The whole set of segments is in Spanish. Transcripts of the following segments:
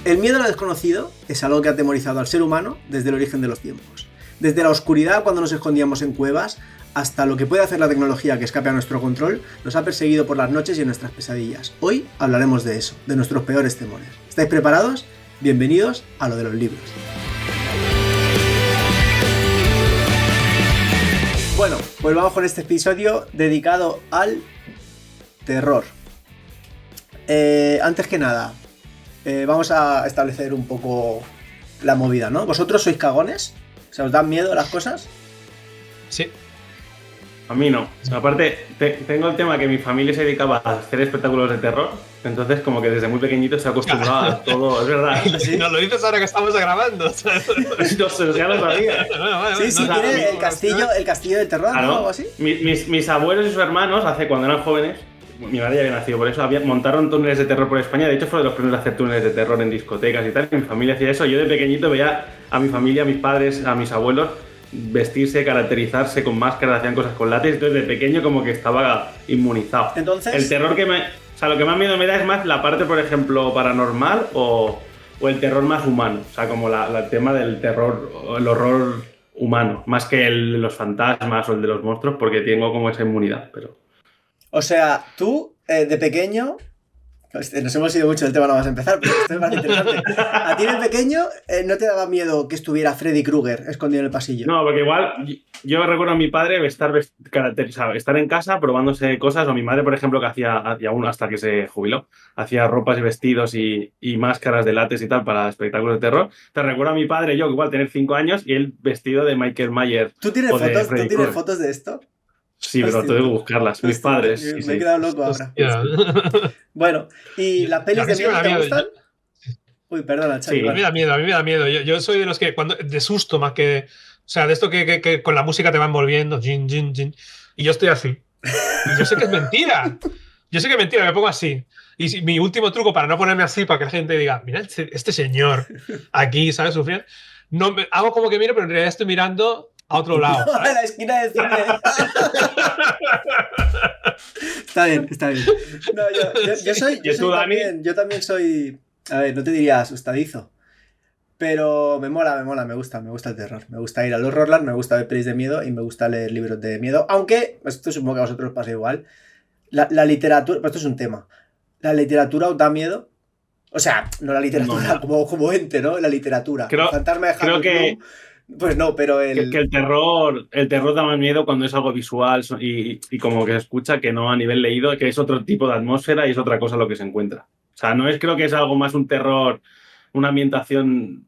El miedo a lo desconocido es algo que ha atemorizado al ser humano desde el origen de los tiempos. Desde la oscuridad cuando nos escondíamos en cuevas, hasta lo que puede hacer la tecnología que escape a nuestro control, nos ha perseguido por las noches y en nuestras pesadillas. Hoy hablaremos de eso, de nuestros peores temores. ¿Estáis preparados? Bienvenidos a lo de los libros. Bueno, pues vamos con este episodio dedicado al terror. Antes que nada, vamos a establecer un poco la movida, ¿no? ¿Vosotros sois cagones? ¿Se os dan miedo las cosas? Sí. A mí no. Aparte, tengo el tema que mi familia se dedicaba a hacer espectáculos de terror, entonces como que desde muy pequeñito se ha acostumbrado a todo, es verdad. Si nos lo dices ahora que estamos grabando. No sé, ya lo sabía. Sí, tiene el castillo del terror, claro, ¿no? Algo así. Mis abuelos y sus hermanos, cuando eran jóvenes, mi madre ya había nacido por eso, montaron túneles de terror por España. De hecho, fue de los primeros a hacer túneles de terror en discotecas y tal. Mi familia hacía eso. Yo de pequeñito veía a mi familia, a mis padres, a mis abuelos vestirse, caracterizarse con máscaras, hacían cosas con látex. Entonces, de pequeño como que estaba inmunizado. Entonces, el terror lo que más miedo me da es más la parte, por ejemplo, paranormal o el terror más humano. O sea, como el tema del terror, el horror humano, más que el de los fantasmas o el de los monstruos, porque tengo como esa inmunidad, pero... O sea, tú, de pequeño... Nos hemos ido mucho del tema, no vas a empezar, pero esto me parece interesante. ¿A ti de pequeño no te daba miedo que estuviera Freddy Krueger escondido en el pasillo? No, porque igual yo recuerdo a mi padre estar en casa probándose cosas, o mi madre, por ejemplo, que hacía aún hasta que se jubiló, hacía ropas y vestidos y máscaras de látex y tal para espectáculos de terror. Te recuerdo a mi padre, yo igual tener 5 años y él vestido de Michael Myers. ¿Tú tienes fotos de esto? Sí, pero tengo que buscarlas. Mis padres. Me he quedado loco ahora. Bueno, ¿y las pelis de miedo te gustan? Uy, perdona, Chavi. Sí, a mí me da miedo. Yo soy de los que, de susto más que... O sea, de esto que con la música te va envolviendo. Gin, gin, gin, y yo estoy así. Y yo sé que es mentira. Me pongo así. Y mi último truco para no ponerme así, para que la gente diga, mira, este señor aquí, ¿sabes? Sufriendo. No, hago como que miro, pero en realidad estoy mirando a otro lado. No, a la esquina del cine. Está bien. No, yo también soy... A ver, no te diría asustadizo. Pero me mola, me gusta el terror. Me gusta ir al Horrorland, me gusta ver pelis de miedo y me gusta leer libros de miedo. Aunque, esto supongo que a vosotros os pasa igual. La literatura... Pero esto es un tema. ¿La literatura os da miedo? O sea, no la literatura como ente, ¿no? La literatura. Creo que... Pues no, pero que el terror da más miedo cuando es algo visual y como que se escucha, que no a nivel leído, que es otro tipo de atmósfera y es otra cosa lo que se encuentra. O sea, creo que es algo más un terror, una ambientación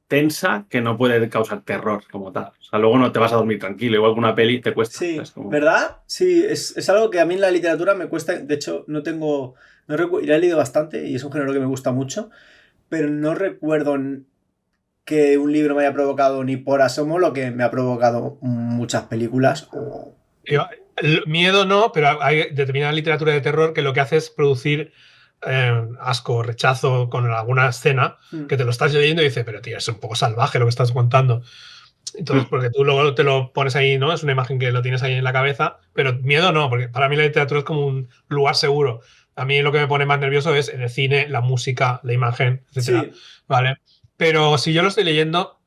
tensa que no puede causar terror como tal. O sea, luego no te vas a dormir tranquilo, igual que una peli te cuesta. Sí, ¿verdad? Sí, es algo que a mí en la literatura me cuesta. De hecho, la he leído bastante y es un género que me gusta mucho, pero no recuerdo que un libro me haya provocado ni por asomo lo que me ha provocado muchas películas. Miedo no, pero hay determinada literatura de terror que lo que hace es producir asco, rechazo con alguna escena que te lo estás leyendo y dices, pero tío, es un poco salvaje lo que estás contando. Entonces, porque tú luego te lo pones ahí, ¿no? Es una imagen que lo tienes ahí en la cabeza, pero miedo no, porque para mí la literatura es como un lugar seguro. A mí lo que me pone más nervioso es en el cine, la música, la imagen, etc. Sí. ¿Vale? Pero si yo lo estoy leyendo,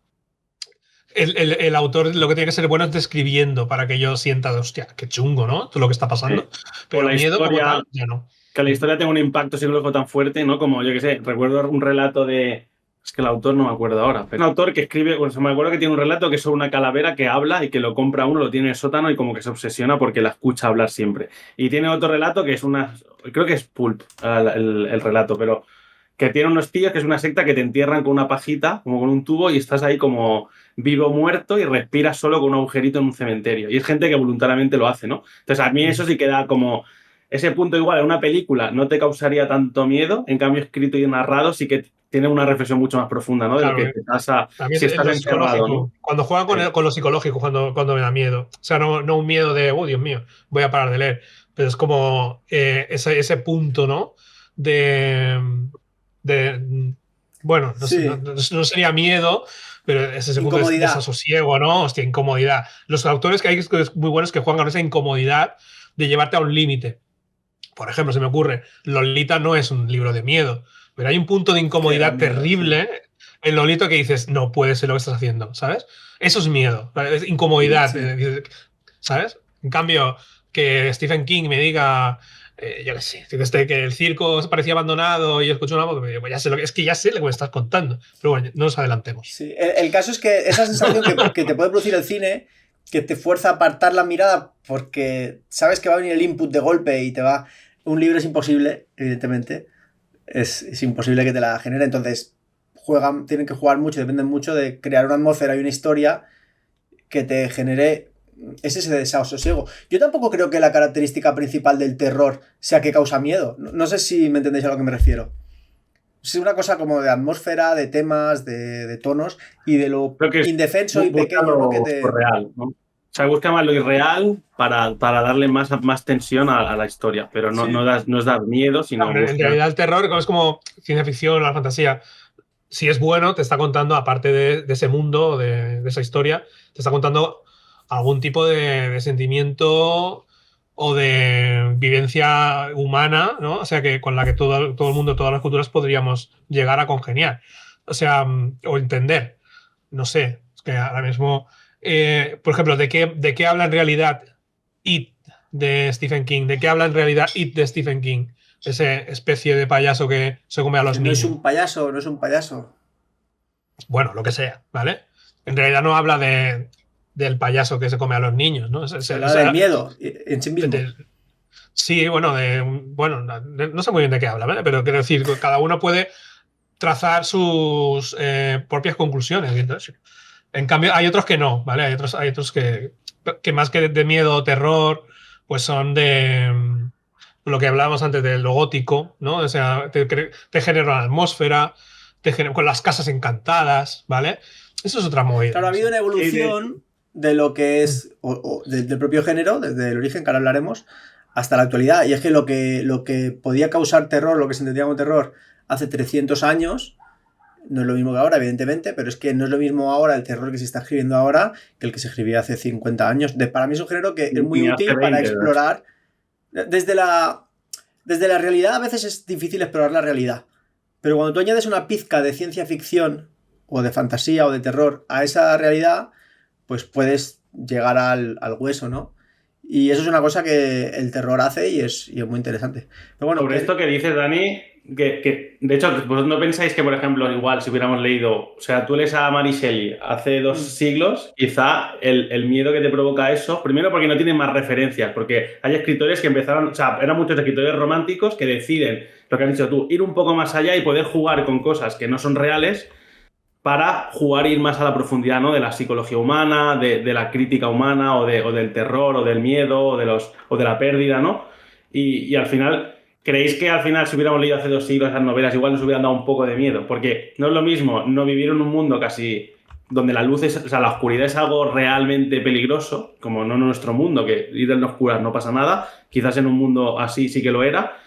el autor lo que tiene que ser bueno es describiendo para que yo sienta, hostia, qué chungo, ¿no? Todo lo que está pasando. Sí. Pero la miedo historia, como tal, ya no. Que la historia tenga un impacto psicológico tan fuerte, ¿no? Como, yo qué sé, recuerdo un relato de... Es que el autor no me acuerdo ahora. Pero un autor que escribe... Bueno, me acuerdo que tiene un relato que es sobre una calavera que habla y que lo compra uno, lo tiene en el sótano y como que se obsesiona porque la escucha hablar siempre. Y tiene otro relato que es una... Creo que es Pulp el relato, pero... que tiene unos tíos que es una secta que te entierran con una pajita, como con un tubo, y estás ahí como vivo muerto y respiras solo con un agujerito en un cementerio. Y es gente que voluntariamente lo hace, ¿no? Entonces a mí eso sí queda como... Ese punto igual en una película no te causaría tanto miedo, en cambio escrito y narrado sí que tiene una reflexión mucho más profunda, ¿no? De claro, lo que te pasa si estás encerrado, ¿no? Cuando juegan con lo psicológico, cuando me da miedo. O sea, no un miedo de, oh, Dios mío, voy a parar de leer. Pero es como ese punto, ¿no? Bueno, no sería miedo, pero es ese punto de desasosiego, ¿no? Hostia, incomodidad. Los autores que hay muy buenos que juegan con esa incomodidad de llevarte a un límite. Por ejemplo, se me ocurre, Lolita no es un libro de miedo, Pero hay un punto de incomodidad terrible en Lolito que dices, no puede ser lo que estás haciendo, ¿sabes? Eso es miedo, es incomodidad, ¿sabes? En cambio, que Stephen King me diga, yo qué sé, que el circo parecía abandonado y escucho una voz, pues ya sé es que ya sé lo que me estás contando. Pero bueno, no nos adelantemos. Sí, el caso es que esa sensación que te puede producir el cine, que te fuerza a apartar la mirada porque sabes que va a venir el input de golpe y te va... Un libro es imposible, evidentemente. Es imposible que te la genere, entonces tienen que jugar mucho, dependen mucho de crear una atmósfera y una historia que te genere ese desasosiego. Yo tampoco creo que la característica principal del terror sea que causa miedo. No sé si me entendéis a lo que me refiero. Es una cosa como de atmósfera, de temas, de tonos y de lo indefenso y pequeño, ¿no? Que te... real, ¿no? O sea, busca más lo irreal para darle más tensión a la historia, pero no es dar miedo, sino... En realidad el terror es como ciencia ficción o la fantasía. Si es bueno, te está contando, aparte de ese mundo, de esa historia, te está contando algún tipo de sentimiento o de vivencia humana, ¿no? O sea, que con la que todo el mundo, todas las culturas podríamos llegar a congeniar. O sea, o entender. No sé, es que ahora mismo... por ejemplo, ¿de qué habla en realidad It de Stephen King? ¿De qué habla en realidad It de Stephen King? Esa especie de payaso que se come a los niños. No es un payaso. Bueno, lo que sea, ¿vale? En realidad no habla del payaso que se come a los niños, ¿no? Habla del miedo en sí mismo. Sí, bueno, no sé muy bien de qué habla, ¿vale? Pero quiero decir, cada uno puede trazar sus propias conclusiones. Entonces, en cambio, hay otros que no, ¿vale? Hay otros que más que de miedo o terror, pues son de lo que hablábamos antes de lo gótico, ¿no? O sea, te genera una atmósfera, con las casas encantadas, ¿vale? Eso es otra movida. Claro, ha habido una evolución de lo que es, del propio género, desde el origen, que ahora hablaremos, hasta la actualidad. Y es que lo que podía causar terror, lo que se entendía como terror hace 300 años... No es lo mismo que ahora, evidentemente, pero es que no es lo mismo ahora el terror que se está escribiendo ahora que el que se escribía hace 50 años. Para mí es un género que es muy útil para explorar. Desde la realidad a veces es difícil explorar la realidad. Pero cuando tú añades una pizca de ciencia ficción o de fantasía o de terror a esa realidad, pues puedes llegar al hueso, ¿no? Y eso es una cosa que el terror hace y es muy interesante. Pero bueno, sobre esto que dices, Dani... Que de hecho, vosotros no pensáis que, por ejemplo, igual si hubiéramos leído, o sea, tú lees a Mary Shelley hace 2 siglos, quizá el miedo que te provoca eso, primero porque no tienen más referencias, porque hay escritores que empezaron, o sea, eran muchos escritores románticos que deciden, lo que has dicho tú, ir un poco más allá y poder jugar con cosas que no son reales para jugar e ir más a la profundidad, ¿no? De la psicología humana, de la crítica humana o del terror o del miedo o de la pérdida, ¿no? Y al final... ¿Creéis que al final, si hubiéramos leído hace 2 siglos esas novelas, igual nos hubieran dado un poco de miedo? Porque no es lo mismo no vivir en un mundo casi donde la luz o sea, la oscuridad es algo realmente peligroso, como no en nuestro mundo, que ir en oscuras no pasa nada, quizás en un mundo así sí que lo era,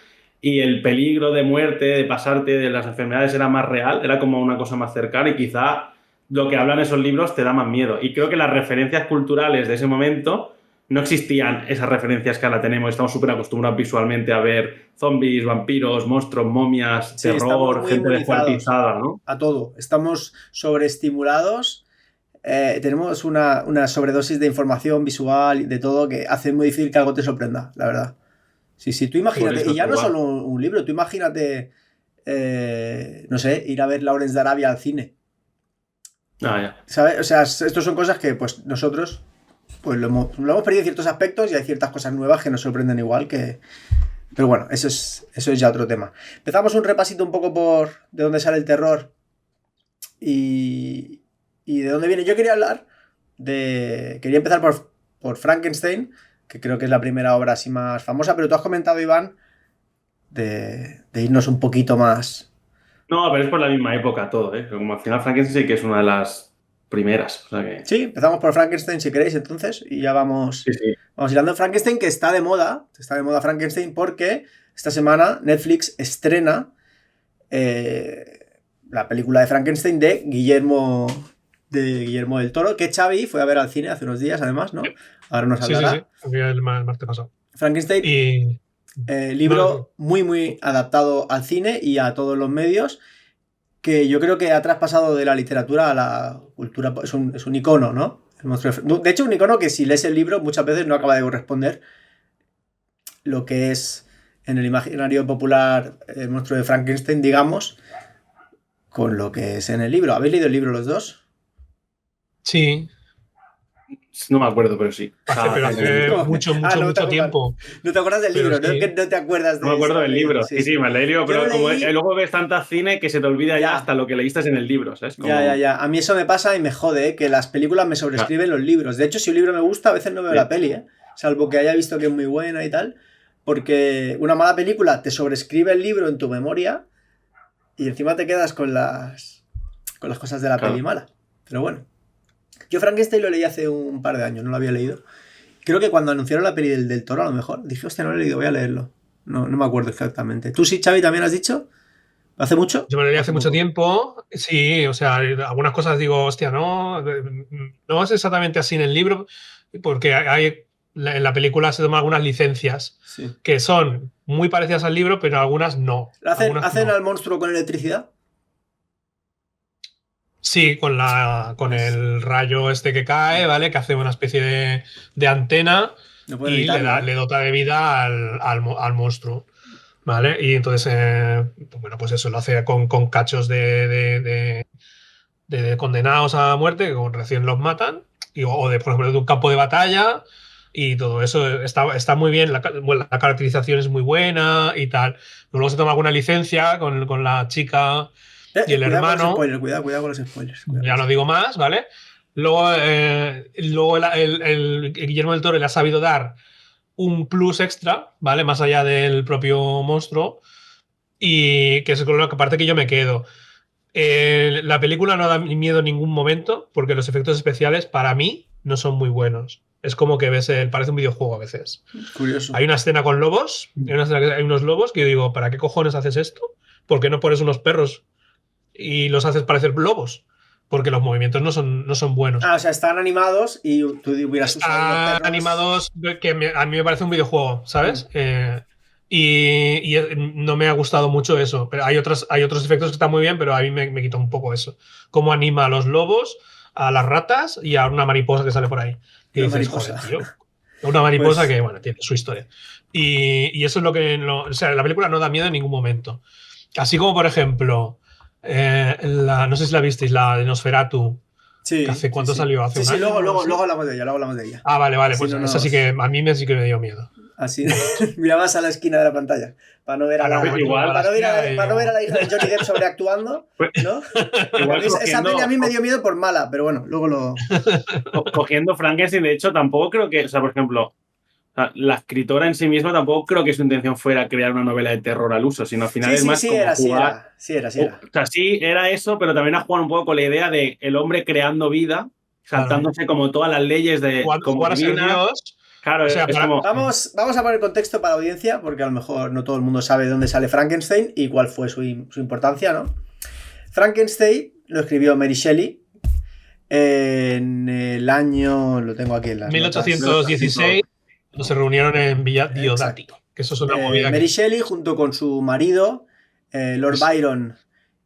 y el peligro de muerte, de pasarte de las enfermedades era más real, era como una cosa más cercana y quizá lo que hablan esos libros te da más miedo. Y creo que las referencias culturales de ese momento... No existían esas referencias que ahora tenemos. Estamos súper acostumbrados visualmente a ver zombies, vampiros, monstruos, momias, terror, gente descuartizada, ¿no? A todo. Estamos sobreestimulados. Tenemos una sobredosis de información visual y de todo que hace muy difícil que algo te sorprenda, la verdad. Sí, tú imagínate. Y ya no solo un libro, tú imagínate, no sé, ir a ver Lawrence de Arabia al cine. Ya. ¿Sabes? O sea, estos son cosas que pues nosotros... Pues lo hemos perdido en ciertos aspectos y hay ciertas cosas nuevas que nos sorprenden igual que... Pero bueno, eso es ya otro tema. Empezamos un repasito un poco de dónde sale el terror y de dónde viene. Yo quería hablar quería empezar por Frankenstein, que creo que es la primera obra así más famosa, pero tú has comentado, Iván, de irnos un poquito más... No, pero es por la misma época todo, ¿eh? Como al final Frankenstein sí que es una de las... primeras. O sea que... Sí, empezamos por Frankenstein si queréis entonces y ya vamos hilando en Frankenstein, que está de moda Frankenstein porque esta semana Netflix estrena la película de Frankenstein de Guillermo del Toro, que Xavi fue a ver al cine hace unos días además, ¿no? Ahora nos hablará. Sí, el martes pasado. Frankenstein Libro muy, muy adaptado al cine y a todos los medios, que yo creo que ha traspasado de la literatura a la cultura. Es un icono, ¿no? De hecho, un icono que si lees el libro muchas veces no acaba de corresponder lo que es en el imaginario popular el monstruo de Frankenstein, digamos, con lo que es en el libro. ¿Habéis leído el libro los dos? Sí. No me acuerdo, pero sí. Pero hace mucho tiempo. No te acuerdas del libro, sí. ¿No? Que no te acuerdas de No me acuerdo del libro. Sí, me leí el libro, pero como luego ves tanta cine que se te olvida ya hasta lo que leíste en el libro, ¿sabes? Como... Ya. A mí eso me pasa y me jode, que las películas me sobrescriben los libros. De hecho, si un libro me gusta, a veces no veo la peli, salvo que haya visto que es muy buena y tal. Porque una mala película te sobrescribe el libro en tu memoria y encima te quedas con las cosas de la peli mala. Pero bueno. Yo Frankenstein lo leí hace un par de años, no lo había leído. Creo que cuando anunciaron la peli del Toro, a lo mejor, dije, hostia, no lo he leído, voy a leerlo. No me acuerdo exactamente. ¿Tú sí, Xavi, también has dicho? ¿Hace mucho? Yo me lo leí hace mucho tiempo. Sí, o sea, algunas cosas digo, hostia, no es exactamente así en el libro, porque en la película se toman algunas licencias que son muy parecidas al libro, pero algunas no. ¿Hacen al monstruo con electricidad? Sí, con el rayo este que cae, ¿vale? Que hace una especie de antena y le dota de vida al monstruo, ¿vale? Y entonces, bueno, pues eso lo hace con cachos de condenados a muerte, que recién los matan, o por ejemplo, de un campo de batalla, y todo eso está muy bien, la caracterización es muy buena y tal. Luego se toma alguna licencia con la chica y el hermano. Cuidado con los spoilers. Ya no digo más, ¿vale? Luego el Guillermo del Toro le ha sabido dar un plus extra, ¿vale? Más allá del propio monstruo, y que es con la parte que yo me quedo. La película no da miedo en ningún momento porque los efectos especiales para mí no son muy buenos. Es como que parece un videojuego a veces. Curioso. Hay una escena con lobos, hay unos lobos que yo digo, ¿para qué cojones haces esto? ¿Por qué no pones unos perros y los haces parecer lobos? Porque los movimientos no son buenos. O sea, están animados y tú hubieras usado los perros. Animados que a mí me parece un videojuego, ¿sabes? Y no me ha gustado mucho eso. Pero hay otros efectos que están muy bien, pero a mí me quita un poco eso. Cómo anima a los lobos, a las ratas y a una mariposa que sale por ahí. Y dices, joder, tío. Una mariposa que, bueno, tiene su historia. Y eso es lo que... o sea, la película no da miedo en ningún momento. Así como, por ejemplo, no sé si la visteis, la de Nosferatu. Sí. ¿Hace cuánto salió? ¿Hace un año? Luego hablamos de ella. Vale. Pues esa sí que a mí sí que me dio miedo. Así mirabas a la esquina de la pantalla para no ver a la hija de Johnny Depp sobreactuando, ¿no? Esa peli a mí me dio miedo por mala, pero bueno, luego lo... Cogiendo Frankenstein, de hecho, tampoco creo que, o sea, por ejemplo, la escritora en sí misma tampoco creo que su intención fuera crear una novela de terror al uso, sino al final es más como jugar... Sí era. O sea, sí era eso, pero también a jugar un poco con la idea de el hombre creando vida, saltándose como todas las leyes de... Jugar a ser Dios... Claro, o sea, vamos a poner contexto para la audiencia, porque a lo mejor no todo el mundo sabe de dónde sale Frankenstein y cuál fue su importancia, ¿no? Frankenstein lo escribió Mary Shelley en el año, lo tengo aquí en las 1816, cuando se reunieron en Villa Diodati, que eso es una movida. Mary Shelley, junto con su marido, Lord Byron,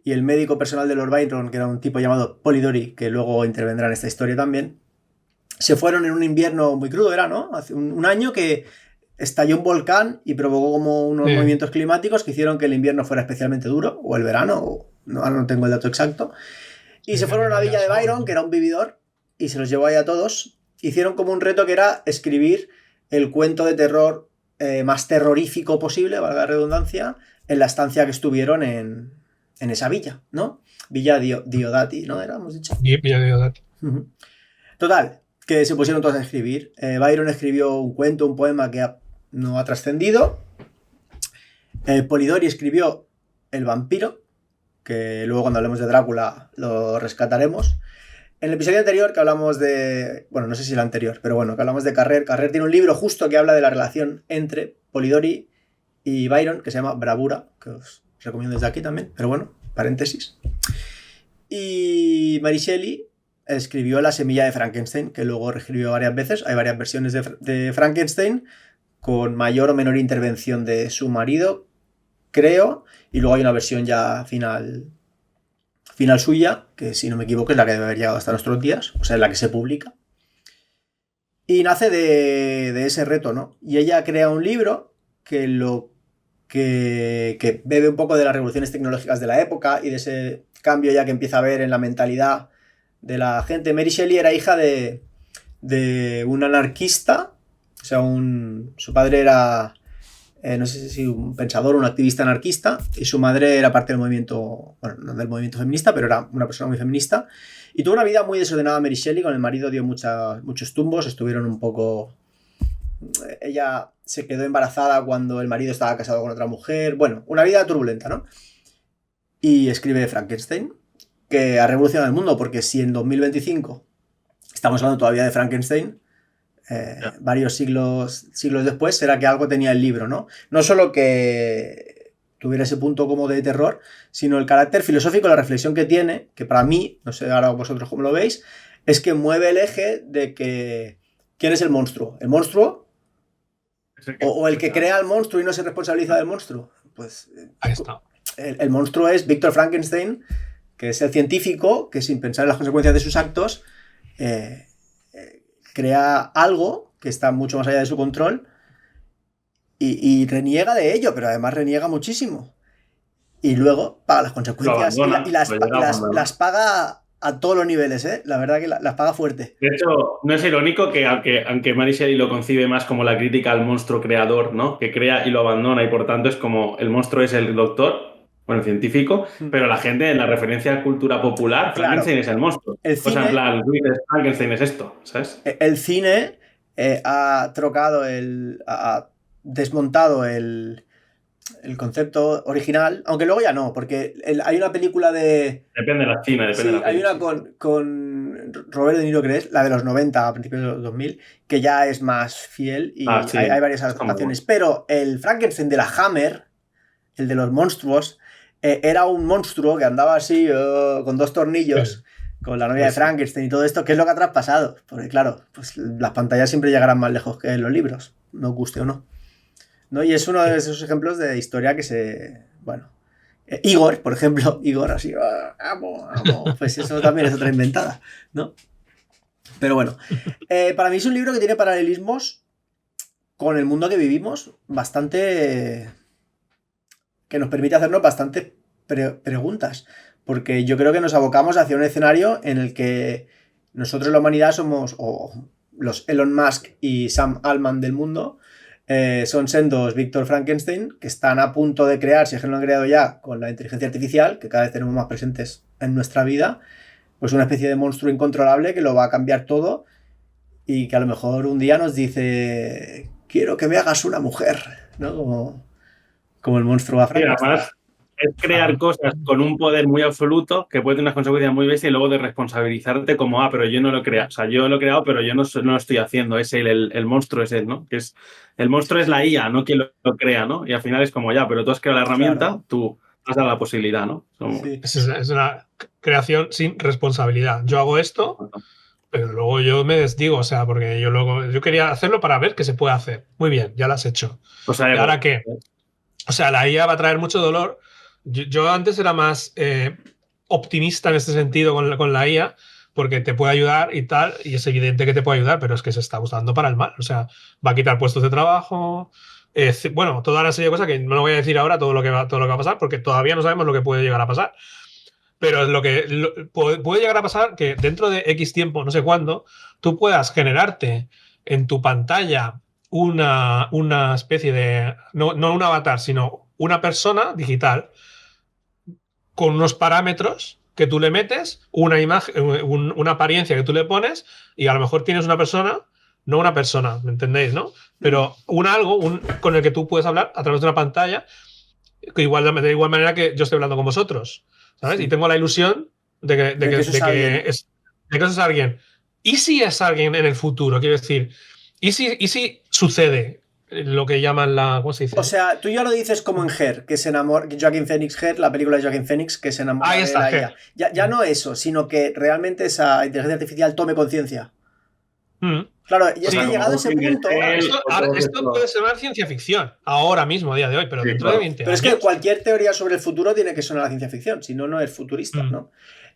y el médico personal de Lord Byron, que era un tipo llamado Polidori, que luego intervendrá en esta historia también, se fueron en un invierno muy crudo, ¿no? Hace un año que estalló un volcán y provocó como unos movimientos climáticos que hicieron que el invierno fuera especialmente duro, o el verano, ahora no tengo el dato exacto. Y se fueron a la villa de Byron, que era un vividor, y se los llevó ahí a todos. Hicieron como un reto que era escribir el cuento de terror más terrorífico posible, valga la redundancia, en la estancia que estuvieron en esa villa, ¿no? Villa Diodati, ¿no? Hemos dicho. Villa Diodati. Total, que se pusieron todos a escribir. Byron escribió un cuento, un poema que no ha trascendido. Polidori escribió El vampiro, que luego cuando hablemos de Drácula lo rescataremos. En el episodio anterior que hablamos de... Bueno, no sé si el anterior, pero bueno, que hablamos de Carrer. Carrer tiene un libro justo que habla de la relación entre Polidori y Byron, que se llama Bravura, que os recomiendo desde aquí también, pero bueno, paréntesis. Y Mary Shelley escribió La semilla de Frankenstein, que luego reescribió varias veces. Hay varias versiones de Frankenstein con mayor o menor intervención de su marido, creo, y luego hay una versión ya final suya, que si no me equivoco es la que debe haber llegado hasta nuestros días, o sea, es la que se publica. Y nace de ese reto, ¿no? Y ella crea un libro que bebe un poco de las revoluciones tecnológicas de la época y de ese cambio ya que empieza a haber en la mentalidad de la gente. Mary Shelley era hija de un anarquista, o sea, su padre era, no sé si un pensador, un activista anarquista, y su madre era parte del movimiento, bueno, no del movimiento feminista, pero era una persona muy feminista, y tuvo una vida muy desordenada Mary Shelley. Con el marido dio muchos tumbos, estuvieron un poco... Ella se quedó embarazada cuando el marido estaba casado con otra mujer, bueno, una vida turbulenta, ¿no? Y escribe Frankenstein, que ha revolucionado el mundo, porque si en 2025 estamos hablando todavía de Frankenstein, varios siglos después, será que algo tenía el libro, ¿no? No solo que tuviera ese punto como de terror, sino el carácter filosófico, la reflexión que tiene, que para mí, no sé ahora vosotros cómo lo veis, es que mueve el eje de que ¿quién es el monstruo? ¿El monstruo? ¿O el que crea el monstruo y no se responsabiliza del monstruo? Pues ahí está. El monstruo es Víctor Frankenstein, que es el científico que sin pensar en las consecuencias de sus actos crea algo que está mucho más allá de su control y reniega de ello, pero además reniega muchísimo. Y luego paga las consecuencias y las paga a todos los niveles, ¿eh? La verdad que las paga fuerte. De hecho, no es irónico que aunque Mary Shelley lo concibe más como la crítica al monstruo creador, ¿no? Que crea y lo abandona y por tanto es como el monstruo es el doctor, bueno, el científico, pero la gente en la referencia a cultura popular, Frankenstein es el monstruo. El cine, o sea, en plan, Frankenstein es esto, ¿sabes? El cine ha trocado ha desmontado el concepto original, aunque luego ya no, porque hay una película de... Depende de la cine, hay una con Robert De Niro, que es la de los 90, a principios de los 2000, que ya es más fiel y hay varias adaptaciones. Pero el Frankenstein de la Hammer, el de los monstruos, era un monstruo que andaba así con 2 tornillos, con la novia de Frankenstein y todo esto, que es lo que ha traspasado. Porque claro, pues las pantallas siempre llegarán más lejos que los libros, no guste o no. ¿No? Y es uno de esos ejemplos de historia que bueno, Igor, por ejemplo, Igor así, amo, pues eso también es otra inventada, ¿no? Pero bueno, para mí es un libro que tiene paralelismos con el mundo que vivimos, bastante, que nos permite hacernos bastantes preguntas, porque yo creo que nos abocamos hacia un escenario en el que nosotros la humanidad somos, o los Elon Musk y Sam Altman del mundo, son sendos Víctor Frankenstein, que están a punto de crear, si es que lo han creado ya con la inteligencia artificial, que cada vez tenemos más presentes en nuestra vida, pues una especie de monstruo incontrolable que lo va a cambiar todo y que a lo mejor un día nos dice, quiero que me hagas una mujer, ¿no? Como el monstruo a Frankenstein. Sí, además es crear cosas con un poder muy absoluto que puede tener unas consecuencias muy bestias y luego de responsabilizarte como, pero yo no lo he creado. O sea, yo lo he creado, pero yo no lo estoy haciendo. Es él, el monstruo es él, ¿no? El monstruo es la IA, no quien lo crea, ¿no? Y al final es como, pero tú has creado la herramienta, claro. Tú has dado la posibilidad, ¿no? Sí. Es una creación sin responsabilidad. Yo hago esto, pero luego yo me desdigo, o sea, porque yo quería hacerlo para ver qué se puede hacer. Muy bien, ya lo has hecho. O sea, ¿y ahora qué? O sea, la IA va a traer mucho dolor. Yo antes era más optimista en este sentido con la IA, porque te puede ayudar y tal, y es evidente que te puede ayudar, pero es que se está usando para el mal. O sea, va a quitar puestos de trabajo. Bueno, toda una serie de cosas que no voy a decir ahora todo lo que va a pasar, porque todavía no sabemos lo que puede llegar a pasar. Pero puede llegar a pasar que dentro de X tiempo, no sé cuándo, tú puedas generarte en tu pantalla una especie de... No un avatar, sino una persona digital con unos parámetros que tú le metes, una imagen, una apariencia que tú le pones, y a lo mejor tienes una persona, no una persona, ¿me entendéis, no? Pero algo con el que tú puedes hablar a través de una pantalla, que de igual manera que yo estoy hablando con vosotros, ¿sabes? Sí. Y tengo la ilusión de que eso es alguien. ¿Y si es alguien en el futuro? Quiero decir, ¿y si sucede lo que llaman ¿cómo se dice? O sea, tú ya lo dices como en Her, que se enamora, Joaquin Phoenix, Her, la película de Joaquin Phoenix, que se enamora de la IA. Ya no eso, sino que realmente esa inteligencia artificial tome conciencia. Claro, y es que llegado a ese punto... Esto puede sonar ciencia ficción, ahora mismo, a día de hoy, pero dentro de 20 años... Pero es que cualquier teoría sobre el futuro tiene que sonar a ciencia ficción, si no, no es futurista, ¿no?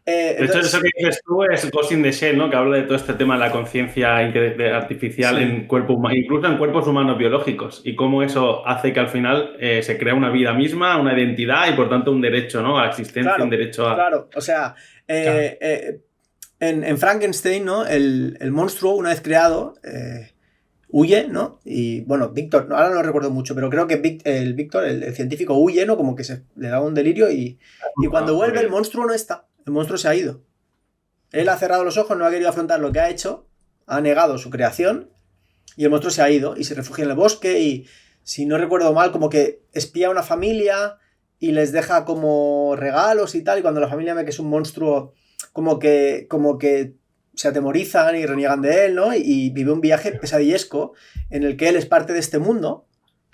De hecho, eso que dices tú es Ghost in the Shell, ¿no? Que habla de todo este tema de la conciencia artificial en cuerpos humanos, incluso en cuerpos humanos biológicos, y cómo eso hace que al final se crea una vida misma, una identidad y por tanto un derecho, ¿no? A la existencia, un derecho a... Claro, o sea... En Frankenstein, ¿no? El monstruo, una vez creado, huye, ¿no? Y bueno, Víctor, ahora no lo recuerdo mucho, pero creo que Víctor, el científico, huye, ¿no? Como que le da un delirio y cuando vuelve el monstruo no está. El monstruo se ha ido. Él ha cerrado los ojos, no ha querido afrontar lo que ha hecho, ha negado su creación y el monstruo se ha ido y se refugia en el bosque y, si no recuerdo mal, como que espía a una familia y les deja como regalos y tal, y cuando la familia ve que es un monstruo... Como que se atemorizan y reniegan de él, ¿no? Y vive un viaje pesadillesco en el que él es parte de este mundo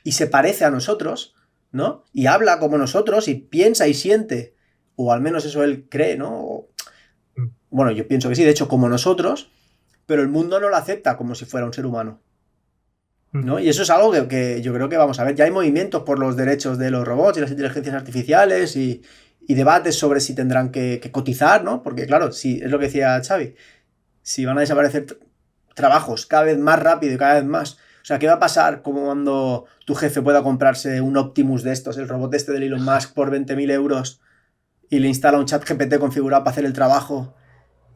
y se parece a nosotros, ¿no? Y habla como nosotros y piensa y siente, o al menos eso él cree, ¿no? Bueno, yo pienso que sí, de hecho, como nosotros, pero el mundo no lo acepta como si fuera un ser humano, ¿no? Y eso es algo que yo creo que vamos a ver. Ya hay movimientos por los derechos de los robots y las inteligencias artificiales y debates sobre si tendrán que cotizar, ¿no? Porque claro, si es lo que decía Xavi, si van a desaparecer trabajos cada vez más rápido y cada vez más, o sea, ¿qué va a pasar cuando tu jefe pueda comprarse un Optimus de estos, el robot este de Elon Musk, por 20.000 euros y le instala un chat GPT configurado para hacer el trabajo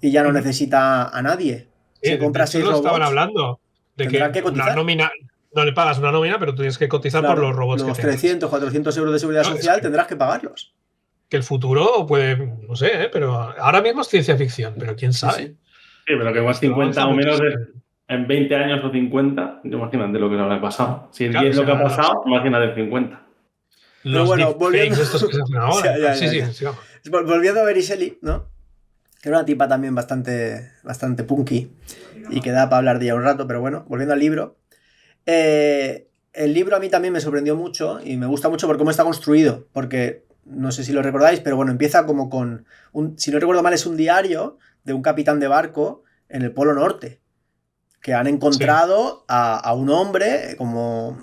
y ya no necesita a nadie? Se compra 6 robots. Estaban hablando de que una nómina, no le pagas una nómina, pero tú tienes que cotizar por los robots los que 300, 400 euros de seguridad social tendrás que pagarlos. Que el futuro puede, no sé, pero ahora mismo es ciencia ficción, pero quién sabe. Sí, pero que más 50 o menos en 20 años o 50, imagínate lo que le habrá pasado. Si es 10 lo que ha pasado, imagínate 50. Pero bueno, volviendo... estos que se hacen ahora. Sí, volviendo a Mary Shelley, ¿no? Que era una tipa también bastante punky y que da para hablar de ella un rato, pero bueno, volviendo al libro. El libro a mí también me sorprendió mucho y me gusta mucho por cómo está construido, porque... No sé si lo recordáis, pero bueno, empieza como con... si no recuerdo mal, es un diario de un capitán de barco en el Polo Norte, que han encontrado a un hombre como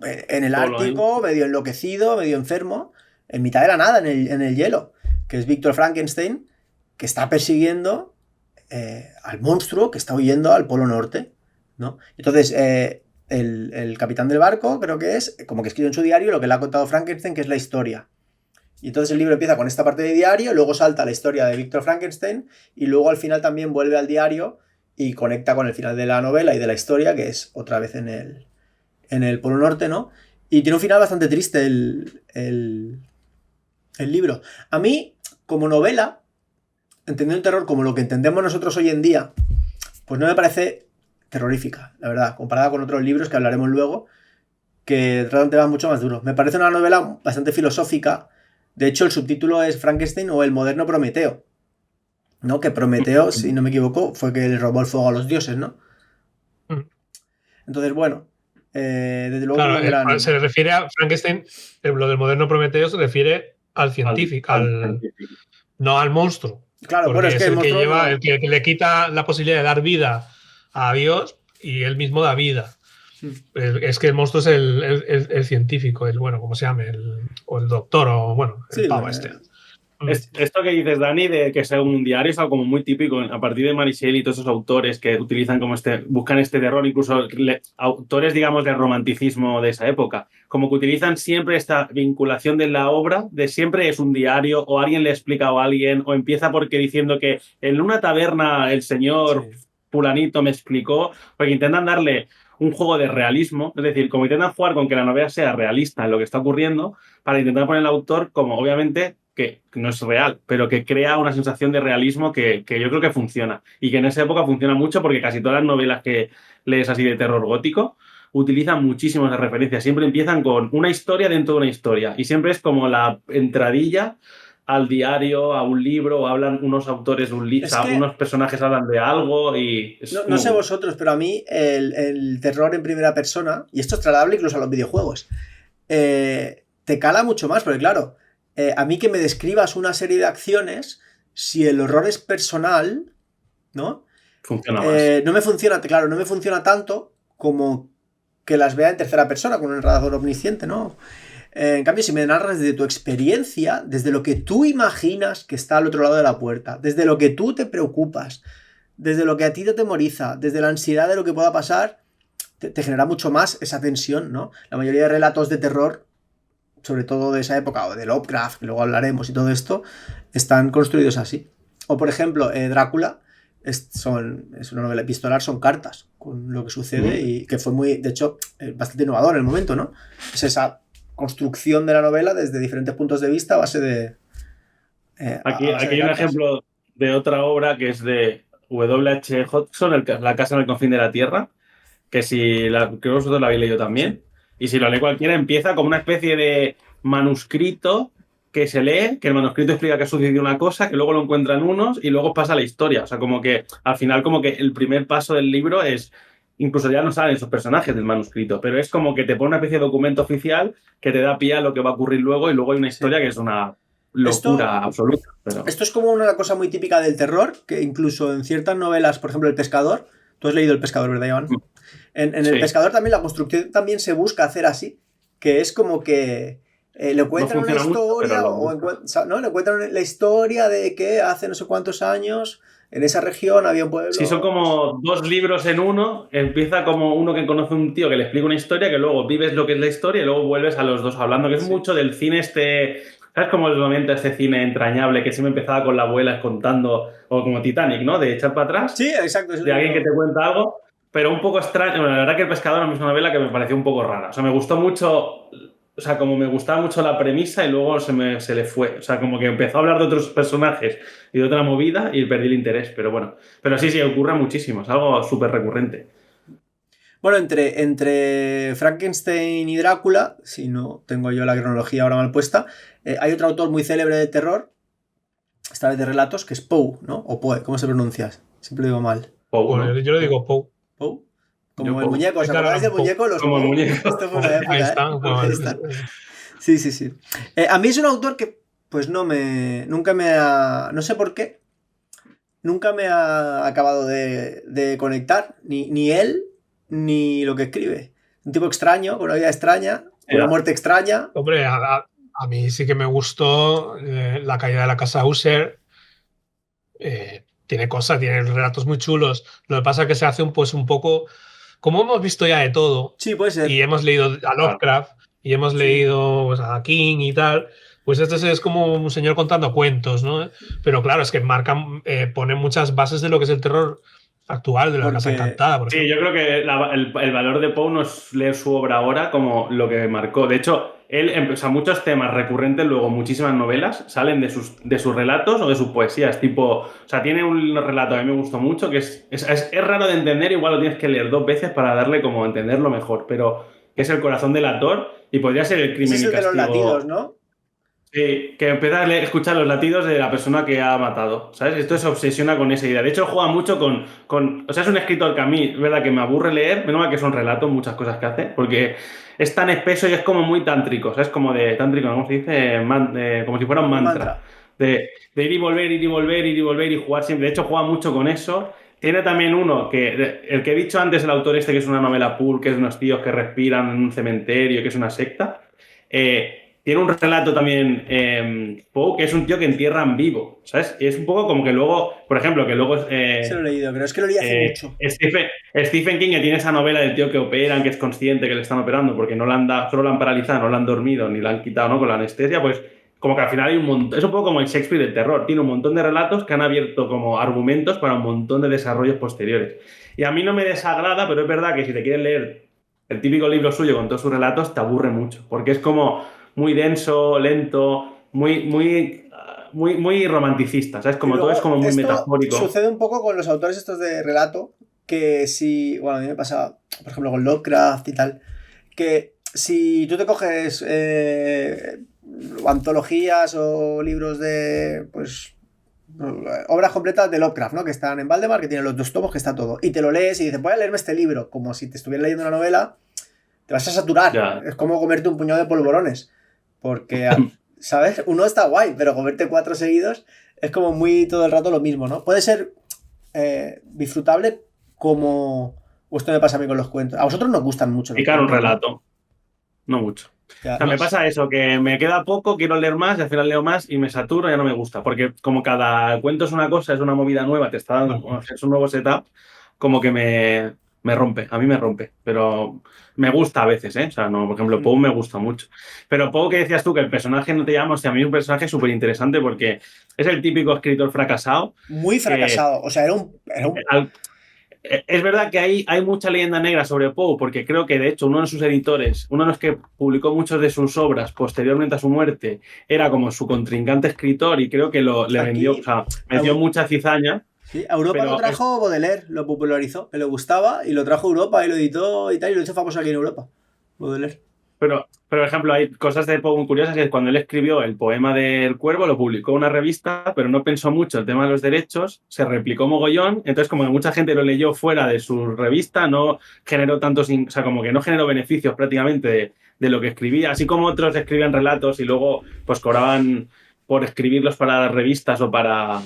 en el Ártico, medio enloquecido, medio enfermo, en mitad de la nada, en el hielo, que es Víctor Frankenstein, que está persiguiendo al monstruo que está huyendo al Polo Norte, ¿no? Entonces, el capitán del barco, creo que es, como que escribe en su diario lo que le ha contado Frankenstein, que es la historia. Y entonces el libro empieza con esta parte de diario, luego salta la historia de Víctor Frankenstein y luego al final también vuelve al diario y conecta con el final de la novela y de la historia, que es otra vez en el Polo Norte, ¿no? Y tiene un final bastante triste el libro. A mí, como novela, entendiendo el terror como lo que entendemos nosotros hoy en día, pues no me parece terrorífica, la verdad, comparada con otros libros que hablaremos luego, que tratan temas mucho más duros. Me parece una novela bastante filosófica. De hecho, el subtítulo es Frankenstein o el moderno Prometeo, ¿no? Que Prometeo, si no me equivoco, fue que le robó el fuego a los dioses, ¿no? Entonces, bueno, desde luego... Claro, se refiere a Frankenstein, lo del moderno Prometeo se refiere al científico, no al monstruo. Claro, bueno, es que el que lleva, el que le quita la posibilidad de dar vida a Dios y él mismo da vida. Es que el monstruo es el científico, el bueno, ¿cómo se llama? O el doctor, o bueno, el pavo este. Esto que dices, Dani, de que sea un diario es algo como muy típico a partir de Mary Shelley y todos esos autores que utilizan como buscan este terror, incluso autores, digamos, del romanticismo de esa época, como que utilizan siempre esta vinculación de la obra, de siempre es un diario, o alguien le explica a alguien, o empieza porque diciendo que en una taberna el señor fulanito me explicó, porque intentan darle un juego de realismo, es decir, como intentan jugar con que la novela sea realista en lo que está ocurriendo, para intentar poner al autor como, obviamente, que no es real, pero que crea una sensación de realismo que yo creo que funciona. Y que en esa época funciona mucho porque casi todas las novelas que lees así de terror gótico utilizan muchísimas referencias. Siempre empiezan con una historia dentro de una historia. Y siempre es como la entradilla al diario, a un libro, o hablan unos autores de un libro, unos personajes hablan de algo y... No sé vosotros, pero a mí el terror en primera persona, y esto es trasladable incluso a los videojuegos, te cala mucho más, porque claro, a mí que me describas una serie de acciones, si el horror es personal, ¿no? funciona más. No me funciona tanto como que las vea en tercera persona con un narrador omnisciente, ¿no? En cambio, si me narras desde tu experiencia, desde lo que tú imaginas que está al otro lado de la puerta, desde lo que tú te preocupas, desde lo que a ti te atemoriza, desde la ansiedad de lo que pueda pasar, te genera mucho más esa tensión, ¿no? La mayoría de relatos de terror, sobre todo de esa época, o de Lovecraft, que luego hablaremos y todo esto, están construidos así. O, por ejemplo, Drácula es una novela epistolar, son cartas con lo que sucede y que fue muy, de hecho, bastante innovador en el momento, ¿no? Es esa construcción de la novela desde diferentes puntos de vista a base de... Aquí hay un ejemplo de otra obra que es de W.H. Hodgson, La casa en el confín de la tierra, que creo que vosotros la habéis leído también, y si lo lee cualquiera, empieza como una especie de manuscrito que se lee, que el manuscrito explica que ha sucedido una cosa, que luego lo encuentran unos y luego pasa la historia. O sea, como que al final como que el primer paso del libro es... Incluso ya no salen esos personajes del manuscrito, pero es como que te pone una especie de documento oficial que te da pie a lo que va a ocurrir luego y luego hay una historia que es una locura absoluta. Pero... Esto es como una cosa muy típica del terror, que incluso en ciertas novelas, por ejemplo, El Pescador, tú has leído El Pescador, ¿verdad, Iván? En El Pescador también la construcción también se busca hacer así, que es como que le encuentran una historia, le encuentran la historia de que hace no sé cuántos años... En esa región había un pueblo... Sí, son como 2 libros en uno. Empieza como uno que conoce a un tío que le explica una historia, que luego vives lo que es la historia y luego vuelves a los dos hablando, que es mucho del cine ¿sabes? Como el momento este cine entrañable que siempre empezaba con la abuela contando, o como Titanic, ¿no? De echar para atrás. Sí, exacto. De alguien que te cuenta algo, pero un poco extraño. Bueno, la verdad que El Pescador es una novela que me pareció un poco rara. O sea, me gustó mucho... O sea, como me gustaba mucho la premisa y luego se le fue. O sea, como que empezó a hablar de otros personajes y de otra movida y perdí el interés. Pero bueno, pero sí, ocurre muchísimo. Es algo súper recurrente. Bueno, entre Frankenstein y Drácula, si no tengo yo la cronología ahora mal puesta, hay otro autor muy célebre de terror, esta vez de relatos, que es Poe, ¿no? O Poe, ¿cómo se pronuncia? Siempre lo digo mal. Poe, ¿no? Yo le digo Poe. ¿Poe? Como el muñeco, ¿os acordáis del muñeco? Como el muñeco. Esto fue una época, Ahí está. Ahí está. Sí. A mí es un autor que, pues no me ha... No sé por qué. Nunca me ha acabado de conectar. Ni él, ni lo que escribe. Un tipo extraño, con una vida extraña, una muerte extraña. Hombre, a mí sí que me gustó La caída de la casa Usher. Tiene relatos muy chulos. Lo que pasa es que se hace un poco... Como hemos visto ya de todo, sí, puede ser. Y hemos leído a Lovecraft, y hemos leído pues, a King y tal, pues este es como un señor contando cuentos, ¿no? Pero claro, es que pone muchas bases de lo que es el terror actual, de la Casa Encantada, por ejemplo. Sí, yo creo que el valor de Poe no es leer su obra ahora como lo que marcó. De hecho, él, muchos temas recurrentes, luego muchísimas novelas, salen de sus relatos o de sus poesías. O sea, tiene un relato que a mí me gustó mucho, que es raro de entender, igual lo tienes que leer 2 veces para darle como entenderlo mejor, pero que es El corazón del actor y podría ser El crimen y castigo. Es de los latidos, ¿no? Sí, que empieza a escuchar los latidos de la persona que ha matado, ¿sabes? Esto se obsesiona con esa idea. De hecho, juega mucho o sea, es un escritor que a mí, es verdad que me aburre leer, menos mal que son relatos, muchas cosas que hace, porque es tan espeso y es como muy tántrico, ¿sabes? Como de tántrico, ¿cómo se dice? Como si fuera un mantra. De ir y volver, ir y volver, ir y volver y jugar siempre. De hecho, juega mucho con eso. Tiene también uno, el que he dicho antes, el autor que es una novela pulp, que es unos tíos que respiran en un cementerio, que es una secta. Tiene un relato también, Poe, que es un tío que entierran vivo, ¿sabes? Y es un poco como que luego, por ejemplo, que luego... Se lo he leído, pero es que lo leí hace mucho. Stephen King, que tiene esa novela del tío que operan, que es consciente que le están operando porque solo lo han paralizado, no lo han dormido, ni lo han quitado, ¿no? Con la anestesia, pues como que al final hay un montón... Es un poco como el Shakespeare del terror. Tiene un montón de relatos que han abierto como argumentos para un montón de desarrollos posteriores. Y a mí no me desagrada, pero es verdad que si te quieres leer el típico libro suyo con todos sus relatos, te aburre mucho, porque es como... muy denso, lento, muy romanticista, ¿sabes? Como todo es como muy metafórico. Sucede un poco con los autores estos de relato, que si, bueno, a mí me pasa, por ejemplo, con Lovecraft y tal, que si tú te coges antologías o libros de, pues, obras completas de Lovecraft, ¿no? Que están en Valdemar, que tienen los 2 tomos, que está todo, y te lo lees y dices, voy a leerme este libro, como si te estuviera leyendo una novela, te vas a saturar. Ya. Es como comerte un puñado de polvorones. Porque, ¿sabes? Uno está guay, pero comerte 4 seguidos es como muy todo el rato lo mismo, ¿no? Puede ser disfrutable como... Esto me pasa a mí con los cuentos. A vosotros nos gustan mucho. Y claro, un relato. No mucho. Ya, o sea, me pasa eso, que me queda poco, quiero leer más y al final leo más y me saturo y ya no me gusta. Porque como cada cuento es una cosa, es una movida nueva, te está dando, es un nuevo setup, como que me rompe, a mí me rompe. Pero me gusta a veces, ¿eh? O sea, no, por ejemplo, Poe me gusta mucho. Pero Poe, que decías tú, que el personaje no te llama, o sea, a mí es un personaje súper interesante porque es el típico escritor fracasado. Muy fracasado, o sea, era un... Es verdad que hay mucha leyenda negra sobre Poe, porque creo que de hecho uno de sus editores, uno de los que publicó muchas de sus obras posteriormente a su muerte, era como su contrincante escritor y creo que le vendió, o sea, metió mucha cizaña. Sí, a Europa lo trajo Baudelaire, lo popularizó, que le gustaba y lo trajo a Europa y lo editó y tal, y lo hizo famoso aquí en Europa, Baudelaire. Pero, por ejemplo, hay cosas de Poe muy curiosas, que cuando él escribió el poema del Cuervo lo publicó en una revista, pero no pensó mucho el tema de los derechos, se replicó mogollón, entonces como que mucha gente lo leyó fuera de su revista, no generó tantos, o sea, como que no generó beneficios prácticamente de lo que escribía, así como otros escribían relatos y luego pues cobraban por escribirlos para revistas o para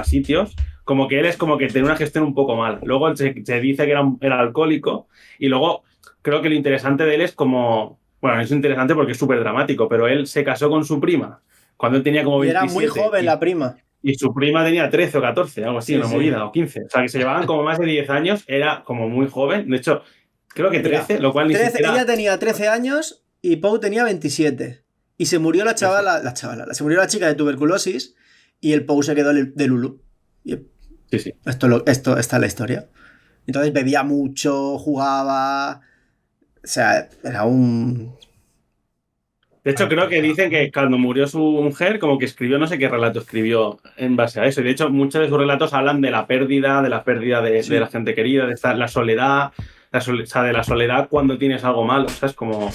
sitios, como que él es como que tenía una gestión un poco mala. Luego se dice que era alcohólico y luego... Creo que lo interesante de él es como... Bueno, es interesante porque es súper dramático, pero él se casó con su prima cuando él tenía como 27. Y era muy joven la prima. Y su prima tenía 13 o 14, algo así, sí, una movida, o 15. O sea, que se llevaban como más de 10 años, era como muy joven. De hecho, creo que 13, mira, lo cual ni 13, siquiera... Ella tenía 13 años y Poe tenía 27. Y se murió la chavala, se murió la chica de tuberculosis y el Poe se quedó de Lulu. Y sí. Esta es la historia. Entonces bebía mucho, jugaba... O sea, era un... De hecho, creo que dicen que cuando murió su mujer, como que escribió, no sé qué relato escribió en base a eso. Y de hecho, muchos de sus relatos hablan de la pérdida de la gente querida, de la soledad, o sea, de la soledad cuando tienes algo malo. O sea, es como...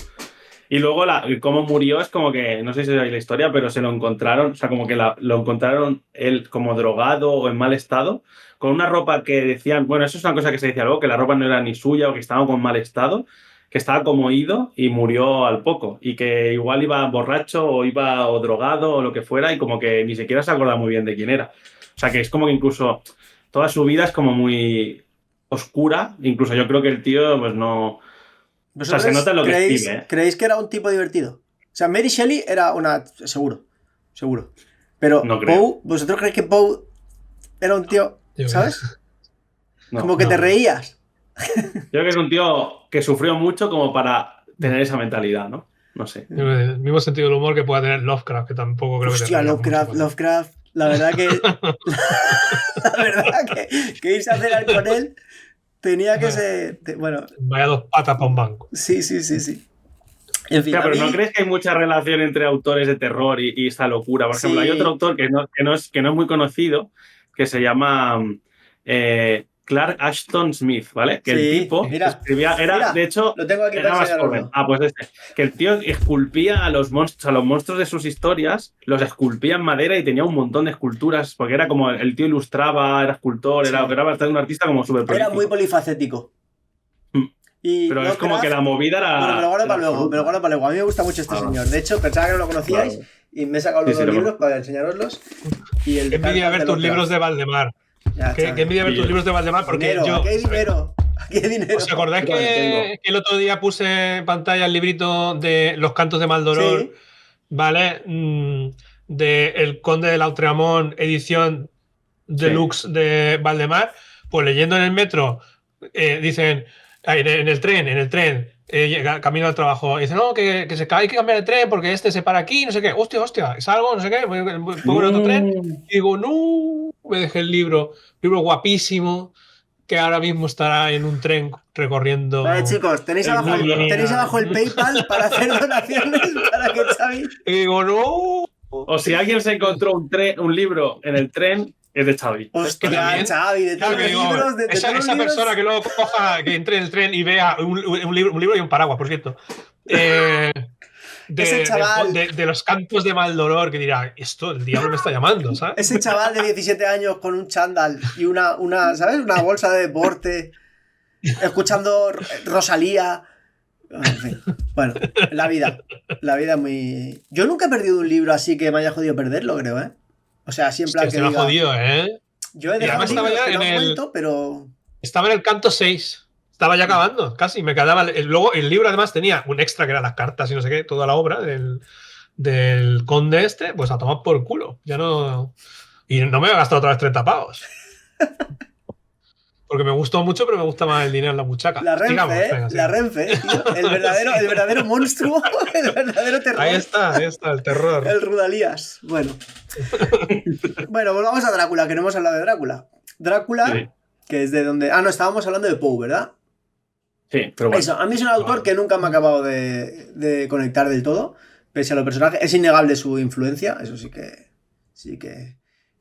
Y luego cómo murió es como que, no sé si sabéis la historia, pero se lo encontraron, o sea, como que lo encontraron él como drogado o en mal estado, con una ropa que decían, bueno, eso es una cosa que se decía luego, que la ropa no era ni suya o que estaba con mal estado, que estaba como ido y murió al poco, y que igual iba borracho o iba o drogado o lo que fuera, y como que ni siquiera se acordaba muy bien de quién era. O sea, que es como que incluso toda su vida es como muy oscura, incluso yo creo que el tío, pues no... O sea, se nota lo que escribe, ¿eh? ¿Creéis que era un tipo divertido? O sea, Mary Shelley era una... Seguro. Pero no Poe, ¿vosotros creéis que Poe era un tío, ¿sabes? No, como que te reías. Yo creo que es un tío que sufrió mucho como para tener esa mentalidad, ¿no? No sé. El mismo sentido del humor que pueda tener Lovecraft, que tampoco creo Hostia, que Lovecraft, la verdad que... la verdad que irse a cenar con él... Tenía que ser... Bueno. Vaya 2 patas para un banco. Sí. En fin, pero ¿no crees que hay mucha relación entre autores de terror y esta locura? Por ejemplo, hay otro autor que no es muy conocido, que se llama Clark Ashton Smith, ¿vale? Que el tipo escribía... de hecho, lo tengo aquí era más joven. Pues que el tío esculpía a los monstruos de sus historias, los esculpía en madera y tenía un montón de esculturas, porque era como el tío ilustraba, era escultor, era bastante un artista como súper prolífico. Era muy polifacético. Pero es como que la movida era... Bueno, me lo guardo para luego. A mí me gusta mucho este señor. De hecho, pensaba que no lo conocíais y me he sacado los dos libros para enseñaroslos. Qué envidia ver tus libros de Valdemar. Qué envidia ver tus libros de Valdemar, porque yo... Aquí hay dinero. ¿Os acordáis que el otro día puse en pantalla el librito de Los Cantos de Maldoror? Sí. ¿Vale? De El Conde de Lautréamont, edición deluxe de Valdemar. Pues leyendo en el metro, dicen... En el tren, camino al trabajo, dicen, no, que hay que cambiar el tren porque este se para aquí, no sé qué, hostia, salgo, no sé qué, pongo el otro tren, y digo, no, me dejé el libro guapísimo, que ahora mismo estará en un tren recorriendo... Vale, chicos, tenéis abajo el PayPal para hacer donaciones para que Xavi... Y digo, no... O si alguien se encontró un libro en el tren... Es de Xavi. Hostia, Xavi, de todos los libros... Esa persona que luego coja, que entre en el tren y vea un libro y un paraguas, por cierto. De los Cantos de Maldoror, que dirá, esto, el diablo me está llamando, ¿sabes? Ese chaval de 17 años con un chándal y una ¿sabes? Una bolsa de deporte, escuchando Rosalía... En fin. Bueno, la vida es muy... Yo nunca he perdido un libro así que me haya jodido perderlo, creo, ¿eh? O sea, siempre que diga... jodido, ¿eh? Yo he dejado estaba ya en el momento, pero... Estaba en el canto 6. Estaba ya acabando, casi. Me quedaba. Luego, el libro además tenía un extra que eran las cartas y no sé qué, toda la obra del conde este, pues a tomar por culo. Ya no. Y no me voy a gastar otra vez 30 pavos. Porque me gustó mucho, pero me gusta más el dinero en la buchaca. La Renfe, la Renfe, tío. El verdadero monstruo, el verdadero terror. Ahí está, el terror. El Rudalías. Bueno. Bueno, volvamos a Drácula, que no hemos hablado de Drácula. Drácula, sí. Que es de donde... no, estábamos hablando de Poe, ¿verdad? Sí, pero bueno. Eso, a mí es un autor que nunca me ha acabado de conectar del todo, pese a los personajes. Es innegable su influencia, eso sí que...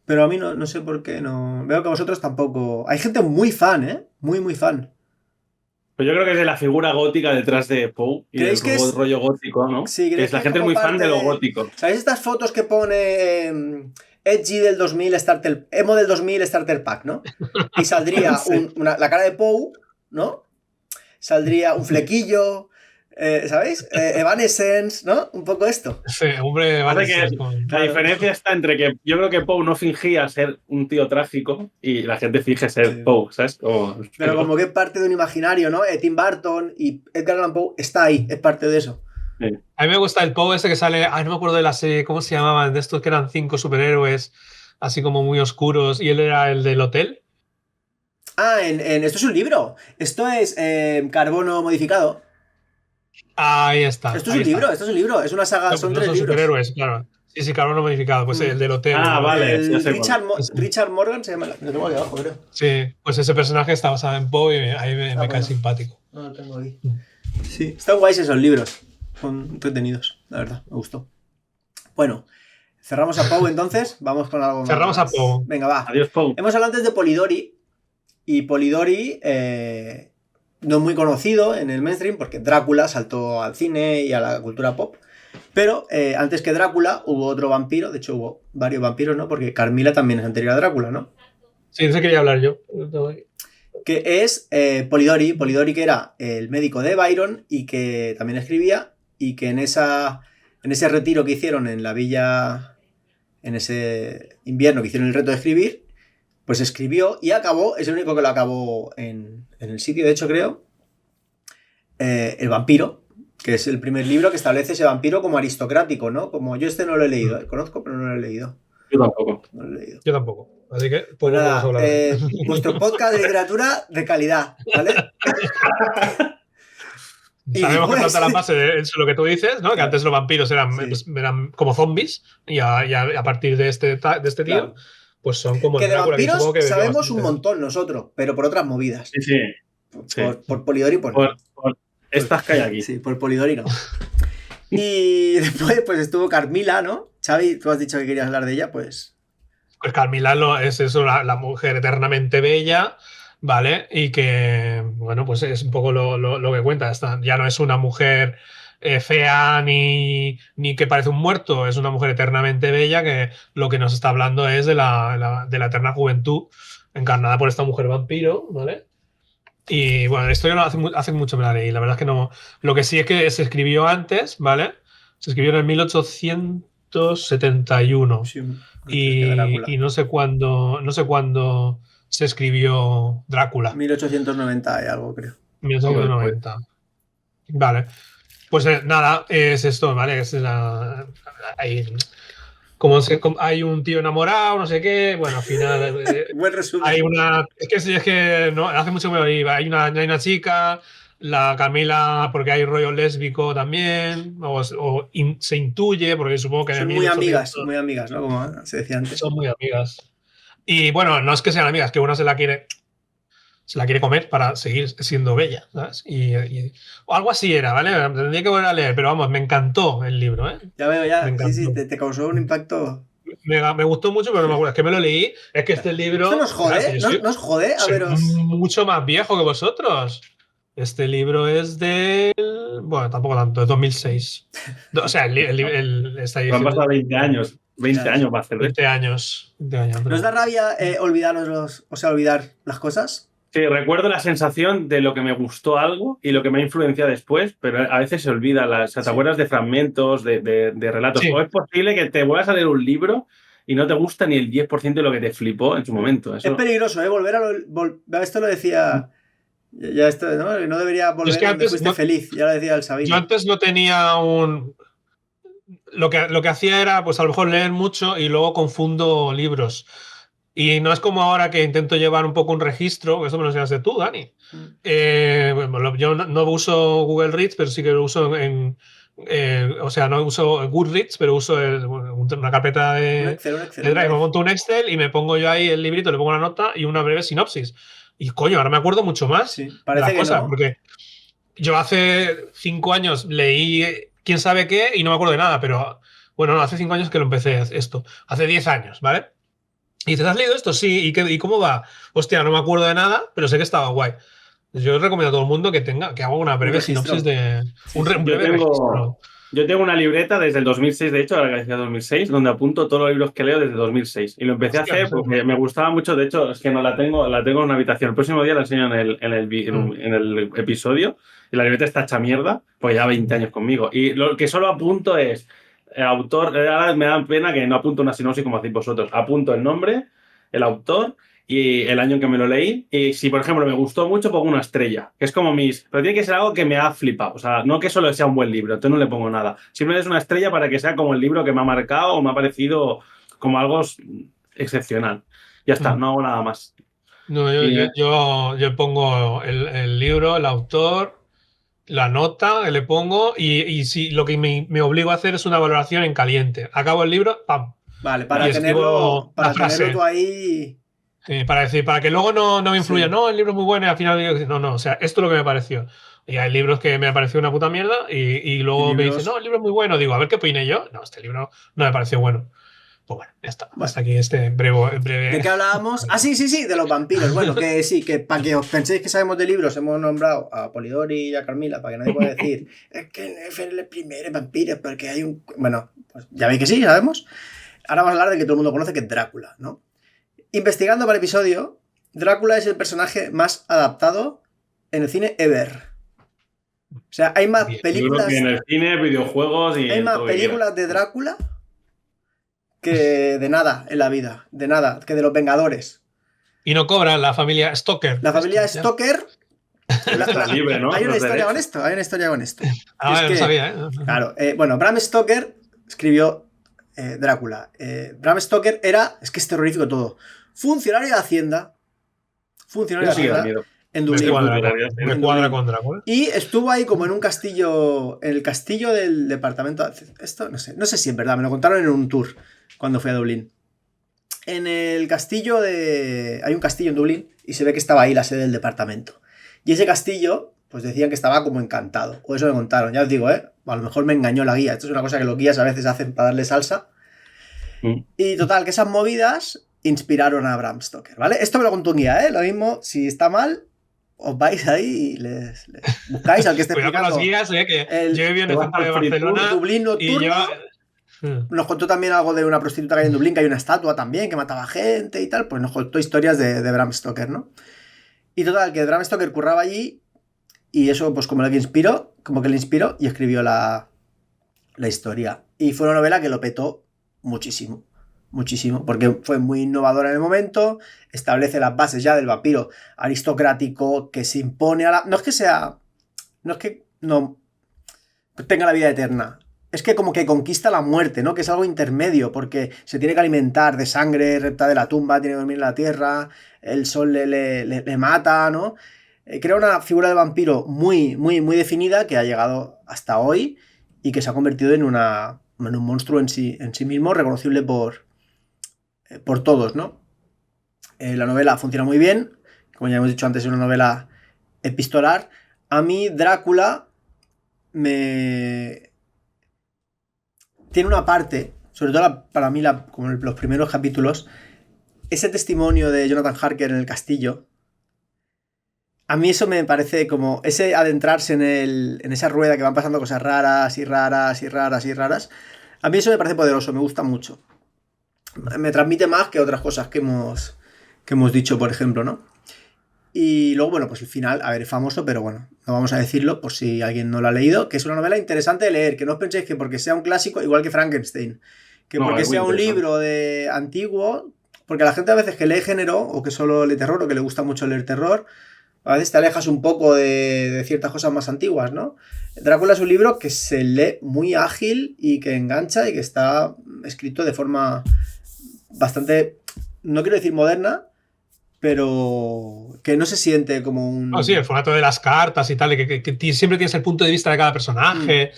Pero a mí no sé por qué no... Veo que vosotros tampoco... Hay gente muy fan, ¿eh? Muy fan. Pues yo creo que es de la figura gótica detrás de Poe y del rollo gótico, ¿no? Sí, que es la gente muy fan de lo gótico. ¿Sabéis estas fotos que pone Edgy del 2000 Starter... Emo del 2000 Starter Pack, ¿no? Y saldría sí. La cara de Poe, ¿no? Saldría un flequillo... ¿sabéis? Evanescence, ¿no? Un poco esto. Sí, hombre, la diferencia está entre que yo creo que Poe no fingía ser un tío trágico y la gente finge ser Poe, ¿sabes? Pero como que es parte de un imaginario, ¿no? Tim Burton y Edgar Allan Poe está ahí, es parte de eso. Sí. A mí me gusta el Poe ese que sale, no me acuerdo de la serie, ¿cómo se llamaban? De estos que eran 5 superhéroes, así como muy oscuros, y él era el del hotel. Esto es un libro. Esto es Carbono Modificado. Ahí está. Esto es un libro, es una saga, son 3 libros. Superhéroes, claro. Sí, Carbono Modificado, pues el del hotel. Vale. Richard Morgan se llama, lo tengo aquí abajo, creo. Sí, pues ese personaje está basado en Poe y ahí me cae simpático. No lo tengo aquí. Sí, están guays esos libros, son entretenidos, la verdad, me gustó. Bueno, cerramos a Poe entonces, vamos con algo más. Cerramos a Poe. Venga, va. Adiós, Poe. Hemos hablado antes de Polidori, y Polidori... no es muy conocido en el mainstream porque Drácula saltó al cine y a la cultura pop. Pero antes que Drácula hubo otro vampiro. De hecho hubo varios vampiros, ¿no? Porque Carmila también es anterior a Drácula, ¿no? Sí, eso quería hablar yo. Que es Polidori. Polidori, que era el médico de Byron y que también escribía. Y que en ese retiro que hicieron en la villa, en ese invierno que hicieron el reto de escribir, pues escribió y acabó, es el único que lo acabó en el sitio, de hecho, creo, El vampiro, que es el primer libro que establece ese vampiro como aristocrático, ¿no? Como yo no lo he leído, conozco, pero no lo he leído. Yo tampoco. No lo he leído. Yo tampoco. Así que, pues nada, vamos a hablar. Vuestro podcast de literatura de calidad, ¿vale? Sabemos que falta la base de eso, lo que tú dices, ¿no? Que antes los vampiros eran como zombies y a partir de este tío... Claro. Pues son como que de vampiros que sabemos un montón nosotros, pero por otras movidas. Sí. Por Polidori por estas que hay aquí. Sí, por Polidori no. Y después pues estuvo Carmila, ¿no? Xavi, tú has dicho que querías hablar de ella, pues... Pues Carmila es eso, la mujer eternamente bella, ¿vale? Y que, bueno, pues es un poco lo que cuenta. Ya no es una mujer... fea ni que parece un muerto, es una mujer eternamente bella que lo que nos está hablando es de la eterna juventud encarnada por esta mujer vampiro, ¿vale? Y bueno, la historia hace mucho me la leí, la verdad es que no. Lo que sí es que se escribió antes, ¿vale? Se escribió en el 1871 sí, y no sé cuándo se escribió Drácula. 1890 y algo, creo. 1890. Vale. Pues nada, es esto, ¿vale? Hay un tío enamorado, no sé qué, bueno, al final... Buen resumen. Hay una... Es que no, hace mucho que me lo iba. Hay una chica, la Camila, porque hay rollo lésbico también, se intuye, porque supongo que... Son muy amigas, ¿no? Como se decía antes. Son muy amigas. Y bueno, no es que sean amigas, que una se la quiere comer para seguir siendo bella, ¿sabes? O algo así era, ¿vale? Tendría que volver a leer, pero vamos, me encantó el libro, ¿eh? Ya veo, ya. Sí, te causó un impacto. Me gustó mucho, pero no me acuerdo. Es que me lo leí. Es que este libro... ¿Esto nos jode? ¿Nos jode? A veros. Mucho más viejo que vosotros. Este libro es del... Bueno, tampoco tanto, de 2006. O sea, han pasado 20 años. 20 años va a hacer. 20 años. ¿Nos da rabia olvidar las cosas? Sí, recuerdo la sensación de lo que me gustó algo y lo que me ha influenciado después, pero a veces se olvida. ¿Te acuerdas de fragmentos, de relatos? Sí. O es posible que te vuelvas a leer un libro y no te gusta ni el 10% de lo que te flipó en su momento. Eso... Es peligroso, volver a esto lo decía... Ya esto, ¿no? No debería volver donde fuiste feliz, ya lo decía el Sabino. Yo antes no tenía un... Lo que hacía era, pues a lo mejor leer mucho y luego confundo libros. Y no es como ahora que intento llevar un poco un registro, eso me lo enseñaste tú, Dani. Bueno, yo no uso Google Reads, pero sí que lo uso o sea, no uso Goodreads, pero uso una carpeta de Drive. Me monto un Excel y me pongo yo ahí el librito, le pongo una nota y una breve sinopsis. Y coño, ahora me acuerdo mucho más de las cosas, no. Porque yo hace 5 años leí quién sabe qué y no me acuerdo de nada, pero bueno, no, hace 5 años que lo empecé esto. Hace 10 años, ¿vale? Y te has leído esto, sí, ¿y cómo va? Hostia, no me acuerdo de nada, pero sé que estaba guay. Yo recomiendo a todo el mundo que haga una breve sinopsis de un breve registro. Yo tengo una libreta desde el 2006, de hecho, ahora que decía 2006, donde apunto todos los libros que leo desde 2006. Y lo empecé a hacer porque me gustaba mucho, de hecho, es que no la tengo en una habitación. El próximo día la enseño en el episodio. Y la libreta está hecha mierda, pues ya 20 años conmigo. Y lo que solo apunto es el autor. Ahora me da pena que no apunto una sinopsis como hacéis vosotros. Apunto el nombre, el autor y el año en que me lo leí. Y si, por ejemplo, me gustó mucho, pongo una estrella, que es como pero tiene que ser algo que me ha flipado. O sea, no que solo sea un buen libro, entonces no le pongo nada. Simplemente es una estrella para que sea como el libro que me ha marcado o me ha parecido como algo excepcional. Ya está, no hago nada más. No, yo pongo el libro, el autor, la nota que le pongo y si lo que me obligo a hacer es una valoración en caliente. Acabo el libro, ¡pam! Vale, para tenerlo tú ahí... para que luego no me influya. No, el libro es muy bueno y al final digo, no, o sea, esto es lo que me pareció. Y hay libros que me ha parecido una puta mierda y luego me dicen, no, el libro es muy bueno. Digo, a ver qué opiné yo. No, este libro no me pareció bueno. Pues bueno, ya está. Hasta aquí este breve... ¿De qué hablábamos? Ah, sí, de los vampiros. Bueno, que sí, que para que os penséis que sabemos de libros, hemos nombrado a Polidori y a Carmila, para que nadie pueda decir, es que es el primero vampiro, porque hay un... Bueno, pues ya veis que sí, sabemos. Ahora vamos a hablar de que todo el mundo conoce, que es Drácula, ¿no? Investigando para el episodio, Drácula es el personaje más adaptado en el cine ever. O sea, hay más películas... En el cine, videojuegos y... Hay más películas de Drácula que de nada en la vida. De nada, que de los Vengadores. Y no cobra la familia Stoker. La familia Stoker... libre, ¿no? Hay una historia con esto. Ah, no sabía, ¿eh? Claro. Bueno, Bram Stoker escribió Drácula. Bram Stoker era... Es que es terrorífico todo. Funcionario de Hacienda. En Dublín. Me cuadra con Drácula. Y estuvo ahí como en un castillo. En el castillo del departamento. Esto no sé si es verdad. Me lo contaron en un tour cuando fui a Dublín. En el castillo de... Hay un castillo en Dublín y se ve que estaba ahí la sede del departamento. Y ese castillo, pues decían que estaba como encantado. O eso me contaron. Ya os digo, a lo mejor me engañó la guía. Esto es una cosa que los guías a veces hacen para darle salsa. Y total, que esas movidas inspiraron a Bram Stoker, ¿vale? Esto me lo contó un guía, ¿eh? Lo mismo, si está mal, os vais ahí y les buscáis al que esté explicando. Con los guías, que yo viví en el centro de Barcelona. Dublín nocturno. Nos contó también algo de una prostituta que hay en Dublín, que hay una estatua también, que mataba gente y tal. Pues nos contó historias de Bram Stoker, ¿no? Y total, que Bram Stoker curraba allí y eso, pues como que le inspiró y escribió la historia. Y fue una novela que lo petó muchísimo, porque fue muy innovadora en el momento, establece las bases ya del vampiro aristocrático que se impone a la... No es que tenga la vida eterna, es que como que conquista la muerte, ¿no? Que es algo intermedio, porque se tiene que alimentar de sangre, repta de la tumba, tiene que dormir en la tierra, el sol le mata, ¿no? Crea una figura de vampiro muy, muy, muy definida que ha llegado hasta hoy y que se ha convertido en un monstruo en sí mismo, reconocible por todos, ¿no? La novela funciona muy bien, como ya hemos dicho antes, es una novela epistolar. A mí Drácula tiene una parte, sobre todo para mí, como en los primeros capítulos, ese testimonio de Jonathan Harker en el castillo. A mí eso me parece como ese adentrarse en esa rueda que van pasando cosas raras. A mí eso me parece poderoso, me gusta mucho. Me transmite más que otras cosas que hemos dicho, por ejemplo, ¿no? Y luego, bueno, pues el final, a ver, es famoso, pero bueno, no vamos a decirlo por si alguien no lo ha leído, que es una novela interesante de leer, que no os penséis que porque sea un clásico, igual que Frankenstein, que porque sea un libro de antiguo, porque la gente a veces que lee género o que solo lee terror o que le gusta mucho leer terror, a veces te alejas un poco de ciertas cosas más antiguas, ¿no? Drácula es un libro que se lee muy ágil y que engancha y que está escrito de forma bastante, no quiero decir moderna, pero que no se siente como un... Sí, el formato de las cartas y tal, que siempre tienes el punto de vista de cada personaje.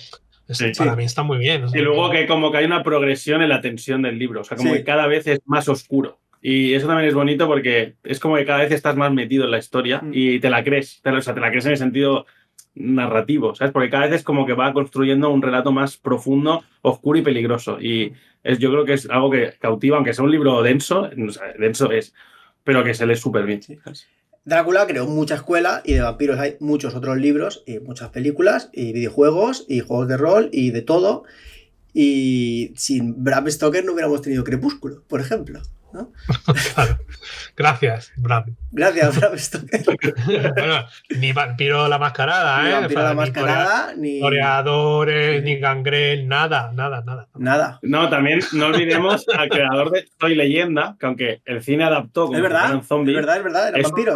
Para mí está muy bien. Y luego que como que hay una progresión en la tensión del libro, o sea, como que cada vez es más oscuro. Y eso también es bonito porque es como que cada vez estás más metido en la historia y te la crees. O sea, te la crees en el sentido narrativo, ¿sabes? Porque cada vez es como que va construyendo un relato más profundo, oscuro y peligroso. Y yo creo que es algo que cautiva, aunque sea un libro denso, o sea, denso es, pero que se lee súper bien. Sí. Drácula creó mucha escuela y de vampiros hay muchos otros libros y muchas películas y videojuegos y juegos de rol y de todo. Y sin Bram Stoker no hubiéramos tenido Crepúsculo, por ejemplo, ¿no? Claro. Gracias, Bram. Gracias, Bram Stoker. Bueno, ni Vampiro la Mascarada, ni Vampiro la Mascarada, ni Toreadores, ni Gangrel, nada. No, también no olvidemos al creador de Soy Leyenda, que aunque el cine adaptó como eran zombies, es verdad, eran vampiros.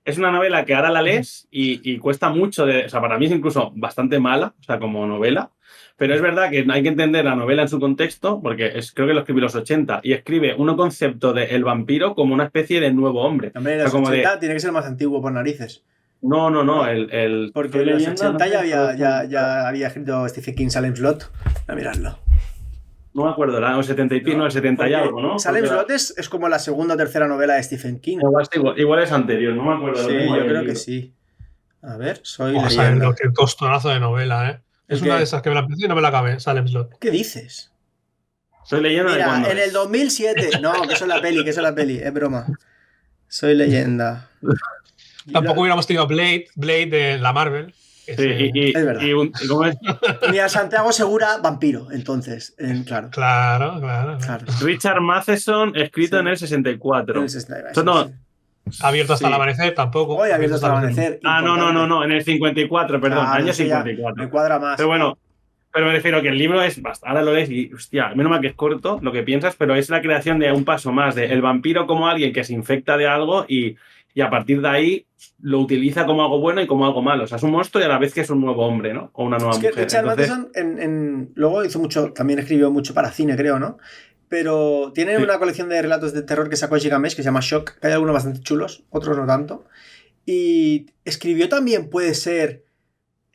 Es una novela que ahora la lees y cuesta mucho o sea, para mí es incluso bastante mala, o sea, como novela. Pero es verdad que hay que entender la novela en su contexto, porque creo que lo escribí en los 80, y escribe un concepto de el vampiro como una especie de nuevo hombre. Hombre, en los 80 tiene que ser más antiguo por narices. No. Porque en los 80 ya había escrito Stephen King Salem Slot. A mirarlo. No me acuerdo, el 70 y pico, el 70 y algo, ¿no? Salem Slot es como la segunda o tercera novela de Stephen King. Igual es anterior, no me acuerdo. Sí, yo creo que sí. A ver, Soy Leyenda. Qué tostonazo de novela, ¿eh? Es una de esas que me la empecé y no me la acabé, Salem Slot. ¿Qué dices? Soy Leyenda. Mira, en el 2007. No, que eso es la peli, es broma. Soy Leyenda. Tampoco hubiéramos tenido Blade de la Marvel. Sí, es verdad. ¿Cómo es? Ni a Santiago Segura, vampiro, entonces, claro. Claro. Richard Matheson, escrito en el 64. En el 64, no. Abierto hasta el amanecer, tampoco. Hoy abierto hasta el amanecer. No, en el 54, perdón, año 54. Me cuadra más. Pero bueno, me refiero que el libro es bastante. Ahora lo lees y, hostia, menos mal que es corto lo que piensas, pero es la creación de un paso más de el vampiro como alguien que se infecta de algo y a partir de ahí lo utiliza como algo bueno y como algo malo. O sea, es un monstruo y a la vez que es un nuevo hombre, ¿no? O una nueva mujer. Richard Matheson luego hizo mucho, también escribió mucho para cine, creo, ¿no? Pero tiene una colección de relatos de terror que sacó Gigamesh que se llama Shock, que hay algunos bastante chulos, otros no tanto. Y escribió también, puede ser,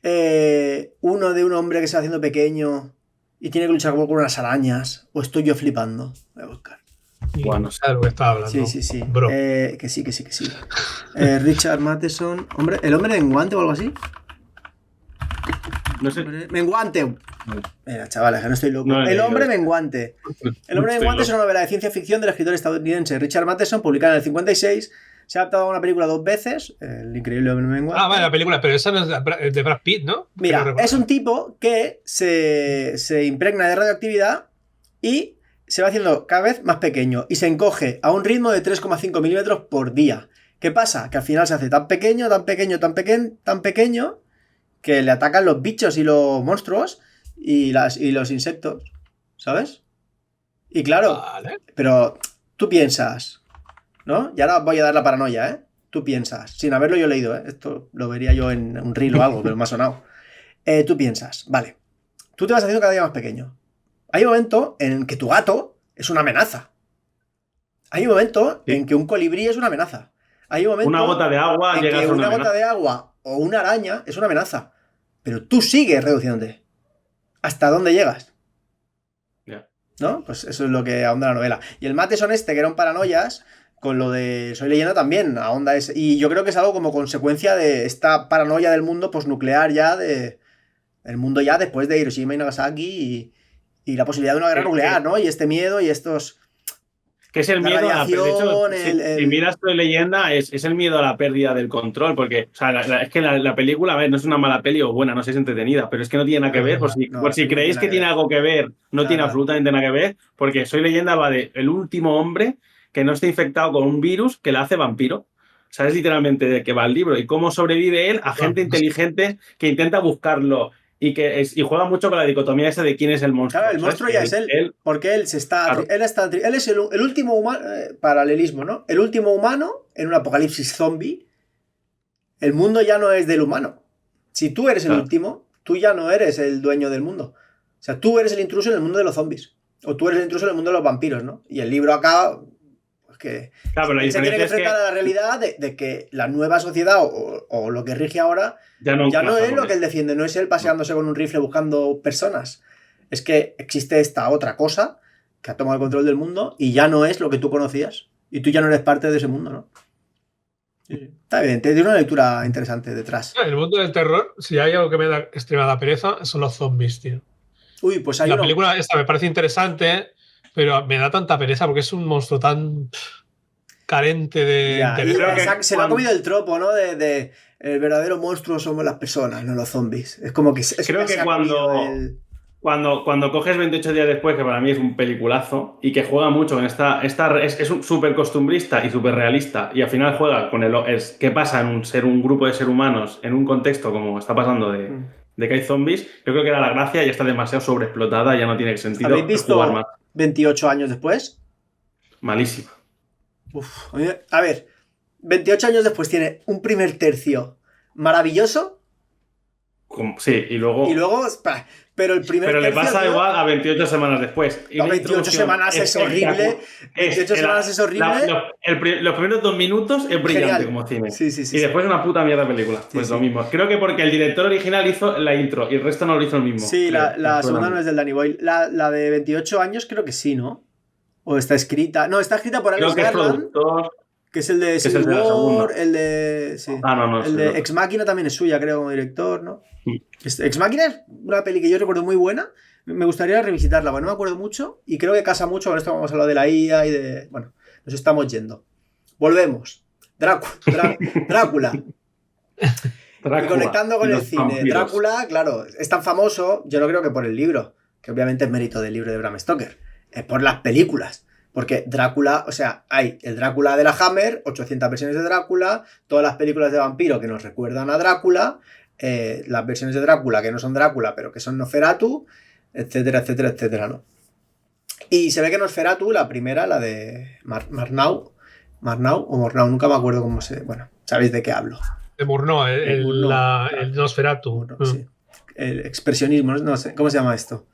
uno de un hombre que se va haciendo pequeño y tiene que luchar con unas arañas. O estoy yo flipando. Voy a buscar. Bueno, sé de lo que estaba hablando. Sí. Bro. Que sí. Richard Matheson. ¿El hombre menguante o algo así? No sé. Menguante. Mira, chavales, que no estoy loco. El hombre menguante. El hombre menguante es una novela de ciencia ficción del escritor estadounidense Richard Matheson, publicada en el 56. Se ha adaptado a una película 2 veces, El increíble hombre menguante. Vale, la película, pero esa no es de Brad Pitt, ¿no? Mira, es un tipo que se impregna de radioactividad y se va haciendo cada vez más pequeño y se encoge a un ritmo de 3,5 milímetros por día. ¿Qué pasa? Que al final se hace tan pequeño que le atacan los bichos y los monstruos y los insectos, ¿sabes? Y claro, vale. Pero tú piensas, ¿no? Y ahora voy a dar la paranoia, ¿eh? Tú piensas, sin haberlo yo leído, ¿eh? Esto lo vería yo en un reel o algo, pero me ha sonado. Tú piensas, vale, tú te vas haciendo cada día más pequeño. Hay un momento en que tu gato es una amenaza. Hay un momento en que un colibrí es una amenaza. Hay un momento una gota de agua en que una gota de agua o una araña es una amenaza. Pero tú sigues reduciéndote. ¿Hasta dónde llegas? ¿No? Pues eso es lo que ahonda la novela. Y el Matheson que era un paranoias, con lo de Soy Leyenda también ahonda ese. Y yo creo que es algo como consecuencia de esta paranoia del mundo posnuclear ya, el mundo ya después de Hiroshima y Nagasaki y la posibilidad de una guerra nuclear, ¿no? Y este miedo y estos... Que es el miedo a la pérdida. Si miras Soy Leyenda, es el miedo a la pérdida del control, porque o sea, es que la película, a ver, no es una mala peli o buena, no sé, es entretenida, pero es que no tiene nada que ver. Por si creéis que tiene algo que ver, no tiene absolutamente nada que ver, porque Soy Leyenda va de el último hombre que no está infectado con un virus que le hace vampiro. O sea, es literalmente de que va el libro y cómo sobrevive él a gente inteligente que intenta buscarlo y juega mucho con la dicotomía esa de quién es el monstruo. Claro, el monstruo ya es él, porque él es el último humano, paralelismo, ¿no? El último humano en un apocalipsis zombie. El mundo ya no es del humano. Si tú eres el último, tú ya no eres el dueño del mundo. O sea, tú eres el intruso en el mundo de los zombies. O tú eres el intruso en el mundo de los vampiros, ¿no? Y el libro acá, pues que él se tiene que enfrentar a la realidad de que la nueva sociedad o lo que rige ahora ya no es lo que él defiende, no es él paseándose con un rifle buscando personas. Es que existe esta otra cosa que ha tomado el control del mundo y ya no es lo que tú conocías. Y tú ya no eres parte de ese mundo, ¿no? Sí. Está bien, tiene una lectura interesante detrás. El mundo del terror, si hay algo que me da extremada pereza, son los zombies, tío. Uy, pues hay la película esta me parece interesante, pero me da tanta pereza porque es un monstruo tan carente de interés. Se lo ha comido el tropo, ¿no? De el verdadero monstruo somos las personas, no los zombies. Es como que creo que cuando coges 28 días después, que para mí es un peliculazo, y que juega mucho con es un súper costumbrista y súper realista, y al final juega con qué pasa en un grupo de seres humanos en un contexto como está pasando de que hay zombies. Yo creo que era la gracia, ya está demasiado sobreexplotada, ya no tiene sentido. ¿Habéis visto jugar más. 28 años después? Malísima. A ver, 28 años después tiene un primer tercio maravilloso. Sí, y luego... Pero el primer Pero le pasa igual a 28 semanas después. Y 28 semanas es horrible. 28 semanas es horrible. Los primeros 2 minutos es brillante. Genial. Como cine. Sí, y después una puta mierda película. Pues lo mismo. Creo que porque el director original hizo la intro y el resto no lo hizo el mismo. Sí, la segunda no es del Danny Boyle. La de 28 años creo que sí, ¿no? O está escrita. No, está escrita por Alex Garland. Que es el de Civil War, el de... Sí. El de Ex Machina también es suya, creo, como director, ¿no? Ex Machina es una peli que yo recuerdo muy buena. Me gustaría revisitarla, porque no me acuerdo mucho y creo que casa mucho con esto. Vamos a hablar de la IA y de... Bueno, nos estamos yendo. Volvemos. Drácula. Y conectando con el cine. Vampiros. Drácula, claro, es tan famoso, yo no creo que por el libro, que obviamente es mérito del libro de Bram Stoker, es por las películas. Porque Drácula, o sea, hay el Drácula de la Hammer, 800 versiones de Drácula, todas las películas de vampiro que nos recuerdan a Drácula, las versiones de Drácula que no son Drácula, pero que son Nosferatu, etcétera, etcétera, etcétera, ¿no? Y se ve que Nosferatu, la primera, la de Murnau, nunca me acuerdo cómo se... Bueno, sabéis de qué hablo. De Murnau, el Nosferatu. Murnau, sí. El expresionismo, no sé, ¿cómo se llama esto?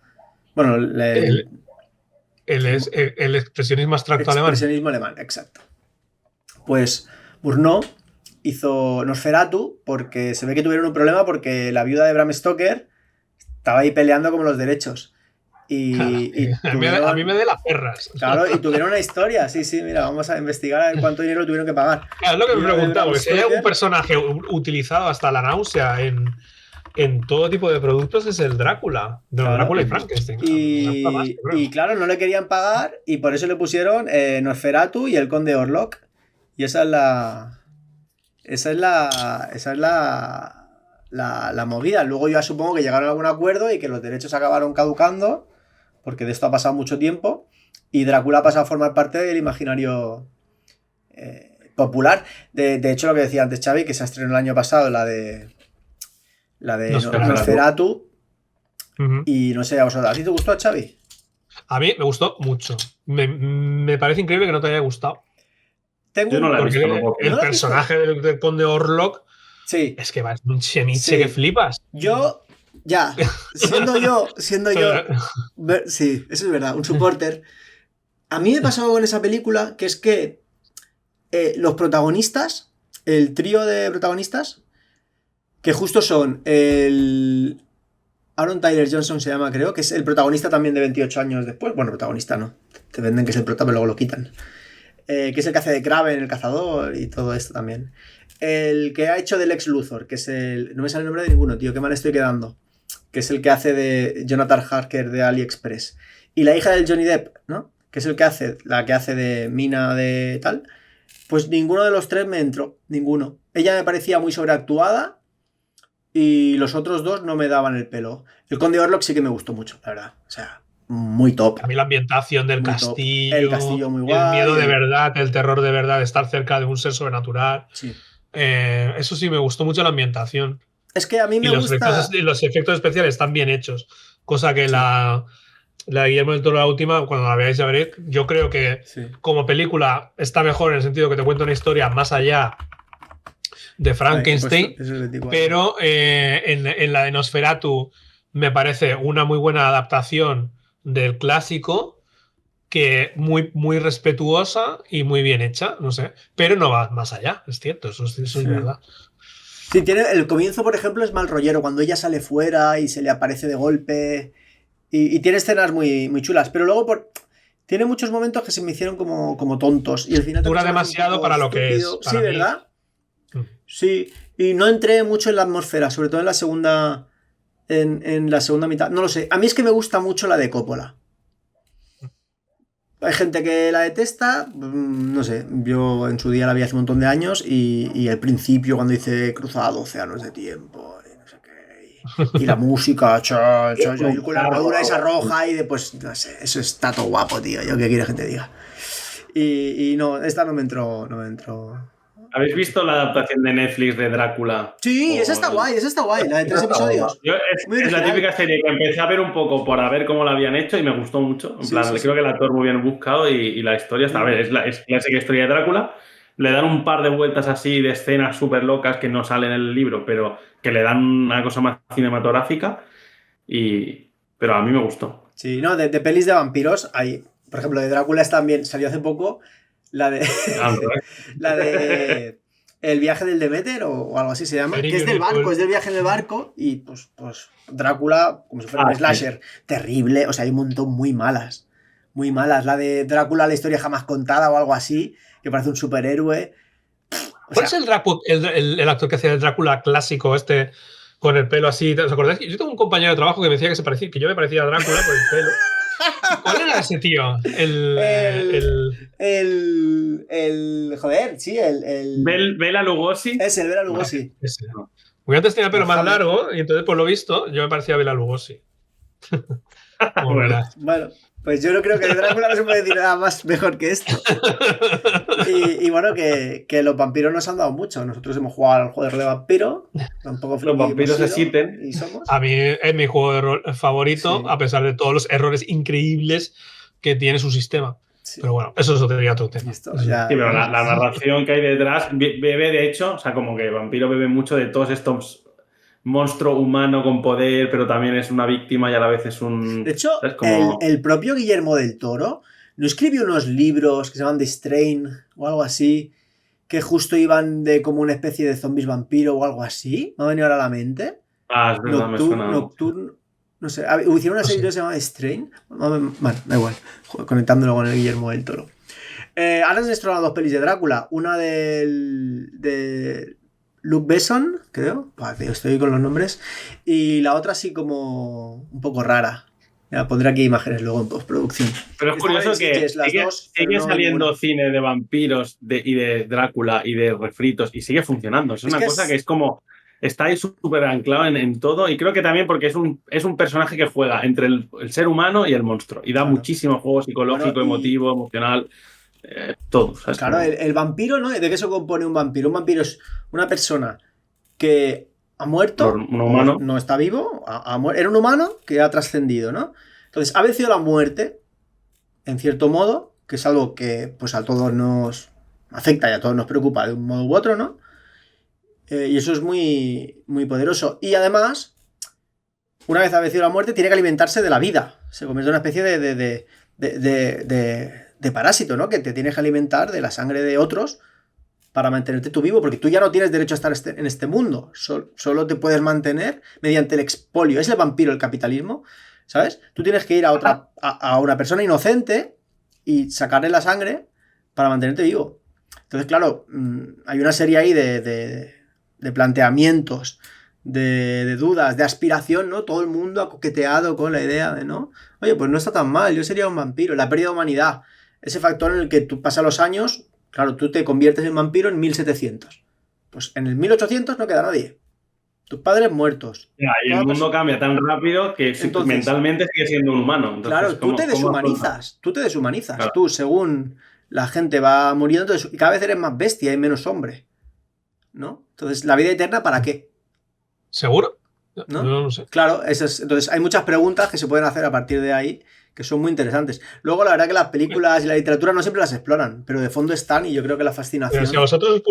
Bueno, el expresionismo abstracto alemán. Expresionismo alemán, exacto. Pues Murnau hizo Nosferatu porque se ve que tuvieron un problema porque la viuda de Bram Stoker estaba ahí peleando como los derechos. Y a mí me de las perras. Claro, y tuvieron una historia. Sí, mira, vamos a investigar a ver cuánto dinero tuvieron que pagar. Claro, es lo que me preguntaba, porque si hay algún personaje utilizado hasta la náusea en todo tipo de productos es el Drácula. Claro. Drácula y Frankenstein. Y claro, no le querían pagar y por eso le pusieron Nosferatu y el Conde Orlok. Y esa es la movida. Luego yo supongo que llegaron a algún acuerdo y que los derechos acabaron caducando, porque de esto ha pasado mucho tiempo, y Drácula ha pasado a formar parte del imaginario popular. De hecho, lo que decía antes Xavi, que se estrenó el año pasado, la de Nosferatu. Y no sé, ¿a vosotros? ¿A ti te gustó, Xavi? A mí me gustó mucho. Me parece increíble que no te haya gustado. Yo no la he visto. El personaje del Conde Orlok es que va, es un chemiche que flipas. Yo, siendo yo, sí, eso es verdad, un supporter. A mí me pasó con esa película que es que los protagonistas, el trío de protagonistas, que justo son el Aaron Tyler Johnson se llama, creo, que es el protagonista también de 28 años después. Bueno, protagonista no, te venden que es el protagonista, pero luego lo quitan. Que es el que hace de Kraven, el cazador y todo esto también. El que ha hecho del Lex Luthor, que es el... No me sale el nombre de ninguno, tío, qué mal estoy quedando. Que es el que hace de Jonathan Harker de AliExpress. Y la hija del Johnny Depp, ¿no? Que es la que hace de Mina de tal. Pues ninguno de los tres me entró, ninguno. Ella me parecía muy sobreactuada y los otros dos no me daban el pelo. El Conde Orlok sí que me gustó mucho, la verdad. O sea, muy top. A mí la ambientación del castillo, el castillo muy guay, el miedo de verdad, el terror de verdad, de estar cerca de un ser sobrenatural. Sí. Eso sí, me gustó mucho la ambientación. Es que a mí me gusta... los efectos especiales están bien hechos, cosa que la Guillermo del Toro, la última, cuando la veáis ya veréis, yo creo que como película está mejor en el sentido que te cuenta una historia más allá de Frankenstein, pero en la de Nosferatu me parece una muy buena adaptación del clásico, que muy respetuosa y muy bien hecha, no sé, pero no va más allá, es cierto, eso es verdad. Sí, el comienzo, por ejemplo, es mal rollero, cuando ella sale fuera y se le aparece de golpe, y tiene escenas muy, muy chulas, pero luego tiene muchos momentos que se me hicieron como tontos, y al final dura demasiado para lo que es. Sí, ¿verdad? Sí, y no entré mucho en la atmósfera, sobre todo en la segunda mitad, no lo sé, a mí es que me gusta mucho la de Coppola. Hay gente que la detesta, no sé, yo en su día la vi hace un montón de años y el principio cuando dice cruzado océanos de tiempo y no sé qué, y la música, y con la armadura esa roja y después, no sé, eso está todo guapo, tío, yo qué quiero que te diga. Y no, esta no me entró. ¿Habéis visto la adaptación de Netflix de Drácula? Sí, esa está guay, la de 3 episodios. Es la típica serie que empecé a ver un poco por a ver cómo la habían hecho y me gustó mucho. En plan, creo que el actor muy bien buscado y la historia está, a ver, es clásica historia de Drácula. Le dan un par de vueltas así de escenas súper locas que no salen en el libro, pero que le dan una cosa más cinematográfica. Pero a mí me gustó. Sí, no, de pelis de vampiros hay, por ejemplo, de Drácula también salió hace poco. La de El viaje del Demeter o algo así se llama, que es del barco, es del viaje en el barco y pues Drácula, como si fuera un slasher, terrible, o sea, hay un montón muy malas, la de Drácula, la historia jamás contada o algo así, que parece un superhéroe. ¿Cuál es el actor que hacía el Drácula clásico con el pelo así? ¿Os acordáis? Yo tengo un compañero de trabajo que me decía que yo me parecía a Drácula por el pelo. ¿Cuál era ese tío? Joder, sí, Bela Lugosi. Es el Bela Lugosi. Porque antes tenía el pelo más largo y entonces, por lo visto, yo me parecía a Bela Lugosi. Bueno, pues yo no creo que de Drácula no se puede decir nada más mejor que esto. Y bueno, que los vampiros nos han dado mucho. Nosotros hemos jugado al juego de vampiro. Tampoco los vampiros existen. A mí es mi juego de rol favorito, a pesar de todos los errores increíbles que tiene su sistema. Sí. Pero bueno, eso es otro tema. Pero la narración que hay detrás bebe, de hecho, o sea, como que Vampiro bebe mucho de todos estos monstruo humano con poder, pero también es una víctima y a la vez es un... De hecho, el propio Guillermo del Toro no escribió unos libros que se llaman The Strain o algo así, que justo iban de como una especie de zombies vampiro o algo así. ¿Me ha venido ahora a la mente? Es verdad, me suena. Nocturne, no sé, hicieron una serie que se llama Strain. Bueno, da igual, conectándolo con el Guillermo del Toro. Ahora se estrenan 2 pelis de Drácula. Una de Luc Besson, creo. Estoy con los nombres. Y la otra así como un poco rara. Ya, pondré aquí imágenes luego en postproducción. Pero es curioso que sigue saliendo cine de vampiros y de Drácula y de refritos y sigue funcionando. Es una cosa que es como... Está ahí súper anclado en todo y creo que también porque es un personaje que juega entre el ser humano y el monstruo y da muchísimo juego psicológico, emotivo, emocional, todo. ¿Sabes? Claro, el vampiro, ¿no? ¿De qué se compone un vampiro? Un vampiro es una persona que ha muerto, un humano. No está vivo, era un humano que ha trascendido, ¿no? Entonces ha vencido la muerte, en cierto modo, que es algo que pues a todos nos afecta y a todos nos preocupa de un modo u otro, ¿no? Y eso es muy, muy poderoso. Y además, una vez ha vencido la muerte, tiene que alimentarse de la vida. Se convierte en una especie de parásito, ¿no? Que te tienes que alimentar de la sangre de otros para mantenerte tú vivo, porque tú ya no tienes derecho a estar en este mundo. Solo te puedes mantener mediante el expolio. Es el vampiro, el capitalismo, ¿sabes? Tú tienes que ir a una persona inocente y sacarle la sangre para mantenerte vivo. Entonces, claro, hay una serie ahí de planteamientos, de dudas, de aspiración, ¿no? Todo el mundo ha coqueteado con la idea de, ¿no? Oye, pues no está tan mal, yo sería un vampiro. La pérdida de humanidad, ese factor en el que tú pasas los años, claro, tú te conviertes en vampiro en 1700. Pues en el 1800 no queda nadie. Tus padres muertos. Y el mundo cambia tan rápido que entonces, mentalmente sigue siendo un humano. Entonces, claro, tú te deshumanizas. Claro. Tú, según la gente va muriendo, y cada vez eres más bestia y menos hombre, ¿no? Entonces, ¿la vida eterna para qué? ¿Seguro? ¿No? No sé. Claro, entonces hay muchas preguntas que se pueden hacer a partir de ahí que son muy interesantes. Luego, la verdad que las películas y la literatura no siempre las exploran, pero de fondo están y yo creo que la fascinación... Pero si a vosotros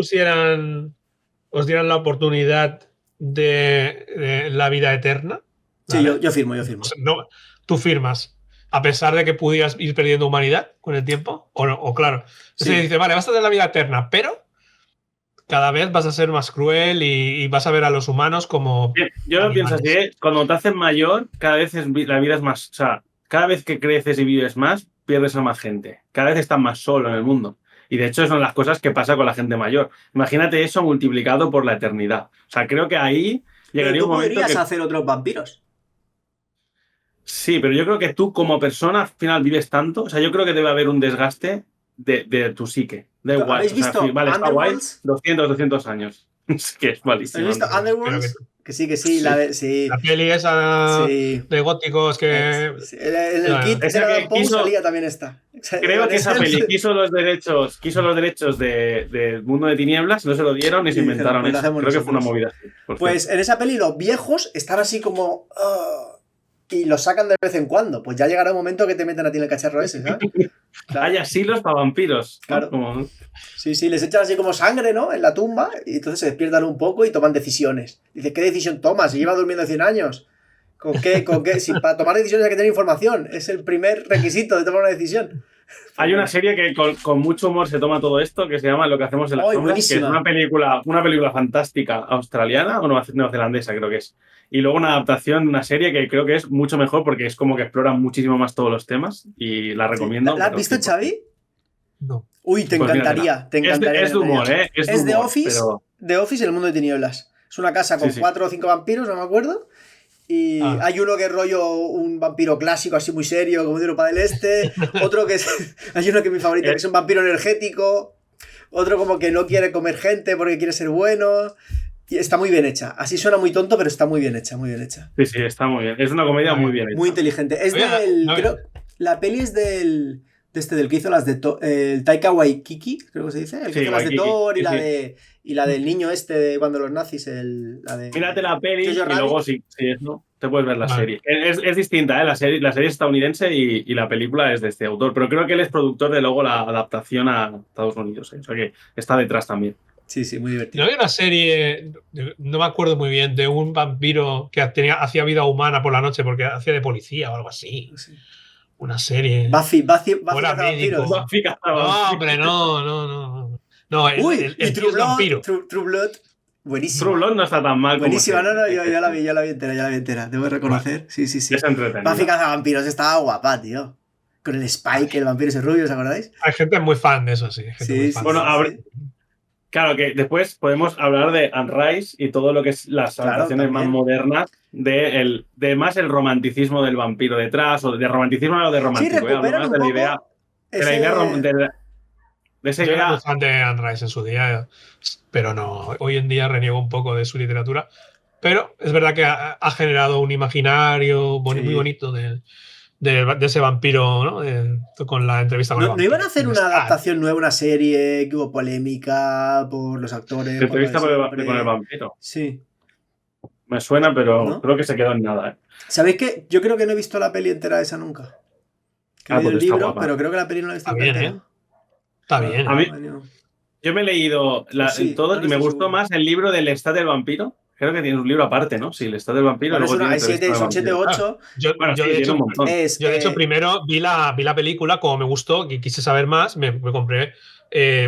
os dieran la oportunidad de la vida eterna... Sí, ¿vale? yo firmo. No, tú firmas, a pesar de que pudieras ir perdiendo humanidad con el tiempo, o claro. Sí. Se dice, vale, vas a tener la vida eterna, pero cada vez vas a ser más cruel y vas a ver a los humanos como... Yo lo pienso así, ¿eh? Cuando te haces mayor, cada vez la vida es más... O sea, cada vez que creces y vives más, pierdes a más gente. Cada vez estás más solo en el mundo. Y de hecho son las cosas que pasa con la gente mayor. Imagínate eso multiplicado por la eternidad. O sea, creo que ahí llegaría un momento ¿Podrías hacer otros vampiros? Sí, pero yo creo que tú como persona al final vives tanto. O sea, yo creo que debe haber un desgaste de tu psique. Da igual. ¿Habéis visto vale, está guay, 200 años. Es que es malísimo. ¿Habéis visto Underworld? Que sí. Sí. La peli esa de góticos que... Sí. En el kit de la Poe salía también esta. Creo que esa peli quiso los derechos del Mundo de Tinieblas, no se lo dieron y se inventaron eso. Creo que fue una movida así. Pues en esa peli los viejos están así como... y los sacan de vez en cuando. Pues ya llegará un momento que te meten a ti en el cacharro ese, ¿sabes? Claro. Hay asilos para vampiros. Claro. Sí, les echan así como sangre, ¿no? En la tumba, y entonces se despiertan un poco y toman decisiones. Dice, ¿qué decisión tomas? Se lleva durmiendo 100 años. ¿Con qué? Si para tomar decisiones hay que tener información. Es el primer requisito de tomar una decisión. Hay una serie que con mucho humor se toma todo esto, que se llama Lo que hacemos en las sombras, que es una película fantástica australiana o neozelandesa, creo que es. Y luego una adaptación de una serie que creo que es mucho mejor porque es como que explora muchísimo más todos los temas y la recomiendo. ¿La has visto, Xavi? No. Uy, te encantaría. Es de humor, ¿eh? Es de Office, The Office en el Mundo de Tinieblas. Es una casa con 4 o 5 vampiros, no me acuerdo. Y hay uno que es rollo un vampiro clásico, así muy serio, como de Europa del Este. Otro que es... hay uno que es mi favorito, que es un vampiro energético. Otro como que no quiere comer gente porque quiere ser bueno. Y está muy bien hecha. Así suena muy tonto, pero está muy bien hecha, muy bien hecha. Sí, está muy bien. Es una comedia muy bien hecha. Muy inteligente. Es creo, la peli es del que hizo las de el Taika Waititi, creo que se dice. El que hizo las de Thor y la del niño de cuando los nazis. Mírate la peli y luego si no, te puedes ver la serie. Es distinta, ¿eh? La serie es estadounidense y la película es de este autor. Pero creo que él es productor de luego la adaptación a Estados Unidos. O sea que está detrás también. Sí, muy divertido. No había una serie, no me acuerdo muy bien, de un vampiro que hacía vida humana por la noche porque hacía de policía o algo así. Sí. Una serie. Buffy era médico. No, hombre, no. Uy, y True Blood. Buenísimo. True Blood no está tan mal. Buenísima, yo la vi entera. Debo reconocer. Sí. Es entretenido. Buffy Cazavampiros estaba guapa, tío. Con el Spike, el vampiro ese rubio, ¿os acordáis? Hay gente muy fan de eso, sí. Bueno, claro que después podemos hablar de Anne Rice y todo lo que es las adaptaciones más modernas de más el romanticismo del vampiro detrás, o de romanticismo o de romántico. Sí, recuperan un poco de esa idea. Yo era muy fan de Anne Rice en su día, pero no, hoy en día reniego un poco de su literatura. Pero es verdad que ha generado un imaginario muy bonito de ese vampiro, ¿no? Con la entrevista con el vampiro. ¿No iban a hacer una adaptación nueva, una serie que hubo polémica por los actores? La entrevista con el vampiro. Sí. Me suena, pero creo que se quedó en nada, ¿eh? ¿Sabéis qué? Yo creo que no he visto la peli entera esa nunca. Que he leído el libro, pero creo que la peli no la he visto entera. Está bien. Yo me he leído todo y me gustó más el libro del Estado del Vampiro. Creo que tiene un libro aparte, ¿no? Sí, el Estado del Vampiro. Bueno, hay 7, 8. Yo de hecho, primero vi la película, como me gustó, y quise saber más, me compré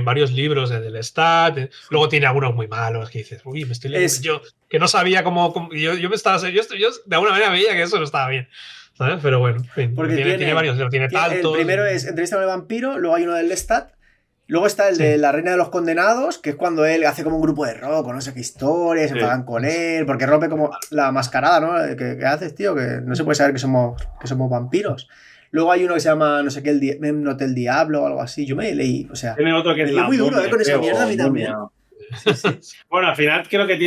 varios libros del Estado. Luego tiene algunos muy malos que dices, uy, me estoy leyendo. Yo que no sabía cómo yo me estaba... Yo de alguna manera veía que eso no estaba bien, ¿sabes? Pero bueno, en fin, tiene varios, tiene tantos. El primero es Entrevista con el Vampiro, luego hay uno del Lestat. Luego está el de La Reina de los Condenados, que es cuando él hace como un grupo de rock, no sé qué historia, se enfadan con él, porque rompe como la mascarada, ¿no? ¿Qué haces, tío? Que no se puede saber que somos vampiros. Luego hay uno que se llama, no sé qué, Memnote el Diablo o algo así. Yo me leí, o sea... Tiene otro que es muy duro, con esa mierda a mí también. Sí. Bueno, al final creo que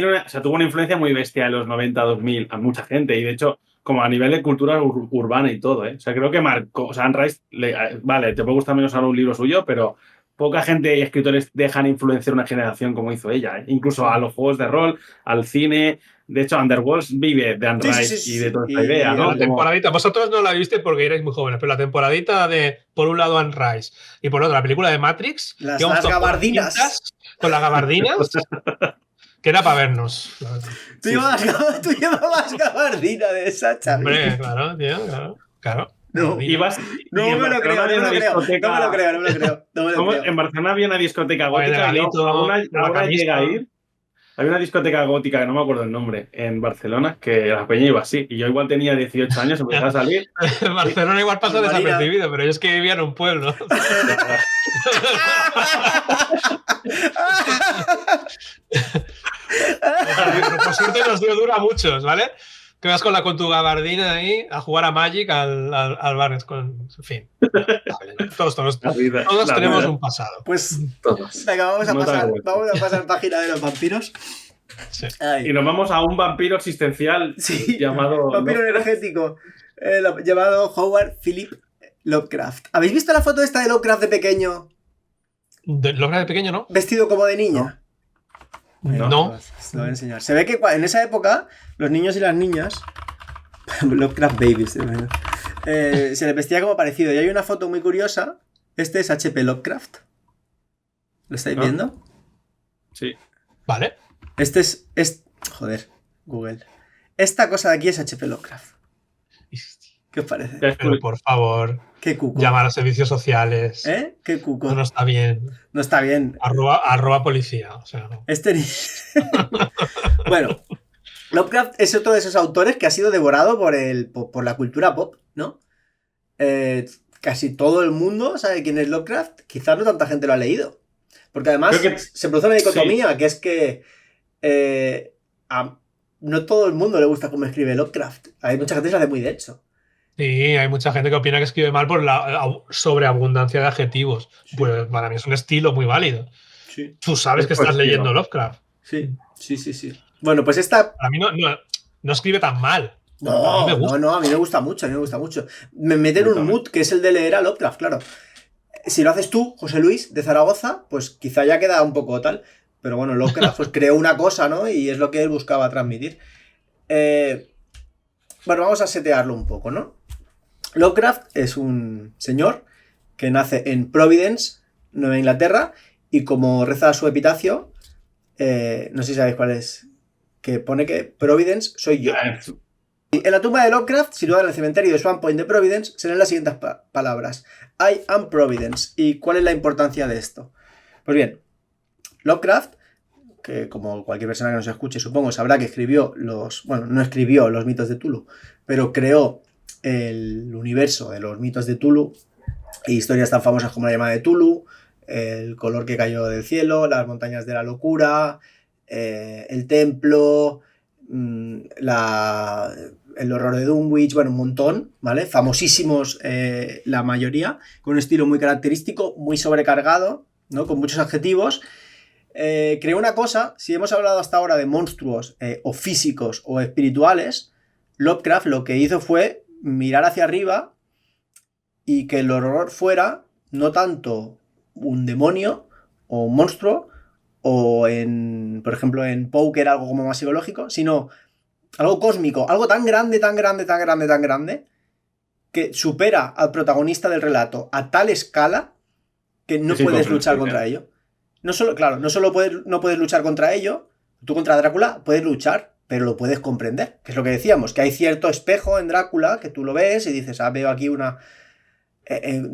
tuvo una influencia muy bestia en los 90, 2000 a mucha gente, y de hecho, como a nivel de cultura urbana y todo, ¿eh? O sea, creo que marcó... O sea, Anne Rice, vale, te puede gustar menos ahora un libro suyo, pero... Poca gente y escritores dejan influenciar una generación como hizo ella, ¿eh? Incluso a los juegos de rol, al cine, De hecho, Underworld vive de Anne Rice y de toda esta idea, ¿no? La temporadita, vosotros no la visteis porque erais muy jóvenes, pero la temporadita de, por un lado, Anne Rice y por otro, la película de Matrix. Las gabardinas. Con las gabardinas, que era para vernos. Tú llevabas gabardina de esa, Xavi. Hombre, claro, tío, claro. No, me lo creo. En Barcelona había una discoteca gótica. Ahora llega a ir. Había una discoteca gótica que no me acuerdo el nombre en Barcelona, que la peña iba así. Y yo igual tenía 18 años, empezaba a salir. En Barcelona igual pasó desapercibido, pero yo es que vivía en un pueblo. Pero por suerte nos dio duro a muchos, ¿vale? Que vas con tu gabardina ahí a jugar a Magic al bar. En fin. Todos tenemos un pasado. Pues venga, vamos a pasar página de los vampiros. Sí. Y nos vamos a un vampiro existencial llamado... Vampiro energético. Llamado Howard Philip Lovecraft. ¿Habéis visto la foto esta de Lovecraft de pequeño? ¿De Lovecraft de pequeño, no? Vestido como de niña. No. Pues lo voy a enseñar. Se ve que en esa época los niños y las niñas Lovecraft Babies se les vestía como parecido. Y hay una foto muy curiosa. Este es H.P. Lovecraft. ¿Lo estáis viendo? Sí. Vale. Este es... Joder, Google. Esta cosa de aquí es H.P. Lovecraft. ¿Qué os parece? Pero por favor, qué cuco. Llama a los servicios sociales. Qué cuco. No está bien. No está bien. Arroba policía. O sea, no. Bueno, Lovecraft es otro de esos autores que ha sido devorado por la cultura pop, ¿no? Casi todo el mundo sabe quién es Lovecraft. Quizás no tanta gente lo ha leído. Porque además se produce una dicotomía, que es que no todo el mundo le gusta cómo escribe Lovecraft. Hay mucha gente que se hace muy de hecho. Sí, hay mucha gente que opina que escribe mal por la sobreabundancia de adjetivos. Sí. Pues para mí es un estilo muy válido. Sí. Tú sabes que estás leyendo Lovecraft. Sí. Bueno, pues esta... A mí no escribe tan mal. No, a mí me gusta mucho, Me mete en un mood que es el de leer a Lovecraft, claro. Si lo haces tú, José Luis, de Zaragoza, pues quizá ya queda un poco tal. Pero bueno, Lovecraft pues creó una cosa, ¿no? Y es lo que él buscaba transmitir. Bueno, vamos a setearlo un poco, ¿no? Lovecraft es un señor que nace en Providence, Nueva Inglaterra, y como reza su epitafio, no sé si sabéis cuál es, que pone que Providence soy yo. Y en la tumba de Lovecraft, situada en el cementerio de Swan Point de Providence, se leen las siguientes palabras. I am Providence. ¿Y cuál es la importancia de esto? Pues bien, Lovecraft, que como cualquier persona que nos escuche, supongo, sabrá que escribió no escribió los mitos de Cthulhu, pero creó el universo de los mitos de Cthulhu y historias tan famosas como la llamada de Cthulhu, el color que cayó del cielo, las montañas de la locura, el templo, el horror de Dunwich, bueno, un montón, ¿vale? Famosísimos la mayoría, con un estilo muy característico, muy sobrecargado, ¿no? Con muchos adjetivos. Creó una cosa, si hemos hablado hasta ahora de monstruos o físicos o espirituales, Lovecraft lo que hizo fue mirar hacia arriba y que el horror fuera no tanto un demonio o un monstruo o por ejemplo en Poe, que era algo como más psicológico, sino algo cósmico, algo tan grande que supera al protagonista del relato a tal escala que no puedes luchar contra ello. No solo puedes luchar contra ello, tú contra Drácula puedes luchar, pero lo puedes comprender, que es lo que decíamos, que hay cierto espejo en Drácula que tú lo ves y dices, veo aquí una...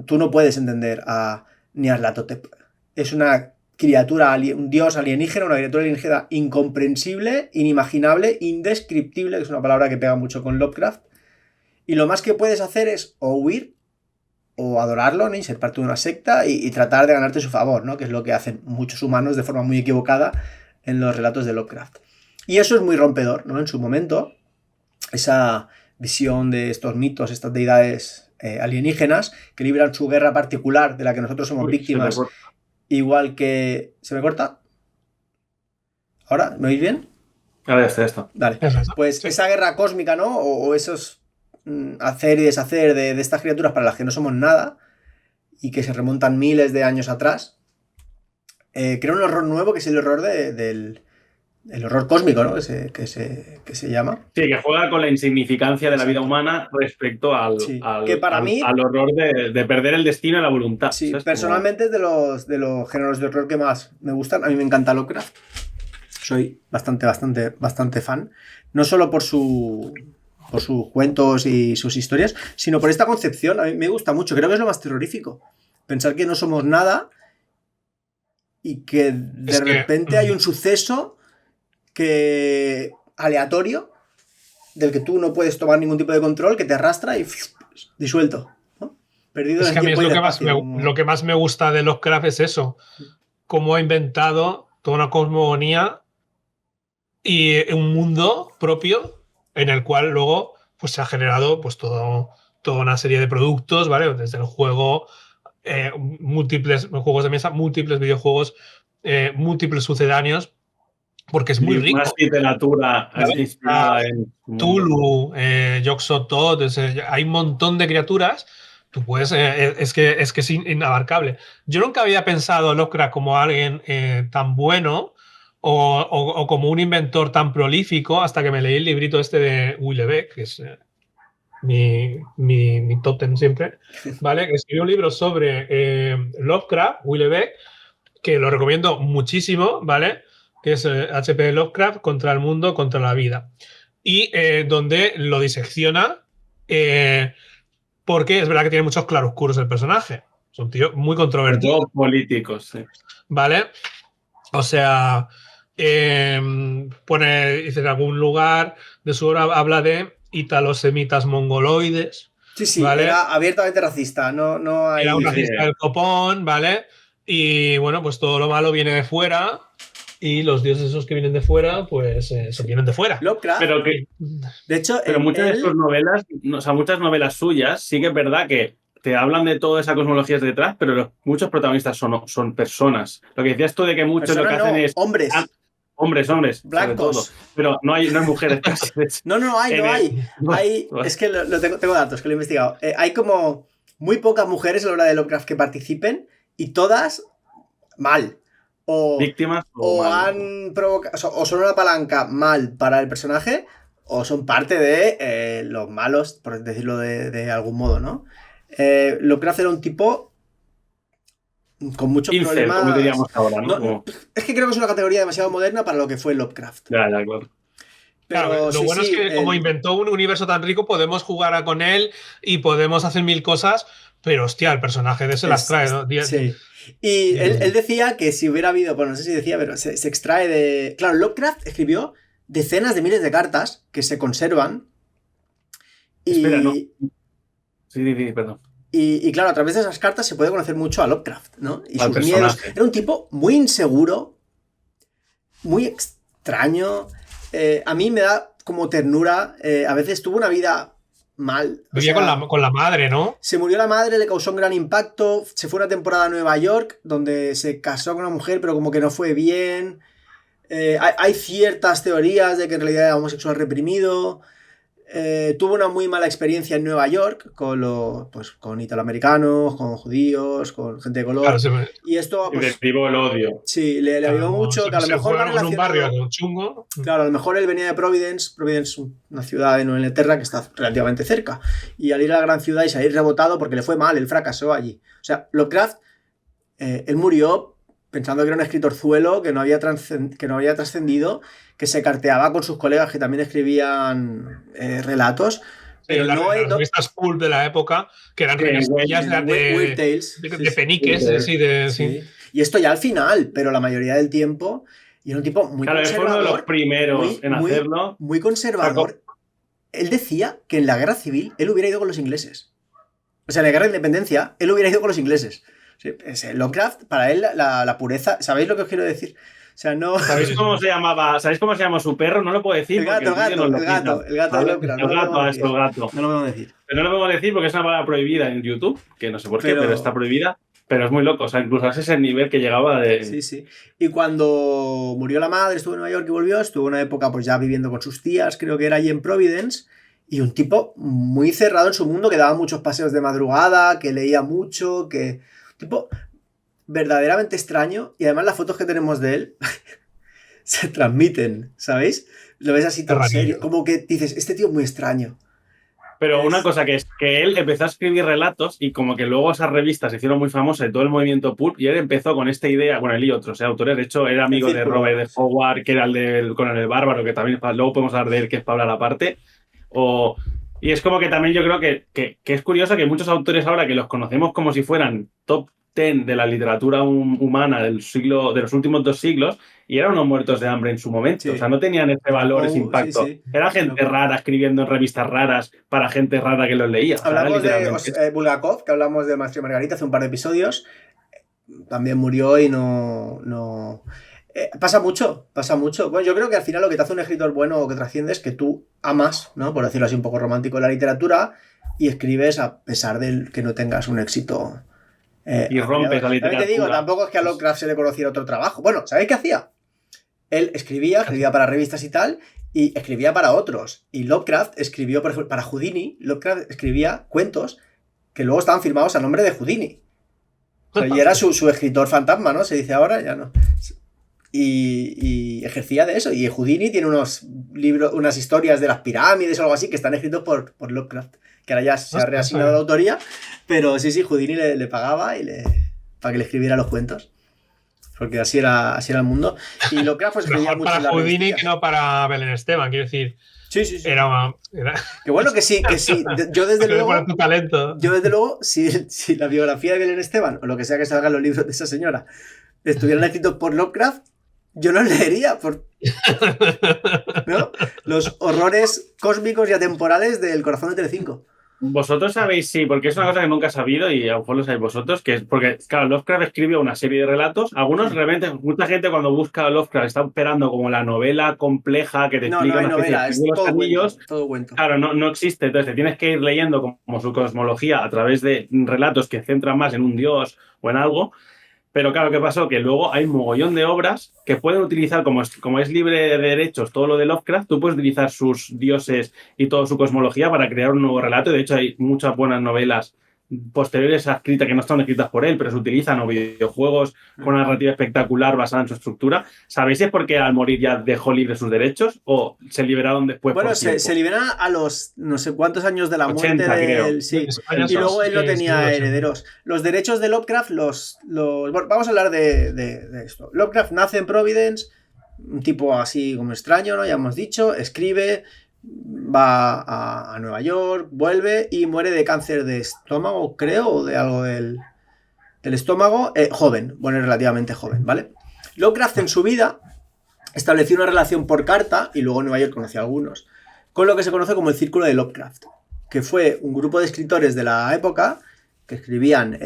tú no puedes entender a Nyarlathotep. Es una criatura, un dios alienígena, una criatura alienígena incomprensible, inimaginable, indescriptible, que es una palabra que pega mucho con Lovecraft, y lo más que puedes hacer es o huir o adorarlo, ¿no? Y ser parte de una secta y tratar de ganarte su favor, ¿no? Que es lo que hacen muchos humanos de forma muy equivocada en los relatos de Lovecraft. Y eso es muy rompedor, ¿no? En su momento, esa visión de estos mitos, estas deidades alienígenas que libran su guerra particular de la que nosotros somos víctimas, igual que... ¿Se me corta? ¿Ahora? ¿Me oís bien? Ahora ya está. Vale. Pues esa guerra cósmica, ¿no? O esos hacer y deshacer de estas criaturas para las que no somos nada y que se remontan miles de años atrás, crea un horror nuevo que es el horror del el horror cósmico, ¿no? Que se llama. Sí, que juega con la insignificancia de la vida humana respecto al horror de perder el destino y la voluntad. Sí, personalmente es de los géneros de horror que más me gustan. A mí me encanta Lovecraft. Soy bastante fan. No solo por sus cuentos y sus historias, sino por esta concepción. A mí me gusta mucho. Creo que es lo más terrorífico. Pensar que no somos nada y que de repente hay un suceso aleatorio del que tú no puedes tomar ningún tipo de control, que te arrastra y disuelto, ¿no? Perdido en el tiempo. Es que a mí lo que más me gusta de Lovecraft es eso. Cómo ha inventado toda una cosmogonía y un mundo propio en el cual luego pues, se ha generado pues, toda una serie de productos, ¿vale? Desde el juego, múltiples juegos de mesa, múltiples videojuegos, múltiples sucedáneos, porque es muy rico. Más literatura inspirada en Tulu, Yog-Sothoth, hay un montón de criaturas. Tú puedes, es que es inabarcable. Yo nunca había pensado Lovecraft como alguien tan bueno o como un inventor tan prolífico hasta que me leí el librito este de Houellebecq, que es mi tótem siempre, ¿vale? Que escribió un libro sobre Lovecraft, Houellebecq, que lo recomiendo muchísimo, ¿vale? Que es H.P. Lovecraft contra el mundo, contra la vida. Y donde lo disecciona porque es verdad que tiene muchos claroscuros el personaje. Es un tío muy controvertido. Todos políticos, sí. ¿Vale? O sea, dice en algún lugar de su obra, habla de italosemitas mongoloides. Sí, ¿vale? Era abiertamente racista. No hay... Era un racista del copón, ¿vale? Y bueno, pues todo lo malo viene de fuera. Y los dioses esos que vienen de fuera, pues vienen de fuera. Lovecraft. De hecho, muchas de sus novelas, o sea, muchas novelas suyas, sí que es verdad que te hablan de toda esa cosmología detrás, pero muchos protagonistas son personas. Lo que decías tú de que muchos lo que hacen es... Hombres. Hombres, blancos. Sobre todo. Pero no hay mujeres. No hay. Es que tengo datos que lo he investigado. Hay como muy pocas mujeres a la hora de Lovecraft que participen y todas mal. Víctimas o han provocado, o son una palanca mal para el personaje o son parte de los malos, por decirlo de algún modo, ¿no? Lovecraft era un tipo con muchos problemas, como diríamos ahora, ¿no? Es que creo que es una categoría demasiado moderna para lo que fue Lovecraft. Ya, claro. Pero lo bueno es que como inventó un universo tan rico podemos jugar con él y podemos hacer mil cosas, pero hostia, el personaje de ese las trae, ¿no? Sí. Y él decía que si hubiera habido, bueno, no sé si decía, pero se extrae de... Claro, Lovecraft escribió decenas de miles de cartas que se conservan. Espera, no. Sí, perdón. Y claro, a través de esas cartas se puede conocer mucho a Lovecraft, ¿no? Y sus miedos. Era un tipo muy inseguro, muy extraño. A mí me da como ternura. A veces tuvo una vida mal. Vivía con la madre, ¿no? Se murió la madre, le causó un gran impacto. Se fue una temporada a Nueva York, donde se casó con una mujer, pero como que no fue bien. Hay ciertas teorías de que en realidad era homosexual reprimido. Tuvo una muy mala experiencia en Nueva York con italoamericanos, con judíos, con gente de color. Claro, y esto pues, describó el odio. Sí, le ayudó mucho. Que a lo mejor en un barrio chungo. Claro, a lo mejor él venía de Providence, una ciudad de Nueva Inglaterra que está relativamente cerca. Y al ir a la gran ciudad y salir rebotado porque le fue mal, él fracasó allí. O sea, Lovecraft, él murió pensando que era un escritorzuelo que no había trascendido, que se carteaba con sus colegas que también escribían relatos. Pero las revistas pulp de la época, que eran revistas de peniques. Sí. Y esto ya al final, pero la mayoría del tiempo, y era un tipo muy conservador. Claro, fue uno de los primeros en hacerlo. Muy conservador. Él decía que en la guerra civil él hubiera ido con los ingleses. O sea, en la guerra de independencia él hubiera ido con los ingleses. Lovecraft, para él, la pureza... ¿Sabéis lo que os quiero decir? O sea, no... ¿Sabéis cómo se llama su perro? No lo puedo decir. El gato de Lovecraft. El gato, el gato. No lo podemos decir. Pero no lo podemos decir porque es una palabra prohibida en YouTube, que no sé por qué, pero está prohibida. Pero es muy loco, o sea, incluso ese es el nivel que llegaba de... Sí. Y cuando murió la madre, estuvo en Nueva York y volvió, estuvo una época pues ya viviendo con sus tías, creo que era allí en Providence, y un tipo muy cerrado en su mundo, que daba muchos paseos de madrugada, que leía mucho, que... Un tipo verdaderamente extraño, y además las fotos que tenemos de él se transmiten, ¿sabéis? Lo ves así todo serio, como que dices, este tío es muy extraño. Pero una cosa que es que él empezó a escribir relatos y como que luego esas revistas se hicieron muy famosas de todo el movimiento pulp y él empezó con esta idea, bueno, él y otros autores, de hecho era amigo de Robert de Howard, que era el del Conan el Bárbaro, que también luego podemos hablar de él, que es para hablar aparte. Y es como que también yo creo que es curioso que muchos autores ahora que los conocemos como si fueran top 10 de la literatura humana de los últimos 2 siglos y eran unos muertos de hambre en su momento. Sí. O sea, no tenían ese valor, ese impacto. Sí. Era gente rara escribiendo en revistas raras para gente rara que los leía. Hablamos de Bulgakov, que hablamos de Maestro y Margarita hace un par de episodios. También murió y no... pasa mucho. Bueno, yo creo que al final lo que te hace un escritor bueno o que trasciende es que tú amas, ¿no? Por decirlo así un poco romántico, la literatura y escribes a pesar de que no tengas un éxito... y rompes la literatura. Te digo, tampoco es que a Lovecraft se le conociera otro trabajo. Bueno, ¿sabéis qué hacía? Él escribía para revistas y tal, y escribía para otros. Y Lovecraft escribió, por ejemplo, para Houdini, Lovecraft escribía cuentos que luego estaban firmados a nombre de Houdini. O sea, y era su escritor fantasma, ¿no? Se dice ahora, ya no. Y ejercía de eso. Y Houdini tiene unos libros, unas historias de las pirámides o algo así que están escritos por Lovecraft. Que ahora ya se ha reasignado la autoría. Pero sí, Houdini le pagaba para que le escribiera los cuentos. Porque así era el mundo. Y Lovecraft pues escribía mucho para Houdini que no para Belén Esteban, quiero decir. Sí. Era... Que bueno, que sí. Yo desde luego. Tu talento. Yo desde luego, si la biografía de Belén Esteban, o lo que sea que salgan los libros de esa señora, estuvieran escritos por Lovecraft, yo no leería ¿no? Los horrores cósmicos y atemporales del corazón de Telecinco. Vosotros sabéis, sí, porque es una cosa que nunca he sabido y a lo mejor lo sabéis vosotros, que es porque, claro, Lovecraft escribió una serie de relatos. Algunos realmente, mucha gente cuando busca a Lovecraft está esperando como la novela compleja que te explica una novela, es los anillos. Todo cuento. Claro, no existe. Entonces te tienes que ir leyendo como su cosmología a través de relatos que centran más en un dios o en algo. Pero claro, ¿qué pasó? Que luego hay un mogollón de obras que pueden utilizar, como es libre de derechos todo lo de Lovecraft, tú puedes utilizar sus dioses y toda su cosmología para crear un nuevo relato. De hecho, hay muchas buenas novelas posteriores a escritas que no están escritas por él, pero se utilizan, o videojuegos con una narrativa espectacular basada en su estructura. ¿Sabéis si es porque al morir ya dejó libre sus derechos o se liberaron después? Bueno, se libera a los no sé cuántos años de la 80, muerte de él. Sí. Y luego él no tenía herederos. Los derechos de Lovecraft bueno, vamos a hablar de esto. Lovecraft nace en Providence, un tipo así como extraño, ¿no? Ya hemos dicho, escribe, va a Nueva York, vuelve y muere de cáncer de estómago, creo, o de algo del estómago, joven, bueno, relativamente joven, ¿vale? Lovecraft en su vida estableció una relación por carta, y luego en Nueva York conoció a algunos, con lo que se conoce como el Círculo de Lovecraft, que fue un grupo de escritores de la época que escribían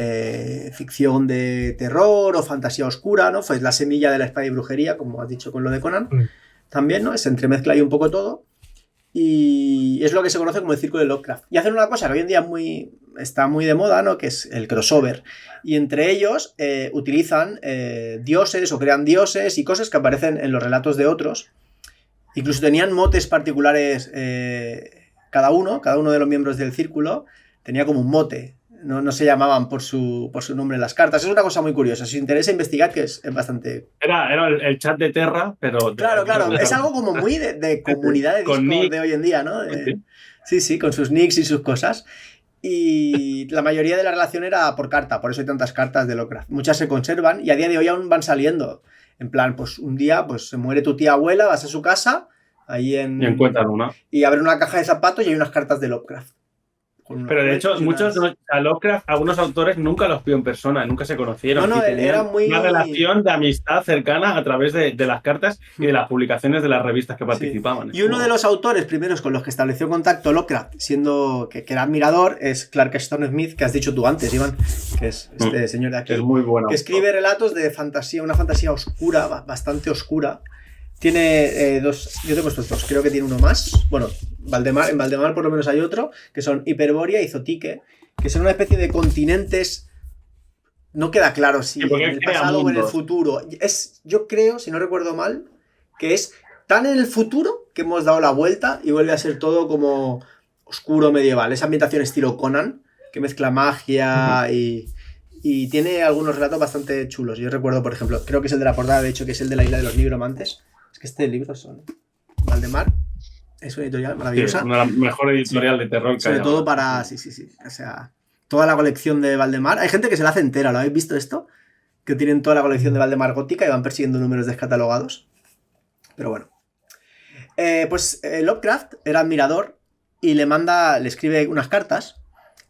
ficción de terror o fantasía oscura, ¿no? Fue la semilla de la espada y brujería, como has dicho con lo de Conan, también, ¿no? Se entremezcla ahí un poco todo. Y es lo que se conoce como el Círculo de Lovecraft. Y hacen una cosa que hoy en día está muy de moda, ¿no? Que es el crossover. Y entre ellos utilizan dioses o crean dioses y cosas que aparecen en los relatos de otros. Incluso tenían motes particulares cada uno de los miembros del círculo tenía como un mote. No se llamaban por su nombre en las cartas. Es una cosa muy curiosa. Si os interesa investigar, que es bastante... Era el chat de Terra, pero... Claro. Es algo como muy de comunidad de Discord de hoy en día, ¿no? Sí, con sus nicks y sus cosas. Y la mayoría de la relación era por carta. Por eso hay tantas cartas de Lovecraft. Muchas se conservan y a día de hoy aún van saliendo. En plan, pues un día pues se muere tu tía abuela, vas a su casa, ahí y encuentran una. Y abren una caja de zapatos y hay unas cartas de Lovecraft. Pero de hecho, a Lovecraft, algunos autores nunca los vio en persona, nunca se conocieron. No, era muy... Una relación de amistad cercana a través de las cartas y de las publicaciones de las revistas que participaban. Y uno de los autores primeros con los que estableció contacto Lovecraft, siendo que era admirador, es Clark Stone Smith, que has dicho tú antes, Iván, que es este señor de aquí. Es muy bueno. Que escribe relatos de fantasía, una fantasía oscura, bastante oscura. Tiene dos, yo tengo estos dos, creo que tiene uno más. Bueno, en Valdemar por lo menos hay otro, que son Hiperbórea y Zotique, que son una especie de continentes. No queda claro si en el pasado o en el futuro. Yo creo, si no recuerdo mal, que es tan en el futuro que hemos dado la vuelta y vuelve a ser todo como oscuro medieval. Esa ambientación estilo Conan, que mezcla magia y tiene algunos relatos bastante chulos. Yo recuerdo, por ejemplo, creo que es el de la portada, de hecho, que es el de la isla de los nigromantes. Es que este libro son... Valdemar es una editorial maravillosa. Sí, una de las mejores editoriales de terror que sobre hay todo ahora. para... Sí. O sea, toda la colección de Valdemar. Hay gente que se la hace entera, ¿lo habéis visto esto? Que tienen toda la colección de Valdemar gótica y van persiguiendo números descatalogados. Pero bueno. Pues Lovecraft era admirador y le escribe unas cartas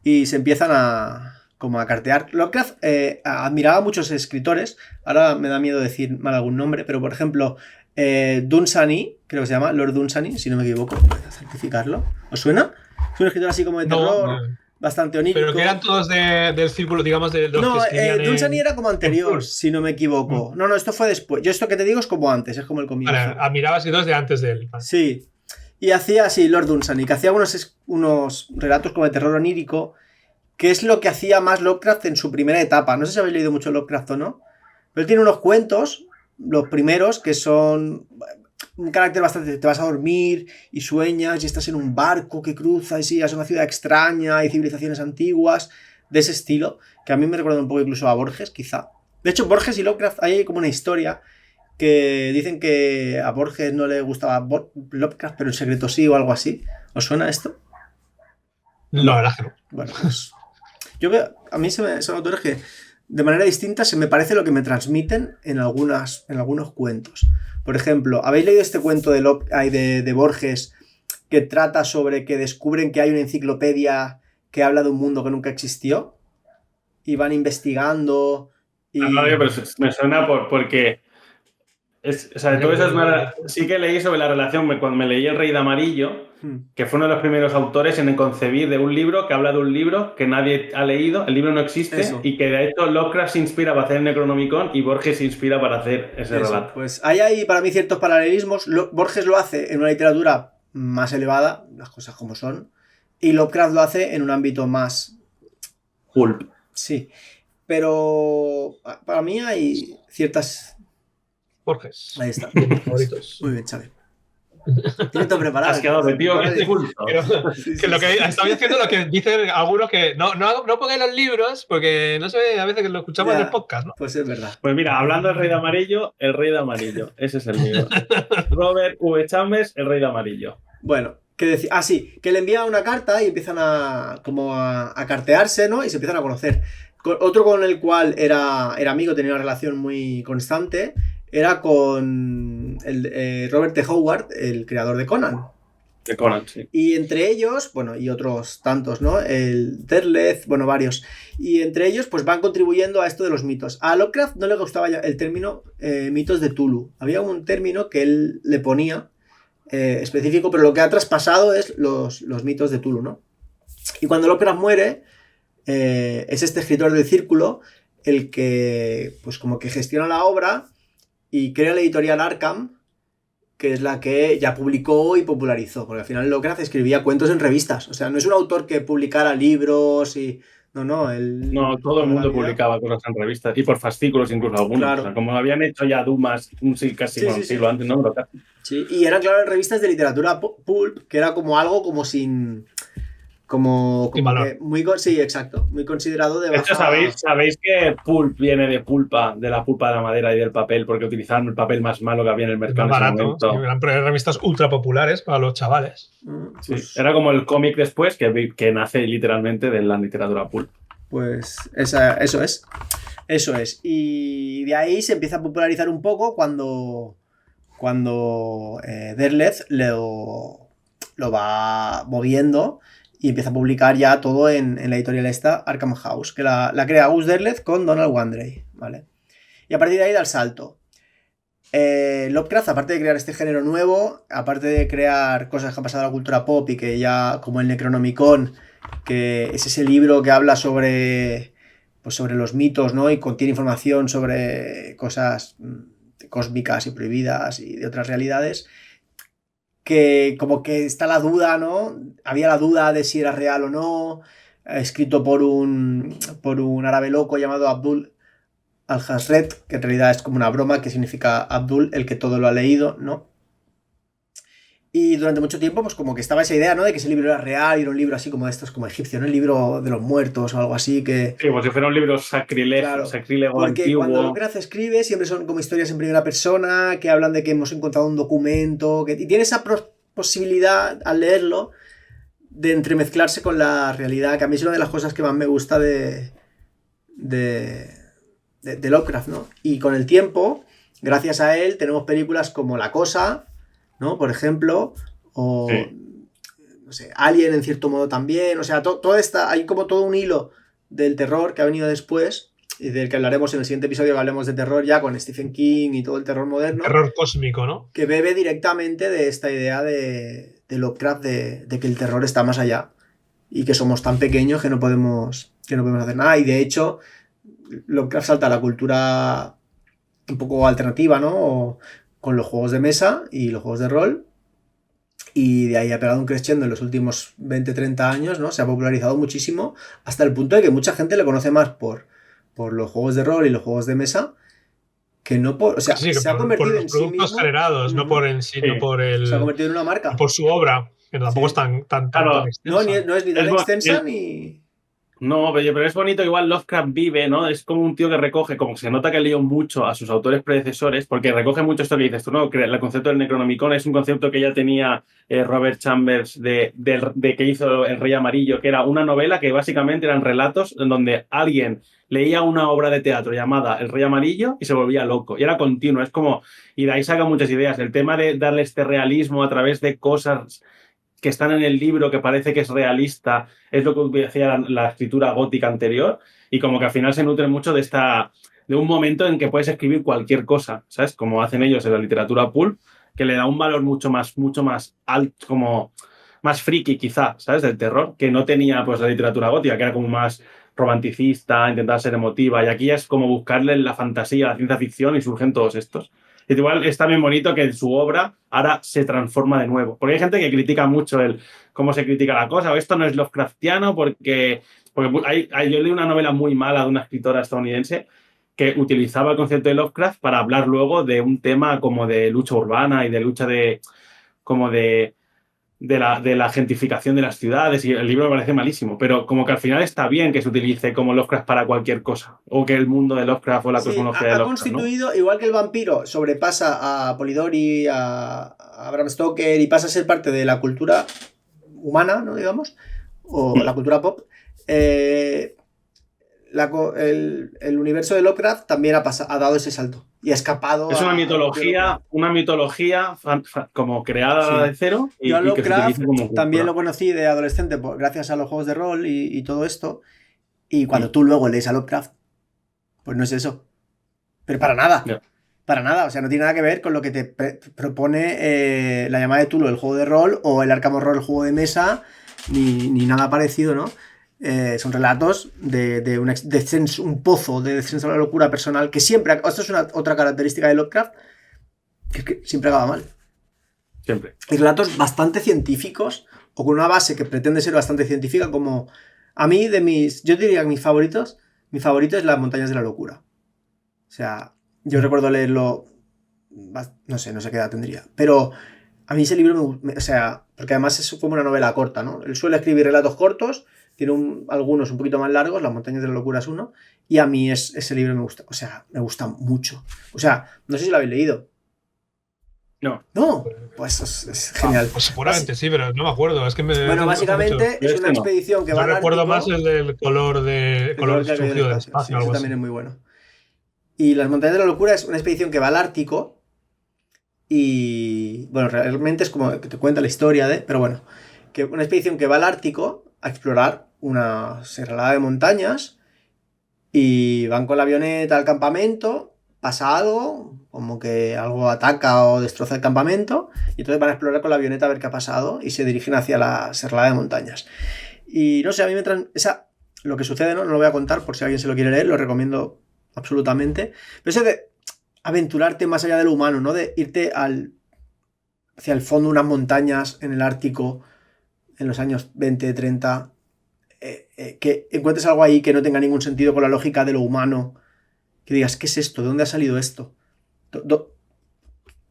y se empiezan a cartear. Lovecraft admiraba a muchos escritores. Ahora me da miedo decir mal algún nombre, pero por ejemplo, Dunsany, creo que se llama, Lord Dunsany, si no me equivoco, voy a certificarlo. ¿Os suena? Es un escritor así como de terror, bastante onírico. Pero que eran todos del círculo, digamos, de los que escribían Dunsany era como anterior, si no me equivoco. No, esto fue después. Yo esto que te digo es como antes, es como el comienzo. Vale, admiraba escritores de antes de él. Sí. Y hacía así Lord Dunsany, que hacía unos relatos como de terror onírico, que es lo que hacía más Lovecraft en su primera etapa. No sé si habéis leído mucho Lovecraft o no, pero él tiene unos cuentos, los primeros, que son un carácter bastante... Te vas a dormir y sueñas y estás en un barco que cruza y sigas una ciudad extraña y civilizaciones antiguas, de ese estilo, que a mí me recuerda un poco incluso a Borges, quizá. De hecho, Borges y Lovecraft, hay como una historia que dicen que a Borges no le gustaba Lovecraft, pero en secreto sí o algo así. ¿Os suena esto? No, la verdad que no. Bueno, pues yo veo, a mí son autores que de manera distinta se me parece lo que me transmiten en algunos cuentos. Por ejemplo, ¿habéis leído este cuento de Borges que trata sobre que descubren que hay una enciclopedia que habla de un mundo que nunca existió? Y van investigando y... No, pero me suena porque... sí que leí sobre la relación cuando me leí El Rey de Amarillo, que fue uno de los primeros autores en concebir de un libro que habla de un libro que nadie ha leído, el libro no existe, y que de hecho Lovecraft se inspira para hacer el Necronomicon y Borges se inspira para hacer ese relato. Pues hay para mí ciertos paralelismos. Borges lo hace en una literatura más elevada, las cosas como son, y Lovecraft lo hace en un ámbito más... Pulp. Sí, pero para mí hay ciertas... Borges. Ahí está. Favoritos. Muy bien, Xavi. Tienes todo preparado. Has quedado de tío que es culto. Lo que estaba diciendo lo que dicen algunos que no pongáis los libros porque no sé, a veces que lo escuchamos en el podcast, ¿no? Pues es verdad. Pues mira, hablando del Rey de Amarillo, El Rey de Amarillo. Ese es el mío. Robert V. Chambers, El Rey de Amarillo. Bueno, ¿qué decir? Ah, sí, que le envía una carta y empiezan a cartearse, ¿no? Y se empiezan a conocer. Otro con el cual era amigo, tenía una relación muy constante, era con Robert T. Howard, el creador de Conan. De Conan, sí. Y entre ellos, bueno, y otros tantos, ¿no? El Derleth, bueno, varios. Y entre ellos, pues van contribuyendo a esto de los mitos. A Lovecraft no le gustaba el término mitos de Tulu. Había un término que él le ponía específico, pero lo que ha traspasado es los mitos de Tulu, ¿no? Y cuando Lovecraft muere, es este escritor del círculo el que, pues como que gestiona la obra y crea la editorial Arkham, que es la que ya publicó y popularizó, porque al final Lovecraft escribía cuentos en revistas, o sea, no es un autor que publicara libros y... No, él... No, todo el mundo publicaba cosas en revistas y por fascículos incluso algunos, claro. O sea, como habían hecho ya Dumas casi un siglo antes, ¿no? Sí, y eran, claro, en revistas de literatura pulp, que era como algo como sin... Como que sí, exacto, muy considerado de baja... De hecho, ¿sabéis que pulp viene de pulpa, de la pulpa de la madera y del papel, porque utilizaban el papel más malo que había en el mercado? Más barato, eran revistas ultra populares para los chavales. Sí, pues... Era como el cómic después, que nace literalmente de la literatura pulp. Pues eso es. Y de ahí se empieza a popularizar un poco cuando Derleth lo va moviendo y empieza a publicar ya todo en la editorial esta, Arkham House, que la crea Gus Derleth con Donald Wandrei, ¿vale? Y a partir de ahí da el salto. Lovecraft, aparte de crear este género nuevo, aparte de crear cosas que han pasado a la cultura pop y que ya, como el Necronomicon, que es ese libro que habla sobre los mitos, ¿no? Y contiene información sobre cosas cósmicas y prohibidas y de otras realidades, que como que está la duda, ¿no? Había la duda de si era real o no, escrito por un árabe loco llamado Abdul al-Hazred, que en realidad es como una broma que significa Abdul, el que todo lo ha leído, ¿no? Y durante mucho tiempo, pues como que estaba esa idea, ¿no? De que ese libro era real y era un libro así como de estos, como egipcio, ¿no? El libro de los muertos o algo así que... Sí, como si fuera un libro sacrílego Porque antiguo. cuando Lovecraft escribe siempre son como historias en primera persona que hablan de que hemos encontrado un documento y tiene esa posibilidad al leerlo de entremezclarse con la realidad, que a mí es una de las cosas que más me gusta de Lovecraft, ¿no? Y con el tiempo, gracias a él, tenemos películas como La Cosa, ¿no? Por ejemplo, o no sé, Alien en cierto modo también, o sea, hay como todo un hilo del terror que ha venido después y del que hablaremos en el siguiente episodio, que hablemos de terror ya con Stephen King y todo el terror moderno. Terror cósmico, ¿no? Que bebe directamente de esta idea de Lovecraft de que el terror está más allá y que somos tan pequeños que no podemos hacer nada. Y de hecho, Lovecraft salta a la cultura un poco alternativa, ¿no? Con los juegos de mesa y los juegos de rol. Y de ahí ha pegado un crescendo en los últimos 20-30 años, ¿no? Se ha popularizado muchísimo hasta el punto de que mucha gente le conoce más por los juegos de rol y los juegos de mesa que no por... O sea, sí, se ha convertido por en los productos mismo, generados, no por en sí, no por el... Se ha convertido en una marca. Por su obra, que tampoco es tan extensa. No es ni tan extensa ni... No, pero es bonito, igual Lovecraft vive, ¿no? Es como un tío que recoge, como se nota que leyó mucho a sus autores predecesores, porque recoge mucho esto que dices tú, ¿no? Que el concepto del Necronomicon es un concepto que ya tenía Robert Chambers de que hizo El Rey Amarillo, que era una novela que básicamente eran relatos en donde alguien leía una obra de teatro llamada El Rey Amarillo y se volvía loco. Y era continuo, es como... Y de ahí saca muchas ideas. El tema de darle este realismo a través de cosas que están en el libro, que parece que es realista, es lo que hacía la escritura gótica anterior, y como que al final se nutre mucho de un momento en que puedes escribir cualquier cosa, ¿sabes? Como hacen ellos en la literatura pulp, que le da un valor mucho más alto, como más friki quizá, ¿sabes? Del terror, que no tenía pues la literatura gótica, que era como más romanticista, intentaba ser emotiva, y aquí ya es como buscarle la fantasía, la ciencia ficción, y surgen todos estos. Y igual es también bonito que su obra ahora se transforma de nuevo. Porque hay gente que critica mucho cómo se critica la cosa, o esto no es Lovecraftiano, porque yo leí una novela muy mala de una escritora estadounidense que utilizaba el concepto de Lovecraft para hablar luego de un tema como de lucha urbana y de lucha de la gentrificación de las ciudades, y el libro me parece malísimo, pero como que al final está bien que se utilice como Lovecraft para cualquier cosa, o que el mundo de Lovecraft o la cosmología de Lovecraft, constituido, ¿no? Igual que el vampiro sobrepasa a Polidori, a Bram Stoker y pasa a ser parte de la cultura humana, ¿no? Digamos, o la cultura pop, el universo de Lovecraft también ha dado ese salto y ha escapado. Es una mitología como creada de cero. Yo a Lovecraft también lo conocí de adolescente gracias a los juegos de rol y todo esto. Y cuando tú luego lees a Lovecraft, pues no es eso. Pero para nada. No. Para nada. O sea, no tiene nada que ver con lo que te propone la llamada de Cthulhu, el juego de rol, o el Arkham Horror, el juego de mesa, ni nada parecido, ¿no? Son relatos de un pozo de descenso a la locura personal que siempre... Esto es otra característica de Lovecraft, que es que siempre acaba mal. Siempre. Hay relatos bastante científicos, o con una base que pretende ser bastante científica, como... A mí, yo diría que mi favorito es Las Montañas de la Locura. O sea, yo recuerdo leerlo... No sé qué edad tendría. Pero a mí ese libro o sea, porque además es como una novela corta, ¿no? Él suele escribir relatos cortos, tiene algunos un poquito más largos, Las Montañas de la Locura es uno, y a mí ese libro me gusta, o sea, me gusta mucho. O sea, no sé si lo habéis leído. No. Pues es genial. Pues seguramente sí, pero no me acuerdo. Es que bueno, básicamente es una expedición que va al Ártico. Yo recuerdo más el del color surgido del espacio. Sí, algo también es muy bueno. Y Las Montañas de la Locura es una expedición que va al Ártico y, bueno, realmente es como que te cuenta la historia pero bueno, que una expedición que va al Ártico a explorar una serralada de montañas y van con la avioneta al campamento, pasa algo, como que algo ataca o destroza el campamento, y entonces van a explorar con la avioneta a ver qué ha pasado y se dirigen hacia la serralada de montañas. Y no sé, a mí lo que sucede, no lo voy a contar por si alguien se lo quiere leer, lo recomiendo absolutamente, pero ese de aventurarte más allá de lo humano, ¿no? De irte hacia el fondo de unas montañas en el Ártico en los años 20, 30, que encuentres algo ahí que no tenga ningún sentido con la lógica de lo humano, que digas, ¿qué es esto? ¿De dónde ha salido esto?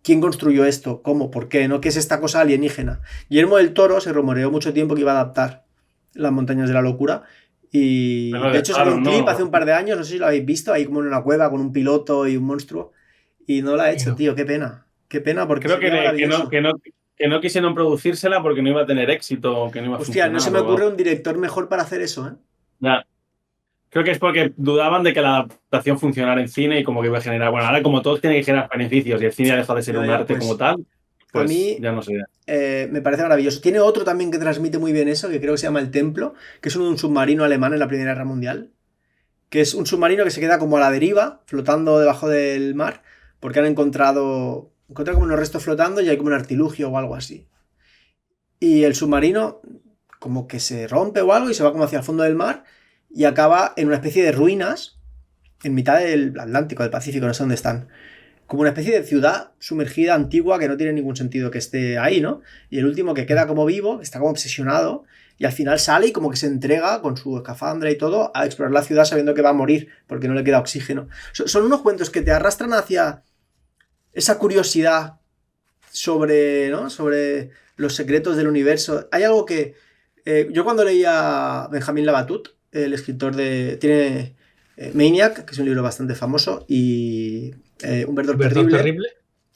¿quién construyó esto? ¿Cómo? ¿Por qué? ¿No? ¿Qué es esta cosa alienígena? Guillermo del Toro se rumoreó mucho tiempo que iba a adaptar Las montañas de la locura. Y de hecho salió un clip hace un par de años, no sé si lo habéis visto, ahí como en una cueva con un piloto y un monstruo. Y no lo ha hecho, tío, qué pena. Qué pena porque creo que no quisieron producírsela porque no iba a tener éxito, que no iba a funcionar. Hostia, no se me ocurre un director mejor para hacer eso, ¿eh? Ya. Creo que es porque dudaban de que la adaptación funcionara en cine y como que iba a generar... Bueno, ahora como todo tiene que generar beneficios y el cine ha dejado de ser un arte como tal, pues a mí, ya no sé. Me parece maravilloso. Tiene otro también que transmite muy bien eso, que creo que se llama El Templo, que es un submarino alemán en la Primera Guerra Mundial, que es un submarino que se queda como a la deriva, flotando debajo del mar, porque han encontrado como unos restos flotando y hay como un artilugio o algo así. Y el submarino como que se rompe o algo y se va como hacia el fondo del mar y acaba en una especie de ruinas en mitad del Atlántico, del Pacífico, no sé dónde están. Como una especie de ciudad sumergida antigua que no tiene ningún sentido que esté ahí, ¿no? Y el último que queda como vivo, está como obsesionado, y al final sale y como que se entrega con su escafandra y todo a explorar la ciudad sabiendo que va a morir porque no le queda oxígeno. Son unos cuentos que te arrastran hacia esa curiosidad sobre, ¿no? Sobre los secretos del universo. Hay algo que... yo cuando leía Benjamin Labatut, el escritor tiene Maniac, que es un libro bastante famoso, y Un verdor terrible.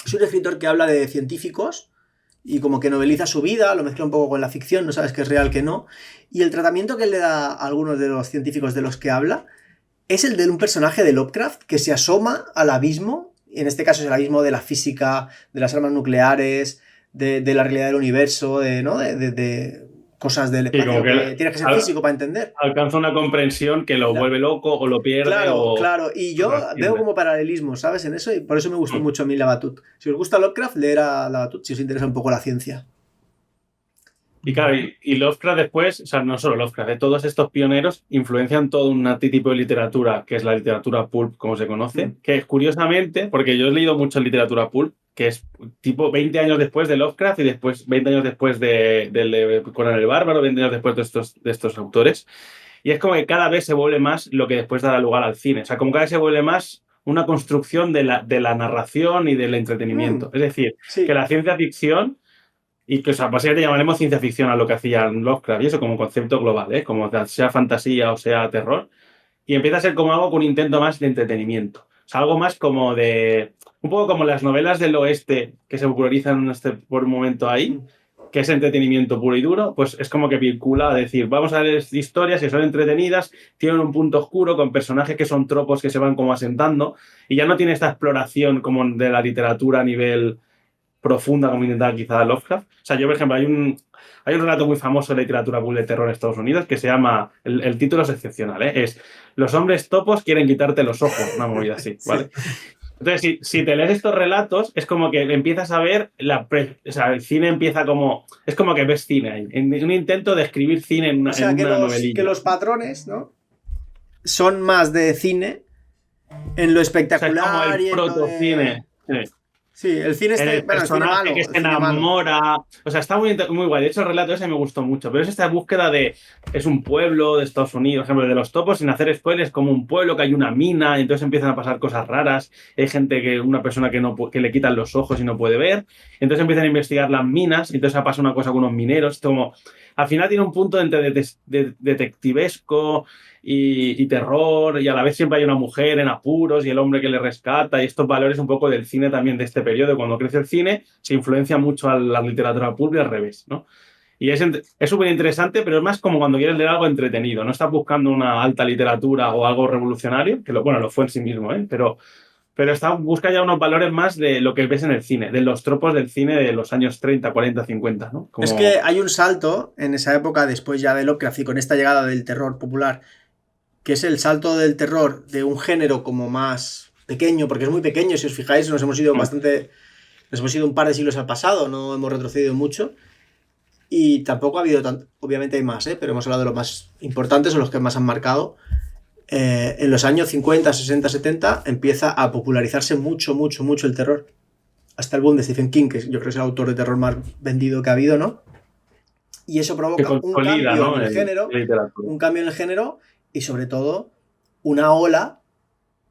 Es un escritor que habla de científicos y como que noveliza su vida, lo mezcla un poco con la ficción, no sabes qué es real, qué no. Y el tratamiento que él le da a algunos de los científicos de los que habla es el de un personaje de Lovecraft que se asoma al abismo, y en este caso es el abismo de la física, de las armas nucleares, de la realidad del universo, de cosas del espacio que tienes que ser físico para entender. Alcanza una comprensión que lo vuelve loco o lo pierde. Claro. Y yo veo como paralelismo, ¿sabes? En eso, y por eso me gustó mucho a mí Labatut. Si os gusta Lovecraft, leer a Labatut, si os interesa un poco la ciencia. Y claro, y Lovecraft después, o sea, no solo Lovecraft, de todos estos pioneros influencian todo un tipo de literatura, que es la literatura pulp, como se conoce, que curiosamente, porque yo he leído mucho literatura pulp, que es tipo 20 años después de Lovecraft y después 20 años después de Conan el Bárbaro, 20 años después de estos autores. Y es como que cada vez se vuelve más lo que después dará lugar al cine. O sea, como cada vez se vuelve más una construcción de la narración y del entretenimiento. Es decir, que la ciencia ficción, y que, o sea, básicamente llamaremos ciencia ficción a lo que hacían Lovecraft, y eso como concepto global, ¿eh? Como sea fantasía o sea terror, y empieza a ser como algo con un intento más de entretenimiento. O sea, algo más como de... Un poco como las novelas del oeste que se popularizan por un momento ahí, que es entretenimiento puro y duro, pues es como que vincula a decir, vamos a leer historias que son entretenidas, tienen un punto oscuro con personajes que son tropos que se van como asentando, y ya no tiene esta exploración como de la literatura a nivel profunda como intentaba quizá Lovecraft. O sea, yo, por ejemplo, hay un relato muy famoso de literatura pulp de terror en Estados Unidos que se llama, el título es excepcional, ¿eh? Es Los hombres topos quieren quitarte los ojos, una movida así, ¿vale? Entonces, si te lees estos relatos, es como que empiezas a ver, o sea, el cine empieza como, es como que ves cine ahí, en un intento de escribir cine en una novelilla. Que los patrones, ¿no? Son más de cine en lo espectacular, o sea, es como el protocine. Sí, el cine el personaje que se enamora. O sea, está muy guay. De hecho, el relato ese me gustó mucho. Pero es esta búsqueda de... Es un pueblo de Estados Unidos, por ejemplo, de los topos, sin hacer spoilers, como un pueblo que hay una mina, y entonces empiezan a pasar cosas raras. Hay gente una persona que le quitan los ojos y no puede ver. Entonces empiezan a investigar las minas, y entonces pasa una cosa con unos mineros. Como... Al final tiene un punto entre detectivesco y terror, y a la vez siempre hay una mujer en apuros y el hombre que le rescata, y estos valores un poco del cine también de este periodo. Cuando crece el cine se influencia mucho a la literatura pulp y al revés, ¿no? Y es súper interesante, pero es más como cuando quieres leer algo entretenido. No estás buscando una alta literatura o algo revolucionario, que lo fue en sí mismo, ¿eh? Pero busca ya unos valores más de lo que ves en el cine, de los tropos del cine de los años 30, 40, 50, ¿no? Es que hay un salto en esa época, después ya de Lovecraft y con esta llegada del terror popular, que es el salto del terror de un género como más pequeño, porque es muy pequeño, si os fijáis, nos hemos ido un par de siglos al pasado, no hemos retrocedido mucho, y tampoco ha habido tanto, obviamente hay más, pero hemos hablado de los más importantes o los que más han marcado. En los años 50, 60, 70 empieza a popularizarse mucho el terror, hasta el boom de Stephen King, que yo creo que es el autor de terror más vendido que ha habido, ¿no? Y eso provoca un cambio, ¿no? en el género, y sobre todo una ola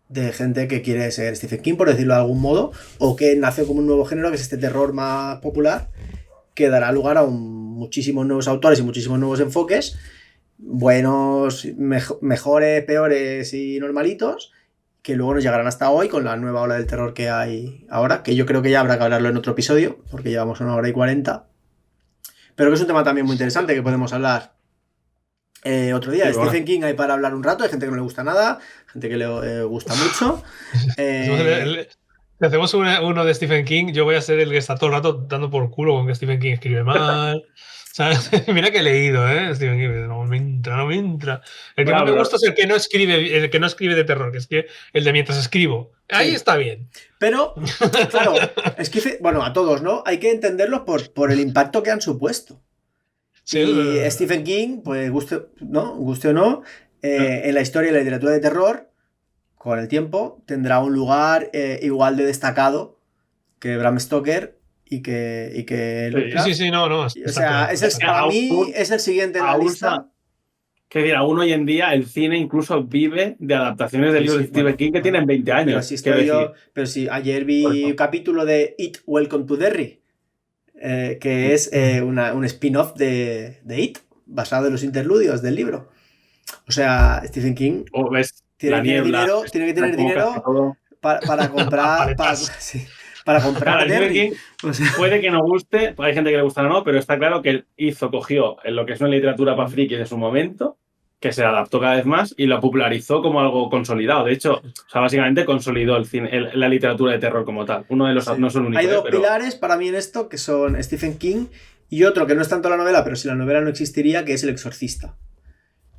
de gente que quiere ser Stephen King, por decirlo de algún modo, o que nació como un nuevo género, que es este terror más popular, que dará lugar a muchísimos nuevos autores y muchísimos nuevos enfoques, buenos, mejores, peores y normalitos, que luego nos llegarán hasta hoy con la nueva ola del terror que hay ahora, que yo creo que ya habrá que hablarlo en otro episodio, porque llevamos 1 hora y 40, pero que es un tema también muy interesante que podemos hablar otro día. Sí, Stephen King hay para hablar un rato, hay gente que no le gusta nada, gente que le gusta mucho. Si hacemos uno de Stephen King, yo voy a ser el que está todo el rato dando por culo con que Stephen King escribe mal. ¿Sabes? Mira que he leído, Stephen King, no me entra. El que más me gusta es el que no escribe de terror, que es que el de mientras escribo. Ahí sí. Está bien. Pero, claro, es que, bueno, a todos, ¿no? Hay que entenderlos por el impacto que han supuesto. Sí, y Stephen King, pues guste o no, en la historia y la literatura de terror, con el tiempo, tendrá un lugar igual de destacado que Bram Stoker y que sí, no. O sea, para mí es el siguiente en la lista. Que decir, aún hoy en día el cine incluso vive de adaptaciones de libros de Stephen King que tienen 20 años. Pero si ayer vi un capítulo de It, Welcome to Derry, que es un spin-off de It, basado en los interludios del libro. O sea, Stephen King tiene que tener dinero para comprar para comprar Derry. O sea, puede que no guste, hay gente que le gusta o no, pero está claro que él cogió en lo que es una literatura para frikis de su momento, que se adaptó cada vez más y lo popularizó como algo consolidado. De hecho, o sea, básicamente consolidó el cine, la literatura de terror como tal. Uno de los no son únicos. Hay dos pilares para mí en esto, que son Stephen King y otro que no es tanto la novela, pero si la novela no existiría, que es El Exorcista.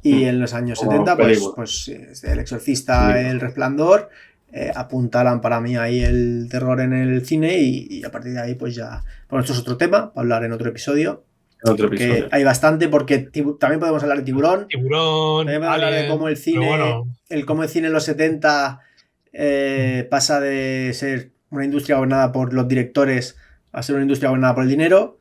Y en los años 70, pues El Exorcista, El Resplandor, apuntaran para mí ahí el terror en el cine y a partir de ahí pues ya... Bueno, esto es otro tema, para hablar en otro episodio. Que hay bastante, porque también podemos hablar de Tiburón. También podemos hablar de cómo el cine, cómo el cine en los 70 pasa de ser una industria gobernada por los directores a ser una industria gobernada por el dinero.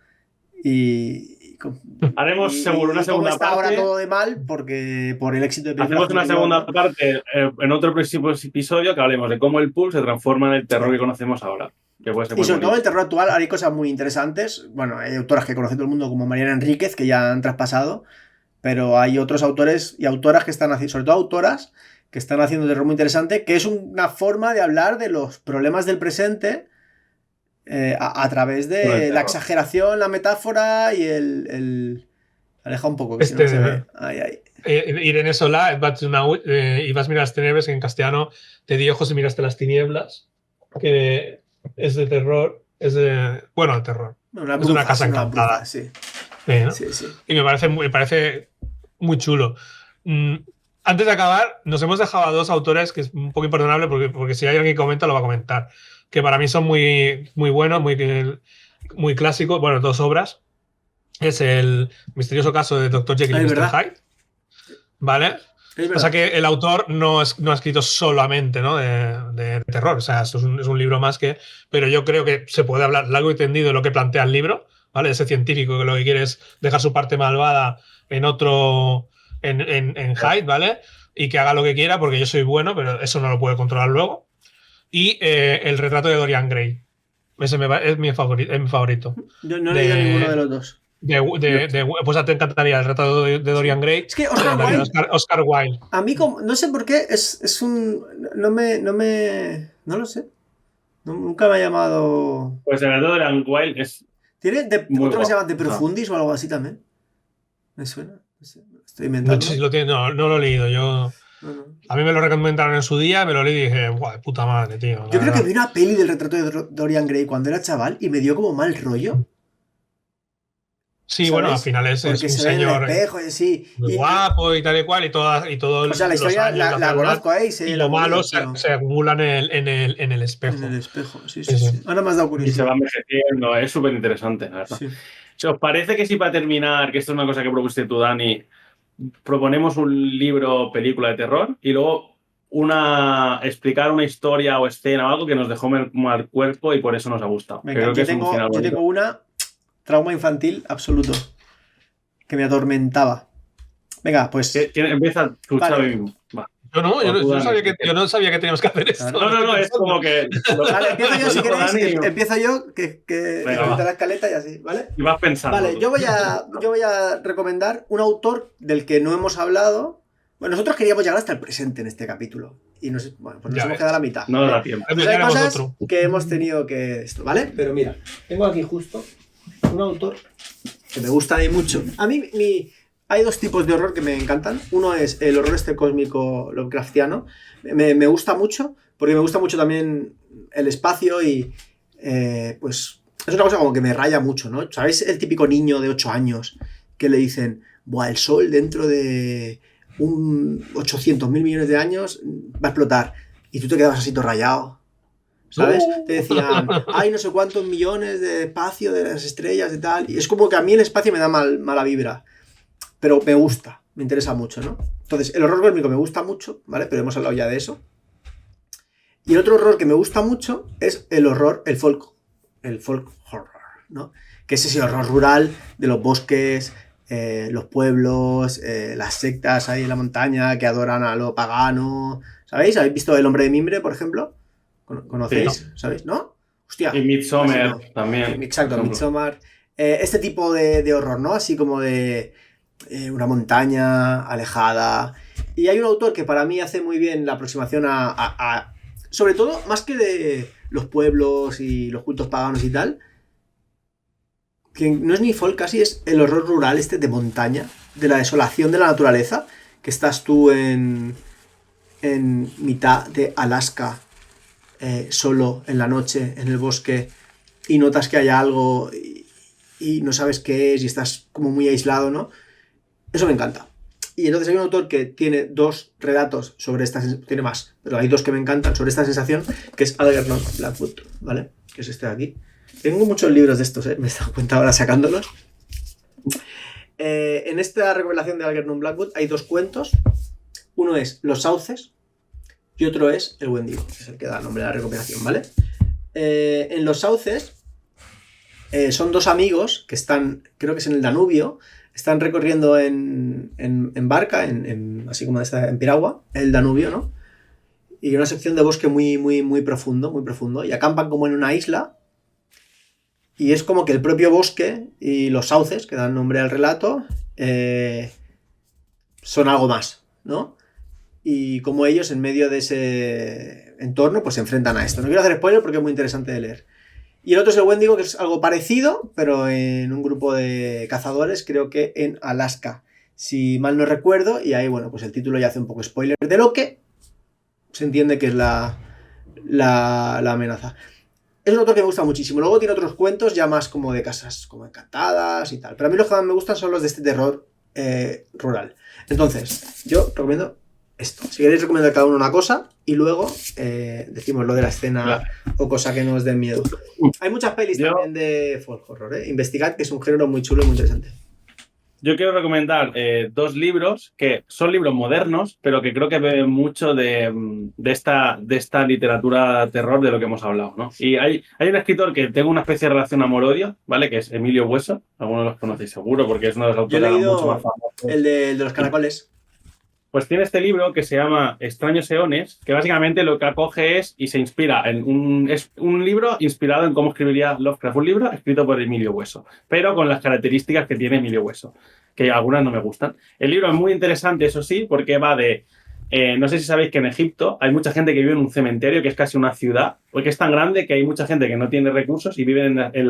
Haremos seguro una segunda parte. Ahora todo de mal por el éxito de Hacemos una segunda parte en otro próximo episodio que hablemos de cómo el pulp se transforma en el terror que conocemos ahora. Que puede ser y sobre todo el terror actual hay cosas muy interesantes. Bueno, hay autoras que conoce todo el mundo como Mariana Enríquez que ya han traspasado, pero hay otros autores y autoras que están haciendo, sobre todo autoras que están haciendo terror muy interesante, que es una forma de hablar de los problemas del presente a través de la exageración, la metáfora y el... Aleja un poco, que si no se ve. Irene Solá, y vas a mirar las tinieblas, que en castellano te di ojos y miraste las tinieblas, que es de terror, bueno, de terror. Es de una casa encantada. Sí. ¿No? Sí. Y me parece muy chulo. Antes de acabar, nos hemos dejado a dos autores que es un poco imperdonable porque si hay alguien que comenta, lo va a comentar. Que para mí son muy, muy buenos, muy clásicos. Bueno, dos obras. Es el misterioso caso de Dr. Jekyll y Mr. Hyde. ¿Vale? O sea que el autor no ha escrito solamente, ¿no? de terror. O sea, esto es un libro más que... Pero yo creo que se puede hablar largo y tendido de lo que plantea el libro, ¿vale? Ese científico que lo que quiere es dejar su parte malvada en otro... en Hyde, ¿vale? Y que haga lo que quiera porque yo soy bueno, pero eso no lo puede controlar luego. Y el retrato de Dorian Gray. Ese es mi favorito. Yo no he leído ninguno de los dos. Pues te encantaría el retrato de Dorian Gray. Es que Oscar Wilde. A mí, no sé por qué, es un... No lo sé. Nunca me ha llamado... Pues el retrato de Dorian Wilde es... ¿Tiene otro que se llama De Profundis o algo así también? ¿Me suena? No sé, estoy inventando. No lo he leído, yo... No. A mí me lo recomendaron en su día, me lo leí y dije, guau, de puta madre, tío. Yo creo que vi una peli del retrato de Dorian Gray cuando era chaval y me dio como mal rollo. Sí, ¿sabes? Bueno, al final es un señor espejo, sí. Muy guapo y tal y cual, y todo. O sea, la historia la conozco ahí. Y lo malo se acumula en el espejo. En el espejo, sí. Ahora me has dado curiosidad. Y se va envejeciendo, es súper interesante, la verdad. Sí. ¿Os parece que si para terminar, que esto es una cosa que propusiste tú, Dani, proponemos un libro, película de terror y luego explicar una historia o escena o algo que nos dejó mal cuerpo y por eso nos ha gustado? Venga, yo tengo una trauma infantil absoluto que me atormentaba. Venga, pues... Empieza tu Xavi. Yo no sabía que teníamos que hacer esto. No, es como que... Vale, empiezo yo si queréis. Empiezo yo, que de la escaleta y así, ¿vale? Y vas pensando. Vale, yo voy a recomendar un autor del que no hemos hablado. Bueno, nosotros queríamos llegar hasta el presente en este capítulo. Y pues nos hemos quedado a la mitad. No da tiempo. Pues hay cosas que hemos tenido que... ¿vale? Pero mira, tengo aquí justo un autor que me gusta de mucho. A mí hay dos tipos de horror que me encantan. Uno es el horror cósmico Lovecraftiano. Me gusta mucho, porque me gusta mucho también el espacio y pues es una cosa como que me raya mucho, ¿no? ¿Sabéis el típico niño de 8 años que le dicen, buah, el sol dentro de 800.000 millones de años va a explotar? Y tú te quedabas así todo rayado, ¿sabes? Te decían, hay no sé cuántos millones de espacio de las estrellas y tal. Y es como que a mí el espacio me da mala vibra. Pero me gusta, me interesa mucho, ¿no? Entonces, el horror cósmico me gusta mucho, ¿vale? Pero hemos hablado ya de eso. Y el otro horror que me gusta mucho es el folk horror, ¿no? Que es ese horror rural de los bosques, los pueblos, las sectas ahí en la montaña que adoran a lo pagano, ¿sabéis? ¿Habéis visto El hombre de mimbre, por ejemplo? ¿Conocéis? Sí, ¿no? ¿Sabéis? ¿No? Hostia. Y Midsommar también. Exacto, Midsommar. Este tipo de horror, ¿no? Así como de una montaña alejada. Y hay un autor que para mí hace muy bien la aproximación a sobre todo, más que de los pueblos y los cultos paganos y tal, que no es ni folk, casi es el horror rural de montaña, de la desolación de la naturaleza, que estás tú en mitad de Alaska, solo en la noche, en el bosque, y notas que hay algo y no sabes qué es y estás como muy aislado, ¿no? Eso me encanta. Y entonces hay un autor que tiene 2 relatos sobre esta sensación, tiene más, pero hay 2 que me encantan sobre esta sensación, que es Algernon Blackwood, ¿vale? Que es este de aquí. Tengo muchos libros de estos, me he dado cuenta ahora sacándolos. En esta recopilación de Algernon Blackwood hay 2 cuentos. Uno es Los Sauces y otro es El Wendigo, que es el que da nombre a la recopilación, ¿vale? En Los Sauces son 2 amigos que están, creo que es en el Danubio, están recorriendo en barca, así como en piragua, el Danubio, ¿no? Y una sección de bosque muy profundo, y acampan como en una isla, y es como que el propio bosque y los sauces, que dan nombre al relato, son algo más, ¿no? Y como ellos, en medio de ese entorno, pues se enfrentan a esto. No quiero hacer spoiler porque es muy interesante de leer. Y el otro es El Wendigo, que es algo parecido, pero en un grupo de cazadores, creo que en Alaska, si mal no recuerdo, y ahí, bueno, pues el título ya hace un poco spoiler de lo que se entiende que es la amenaza. Es un autor que me gusta muchísimo. Luego tiene otros cuentos ya más como de casas como encantadas y tal, pero a mí los que más me gustan son los de este terror rural. Entonces, yo recomiendo esto. Si queréis recomendar cada uno una cosa y luego decimos lo de la escena o cosa que nos dé miedo. Hay muchas pelis también de folk horror, Investigad, que es un género muy chulo y muy interesante. Yo quiero recomendar 2 libros que son libros modernos, pero que creo que beben mucho de esta literatura terror de lo que hemos hablado, ¿no? Y hay un escritor que tengo una especie de relación amor-odio, ¿vale? Que es Emilio Hueso. Algunos los conocéis seguro porque es uno de los autores mucho más famosos. El de los caracoles. Pues tiene este libro que se llama Extraños Eones, que básicamente lo que acoge y se inspira es un libro inspirado en cómo escribiría Lovecraft, un libro escrito por Emilio Hueso, pero con las características que tiene Emilio Hueso, que algunas no me gustan. El libro es muy interesante, eso sí, porque va de... no sé si sabéis que en Egipto hay mucha gente que vive en un cementerio que es casi una ciudad, porque es tan grande que hay mucha gente que no tiene recursos y viven en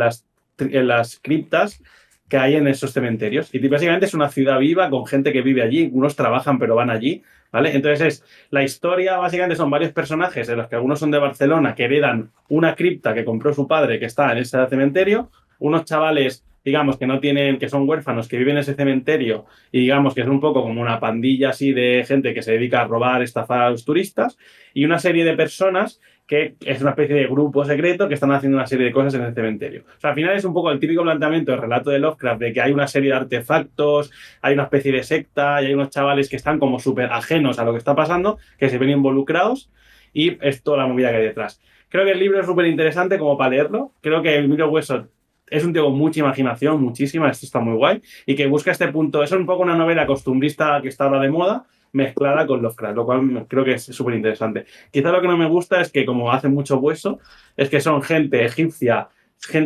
las criptas que hay en esos cementerios. Y básicamente es una ciudad viva con gente que vive allí, unos trabajan pero van allí, ¿vale? Entonces la historia básicamente son varios personajes, de los que algunos son de Barcelona, que heredan una cripta que compró su padre que está en ese cementerio, unos chavales, digamos, que son huérfanos, que viven en ese cementerio y digamos que es un poco como una pandilla así de gente que se dedica a robar, estafar a los turistas, y una serie de personas que es una especie de grupo secreto que están haciendo una serie de cosas en el cementerio. O sea, al final es un poco el típico planteamiento del relato de Lovecraft, de que hay una serie de artefactos, hay una especie de secta y hay unos chavales que están como súper ajenos a lo que está pasando, que se ven involucrados, y es toda la movida que hay detrás. Creo que el libro es súper interesante como para leerlo. Creo que Emilio Hueso es un tío con mucha imaginación, muchísima, esto está muy guay, y que busca este punto. Es un poco una novela costumbrista que está ahora de moda, mezclada con Lovecraft, lo cual creo que es súper interesante. Quizá lo que no me gusta es que, como hace mucho hueso, es que son gente egipcia,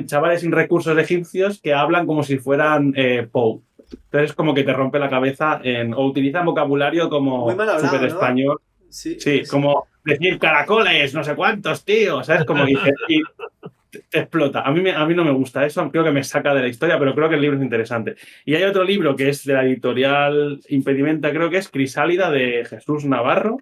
chavales sin recursos egipcios que hablan como si fueran Poe. Entonces, como que te rompe la cabeza o utilizan vocabulario como súper español. ¿No? Sí, como decir caracoles, no sé cuántos, tío, ¿sabes? Como y te explota. A mí no me gusta eso, creo que me saca de la historia, pero creo que el libro es interesante. Y hay otro libro que es de la editorial Impedimenta, creo que es Crisálida, de Jesús Navarro.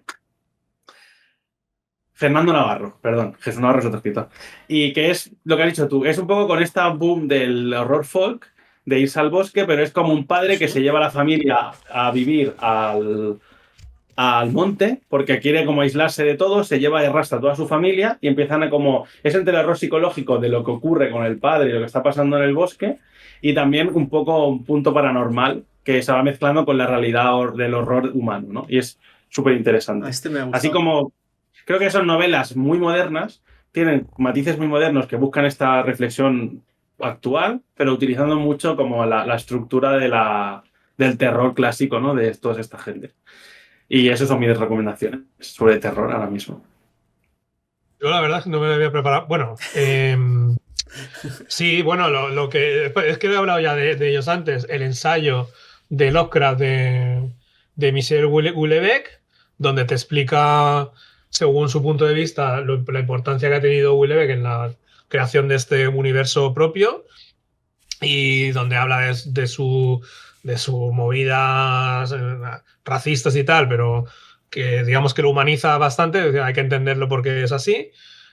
Fernando Navarro, perdón. Jesús Navarro es otro escritor. Y que es lo que has dicho tú, es un poco con esta boom del horror folk, de irse al bosque, pero es como un padre que se lleva a la familia a vivir al monte porque quiere como aislarse de todo, se lleva de arrastra a toda su familia y empiezan a como... Es el terror psicológico de lo que ocurre con el padre y lo que está pasando en el bosque y también un poco un punto paranormal que se va mezclando con la realidad del horror humano, ¿no? Y es súper interesante. Así como creo que son novelas muy modernas, tienen matices muy modernos que buscan esta reflexión actual, pero utilizando mucho como la estructura del terror clásico, ¿no? De toda esta gente. Y esas son mis recomendaciones sobre terror ahora mismo. Yo la verdad es que no me había preparado. Bueno, sí, bueno, lo que... Es que he hablado ya de ellos antes. El ensayo de Lovecraft de Michel Houellebecq, donde te explica, según su punto de vista, la importancia que ha tenido Houellebecq en la creación de este universo propio y donde habla de su movidas racistas y tal, pero que digamos que lo humaniza bastante, hay que entenderlo porque es así.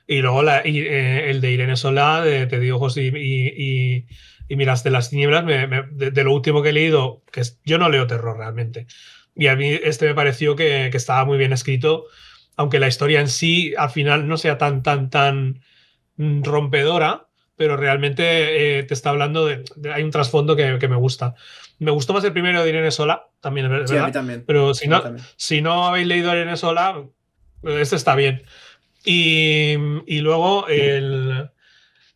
Y luego el de Irene Solá, de Te di ojos y miraste las tinieblas, de lo último que he leído, yo no leo terror realmente, y a mí me pareció que estaba muy bien escrito, aunque la historia en sí al final no sea tan rompedora, pero realmente te está hablando hay un trasfondo que me gusta. Me gustó más el primero de Irene Solá, también, ¿verdad? Sí, a mí también. Pero si no habéis leído a Irene Solá, este está bien. Y luego del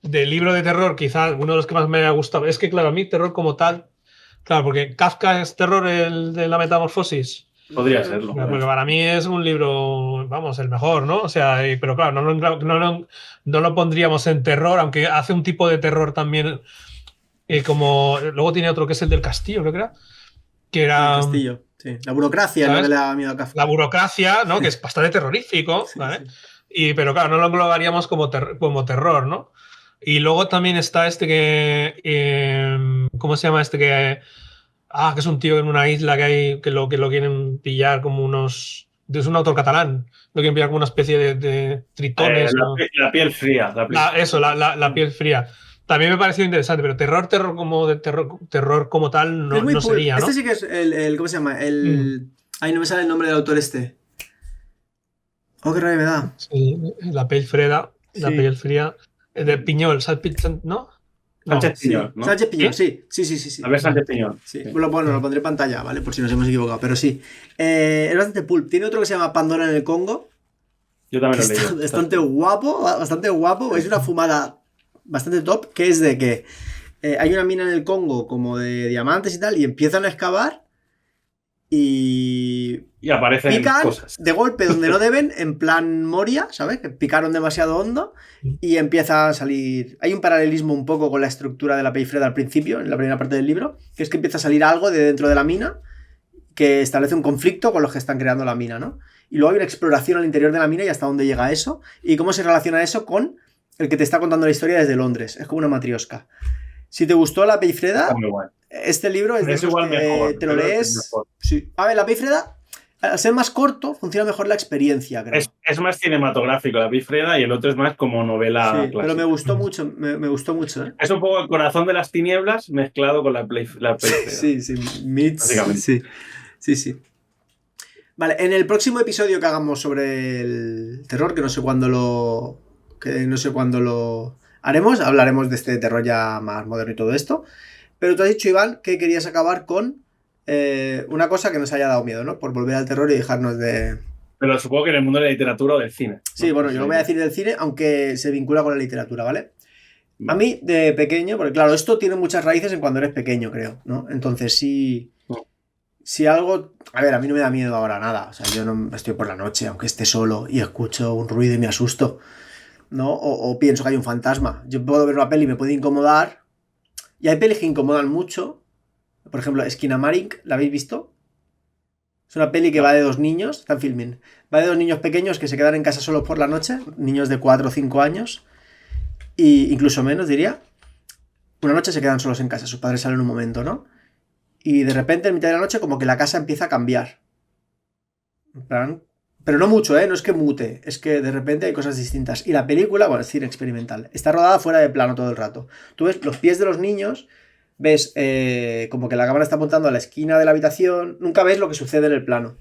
libro de terror, quizá uno de los que más me ha gustado, es que claro, a mí terror como tal, claro, porque Kafka es terror de la metamorfosis. Podría serlo. Porque para mí es un libro, vamos, el mejor, ¿no? O sea, pero claro, no lo pondríamos en terror, aunque hace un tipo de terror también, como luego tiene otro que es el del castillo, creo que era... El castillo, sí. La burocracia, ¿no? Que le da miedo a Kafka. La burocracia, ¿no? Que es bastante terrorífico, ¿vale? Sí. Pero claro, no lo englobaríamos como terror, ¿no? Y luego también está este que... ¿cómo se llama este que es un tío en una isla que lo quieren pillar como unos... Es un autor catalán. Lo quieren pillar como una especie de tritones. La piel fría. La piel fría. También me pareció interesante, pero terror como tal no sería, ¿no? Este sí que es el ¿cómo se llama? Ay, no me sale el nombre del autor este. Oh, qué rabia me da. Sí, la piel fría. La piel fría. De Piñol, ¿no? Sánchez Piñol, ¿no? Sánchez Piñol, sí. Sí. A ver, Sánchez Piñol. Sí. Bueno, lo pondré en pantalla, ¿vale? Por si nos hemos equivocado, pero sí. Es bastante pulp. Tiene otro que se llama Pandora en el Congo. Yo también lo he leído. Bastante guapo. Es una fumada bastante top, que es de que hay una mina en el Congo como de diamantes y tal, y empiezan a excavar y aparecen pican cosas de golpe donde no deben, en plan Moria, ¿sabes? Que picaron demasiado hondo y empieza a salir... Hay un paralelismo un poco con la estructura de la Peifreda al principio, en la primera parte del libro, que es que empieza a salir algo de dentro de la mina que establece un conflicto con los que están creando la mina, ¿no? Y luego hay una exploración al interior de la mina y hasta dónde llega eso, y cómo se relaciona eso con el que te está contando la historia desde Londres. Es como una matriosca. Si te gustó la Peifreda, este libro es de esos igual que mejor, te lo lees. Sí. A ver, la Peifreda, al ser más corto, funciona mejor la experiencia, creo. Es más cinematográfico la Peifreda y el otro es más como novela clásica. Pero me gustó mucho, me gustó mucho, ¿eh? Es un poco el corazón de las tinieblas mezclado con la Peifreda. Sí. Sí. Vale, en el próximo episodio que hagamos sobre el terror, que no sé cuándo lo haremos, hablaremos de este terror ya más moderno y todo esto. Pero tú has dicho, Iván, que querías acabar con una cosa que nos haya dado miedo, ¿no? Por volver al terror y dejarnos de... Pero supongo que en el mundo de la literatura o del cine, ¿no? Sí, bueno, yo lo voy a decir del cine, aunque se vincula con la literatura, ¿vale? A mí, de pequeño, porque claro, esto tiene muchas raíces en cuando eres pequeño, creo, ¿no? Entonces sí... Si algo... A ver, a mí no me da miedo ahora nada. O sea, yo no estoy por la noche, aunque esté solo y escucho un ruido y me asusto, ¿no? O pienso que hay un fantasma. Yo puedo ver una peli y me puede incomodar. Y hay pelis que incomodan mucho. Por ejemplo, Skinamarink, ¿la habéis visto? Es una peli que va de dos niños, está en Filmin. Va de dos niños pequeños que se quedan en casa solos por la noche, niños de 4 o 5 años, e incluso menos, diría. Una noche se quedan solos en casa, sus padres salen un momento, ¿no? Y de repente, en mitad de la noche, como que la casa empieza a cambiar. En plan... Pero no mucho, ¿eh? No es que mute, es que de repente hay cosas distintas. Y la película, bueno, es cine experimental, está rodada fuera de plano todo el rato. Tú ves los pies de los niños, ves como que la cámara está apuntando a la esquina de la habitación, nunca ves lo que sucede en el plano.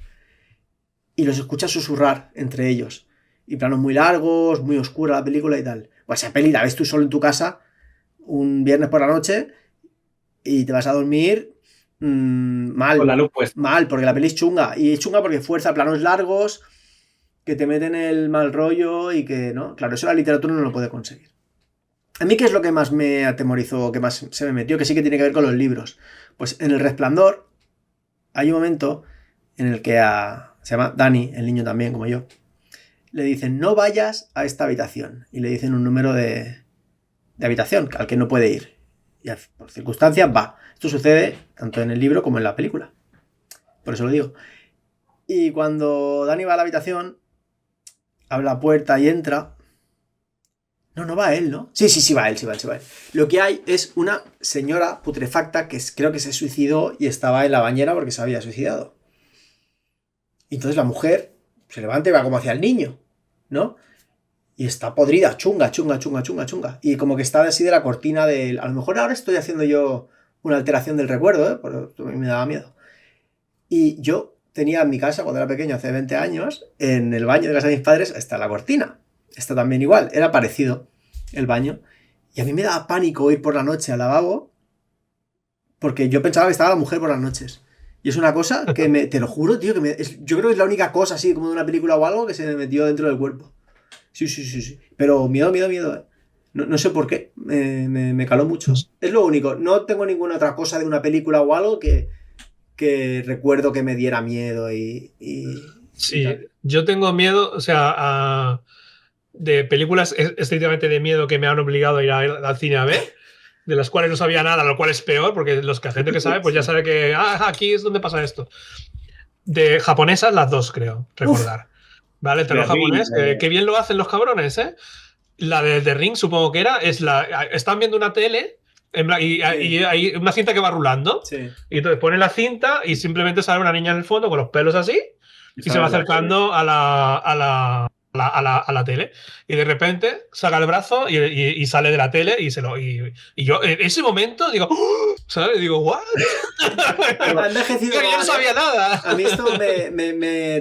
Y los escuchas susurrar entre ellos. Y planos muy largos, muy oscura la película y tal. Pues esa peli la ves tú solo en tu casa un viernes por la noche y te vas a dormir mal. Con la luz puesta. Mal, porque la peli es chunga. Y es chunga porque fuerza planos largos que te meten el mal rollo y que, ¿no? Claro, eso la literatura no lo puede conseguir. A mí, ¿qué es lo que más me atemorizó, que más se me metió? Que sí que tiene que ver con los libros. Pues en El Resplandor hay un momento en el que se llama Dani, el niño también, como yo, le dicen, no vayas a esta habitación. Y le dicen un número de habitación al que no puede ir. Y por circunstancias va. Esto sucede tanto en el libro como en la película. Por eso lo digo. Y cuando Dani va a la habitación, abre la puerta y entra. No va él, ¿no? Sí va él. Lo que hay es una señora putrefacta que creo que se suicidó y estaba en la bañera porque se había suicidado. Y entonces la mujer se levanta y va como hacia el niño, ¿no? Y está podrida, chunga. Y como que está así de la cortina del... A lo mejor ahora estoy haciendo yo una alteración del recuerdo, ¿eh? Porque me daba miedo. Y yo tenía en mi casa, cuando era pequeño, hace 20 años, en el baño de casa de mis padres, está la cortina. Está también igual, era parecido el baño. Y a mí me daba pánico ir por la noche al lavabo porque yo pensaba que estaba la mujer por las noches. Y es una cosa que te lo juro, tío, yo creo que es la única cosa así como de una película o algo que se me metió dentro del cuerpo. Sí. Pero miedo, ¿eh? No sé por qué, me caló mucho. Es lo único, no tengo ninguna otra cosa de una película o algo que recuerdo que me diera miedo Sí, y yo tengo miedo, o sea, de películas estrictamente de miedo que me han obligado a ir al cine a ver, de las cuales no sabía nada, lo cual es peor, porque la gente que sabe, pues ya sabe que aquí es donde pasa esto. De japonesas, las dos, creo, recordar. ¿Vale? El terror japonés, que bien lo hacen los cabrones, ¿eh? La de The Ring, supongo que era, están viendo una tele y hay una cinta que va rulando. Sí. Y entonces pone la cinta y simplemente sale una niña en el fondo con los pelos así y se va acercando a la tele. Y de repente saca el brazo y sale de la tele y yo en ese momento digo, ¿sabes? Digo, ¿what? Ha envejecido mal, yo no sabía nada. A mí esto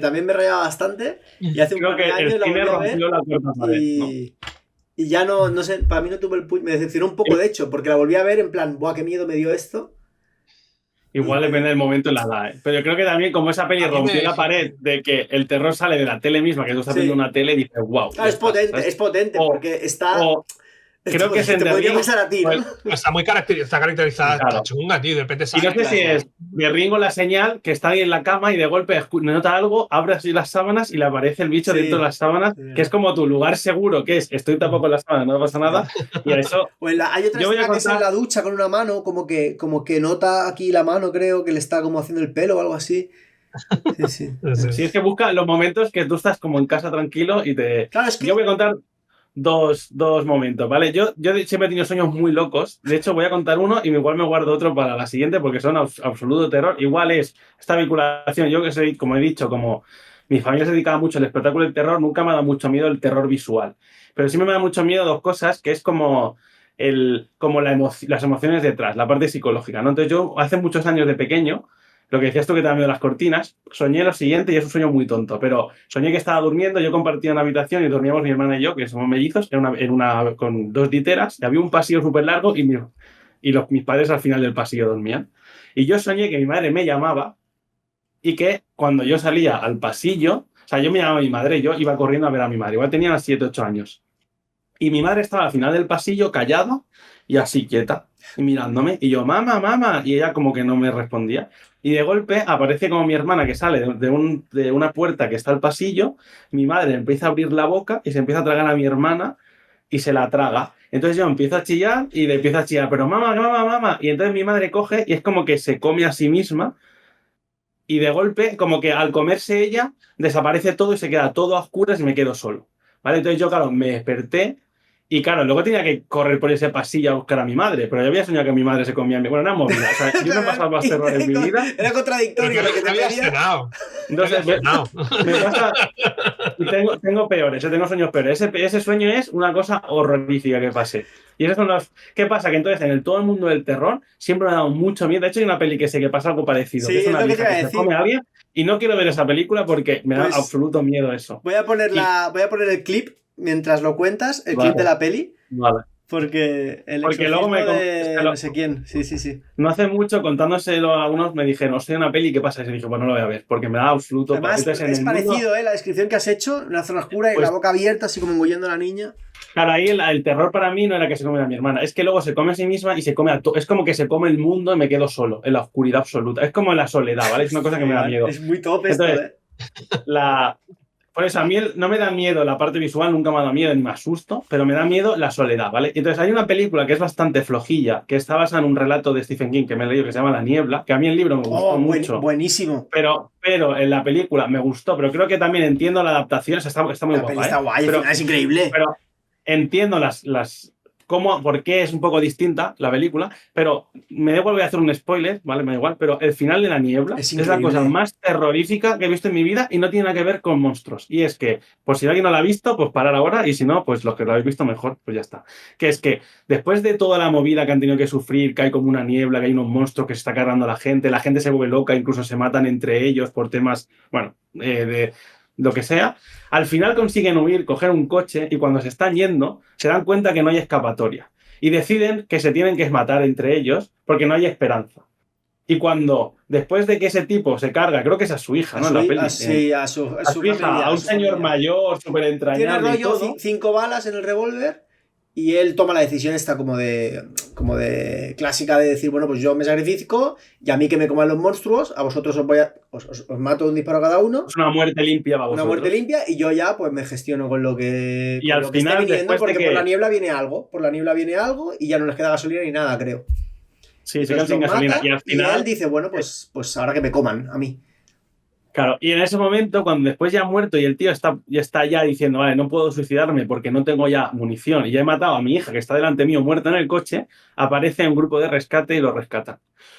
también me rayaba bastante. Y hace un par de años la volví a ver y ya no sé, para mí no tuvo me decepcionó un poco, de hecho, porque la volví a ver en plan, ¡buah, qué miedo me dio esto! Igual depende del momento en la edad, ¿eh? Pero yo creo que también como esa peli rompió la pared de que el terror sale de la tele misma, que tú estás viendo una tele y dices, wow. Claro, es potente, porque está... Creo que te podría pasar a ti, ¿no? Está muy caracterizada, claro. Está chunga, tío. De repente sale. Y no sé si es de Ringo la señal que está ahí en la cama y de golpe nota algo, abre así las sábanas y le aparece el bicho dentro de las sábanas, que es como tu lugar seguro, que es estoy tapado con las sábanas, no pasa nada. Y a eso. Hay otra escena que es en la ducha con una mano, como que nota aquí la mano, creo, que le está como haciendo el pelo o algo así. Sí. Sí, es que busca los momentos que tú estás como en casa tranquilo y te. Claro, es que... Yo voy a contar dos momentos, ¿vale? Yo siempre he tenido sueños muy locos. De hecho, voy a contar uno y igual me guardo otro para la siguiente porque son absoluto terror. Igual es esta vinculación. Yo que soy, como he dicho, como mi familia se dedicaba mucho al espectáculo del terror, nunca me ha dado mucho miedo el terror visual. Pero sí me da mucho miedo dos cosas, que es como las emociones detrás, la parte psicológica, ¿no? Entonces yo hace muchos años de pequeño, lo que decías tú que te da miedo las cortinas, soñé lo siguiente y es un sueño muy tonto, pero soñé que estaba durmiendo, yo compartía una habitación y dormíamos mi hermana y yo, que somos mellizos, con dos literas, y había un pasillo súper largo y mis padres al final del pasillo dormían. Y yo soñé que mi madre me llamaba y que cuando yo salía al pasillo, o sea, yo me llamaba a mi madre y yo iba corriendo a ver a mi madre, igual tenía 7, 8 años. Y mi madre estaba al final del pasillo callada y así quieta. y mirándome, y yo, mamá, y ella como que no me respondía. Y de golpe aparece como mi hermana que sale de una puerta que está al pasillo, mi madre empieza a abrir la boca y se empieza a tragar a mi hermana y se la traga. Entonces yo empiezo a chillar y le empiezo a chillar, pero mamá. Y entonces mi madre coge y es como que se come a sí misma y de golpe, como que al comerse ella, desaparece todo y se queda todo a oscuras y me quedo solo. ¿Vale? Entonces yo, claro, me desperté y, claro, luego tenía que correr por ese pasillo a buscar a mi madre, pero yo había soñado que mi madre se comía a mí. Bueno, era movida. O sea, yo no he pasado más terror en mi vida. Era contradictorio lo que te pedía. Entonces, me pasa... Tengo peores, tengo sueños peores. Ese sueño es una cosa horrorífica que pasé. Y esos son los... ¿Qué pasa? Que entonces en todo el mundo del terror siempre me ha dado mucho miedo. De hecho, hay una peli que sé que pasa algo parecido. Sí, que es una vieja que se come a alguien y no quiero ver esa película porque me da absoluto miedo eso. Voy a poner el clip mientras lo cuentas, el clip de la peli. Vale. Porque luego no sé quién. Sí. No hace mucho, contándoselo a algunos, me dijeron, hostia, una peli, ¿qué pasa? Y dije, pues no lo voy a ver, porque me da absoluto... Además, es parecido, la descripción que has hecho, una zona oscura y la boca abierta, así como engullendo a la niña. Claro, ahí el terror para mí no era que se comiera a mi hermana, es que luego se come a sí misma y se come a todo. Es como que se come el mundo y me quedo solo, en la oscuridad absoluta. Es como en la soledad, ¿vale? Es una cosa que me da miedo. Es muy top Entonces, Por eso, a mí no me da miedo la parte visual, nunca me ha dado miedo ni me asusto, pero me da miedo la soledad, ¿vale? Entonces hay una película que es bastante flojilla, que está basada en un relato de Stephen King que me he leído, que se llama La Niebla, que a mí el libro me gustó mucho. Buenísimo. Pero en la película me gustó, pero creo que también entiendo la adaptación, o sea, está muy guapa. Está guay, pero es increíble. Pero entiendo por qué es un poco distinta la película, pero me da igual, voy a hacer un spoiler, ¿vale? Me da igual, pero el final de La Niebla es la cosa más terrorífica que he visto en mi vida y no tiene nada que ver con monstruos. Y es que, por si alguien no la ha visto, pues parar ahora, y si no, pues los que lo habéis visto mejor, pues ya está. Que es que después de toda la movida que han tenido que sufrir, que hay como una niebla, que hay unos monstruos que se está cargando a la gente se vuelve loca, incluso se matan entre ellos por temas, bueno, de lo que sea, al final consiguen huir, coger un coche y cuando se están yendo se dan cuenta que no hay escapatoria y deciden que se tienen que matar entre ellos porque no hay esperanza. Y cuando, después de que ese tipo se carga, creo que es a su hija, ¿no? En la peli. Sí, a su hija, familia, a un señor mayor, súper entrañable. Tiene rollo 5 balas en el revólver y él toma la decisión esta como de clásica de decir, bueno, pues yo me sacrifico y a mí que me coman los monstruos, a vosotros os mato un disparo a cada uno. Es una muerte limpia para vosotros. Una muerte limpia y yo ya pues me gestiono con lo que, y al final, esté viniendo, porque por la niebla viene algo y ya no les queda gasolina ni nada, creo. Sí, se quedan sin gasolina. Y al final él dice, bueno, pues ahora que me coman a mí. Claro, y en ese momento, cuando después ya ha muerto y el tío está ya diciendo, vale, no puedo suicidarme porque no tengo ya munición y ya he matado a mi hija que está delante mío muerta en el coche, aparece un grupo de rescate y lo rescatan.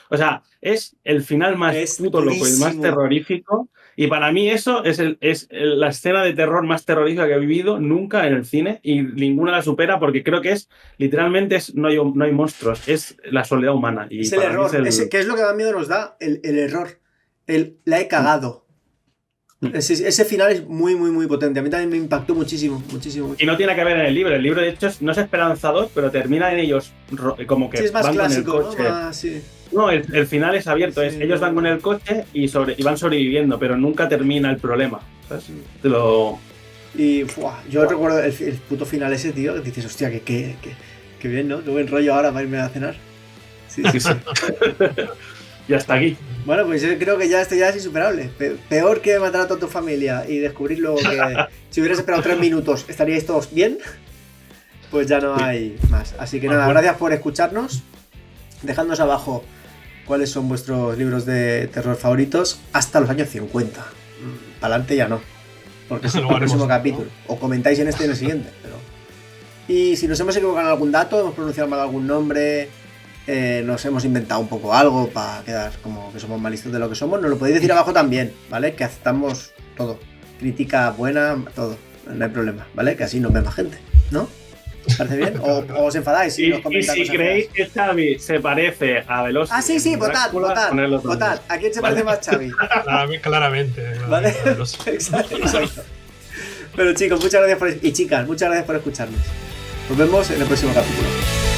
O sea, es el final más puto loco y más terrorífico. Y para mí eso es la escena de terror más terrorífica que he vivido nunca en el cine y ninguna la supera porque creo que literalmente no hay monstruos, es la soledad humana. Y es el error, ¿qué es lo que más miedo nos da? El error. La he cagado. Ese final es muy, muy, muy potente. A mí también me impactó muchísimo. Y no tiene que ver en el libro. El libro, de hecho, no es esperanzador, pero termina en ellos como que es más van clásico, con el coche. ¿no? Sí. No, el final es abierto. Ellos van con el coche y van sobreviviendo, pero nunca termina el problema. ¿Sabes? Y yo recuerdo el puto final ese, tío, que dices, hostia, que bien, ¿no? Qué buen rollo ahora para irme a cenar. Sí. Y hasta aquí. Bueno, pues yo creo que esto ya es insuperable. Peor que matar a toda tu familia y descubrir luego que si hubieras esperado 3 minutos estaríais todos bien, pues ya no hay más. Así que nada, gracias por escucharnos. Dejadnos abajo cuáles son vuestros libros de terror favoritos hasta los años 50. Para adelante ya no, porque es el próximo capítulo. O comentáis en este y en el siguiente. Y si nos hemos equivocado en algún dato, hemos pronunciado mal algún nombre... nos hemos inventado un poco algo para quedar como que somos más listos de lo que somos, nos lo podéis decir abajo también, ¿vale? Que aceptamos todo, crítica buena, todo, no hay problema, ¿vale? Que así nos ve más gente, ¿no? ¿Os parece bien? ¿O os enfadáis? Si creéis que Xavi se parece a Veloso. Sí, votad. ¿A quién se parece más Xavi? Claramente. ¿Vale? Exacto. Pero chicos, muchas gracias y chicas, muchas gracias por escucharnos. Nos vemos en el próximo capítulo.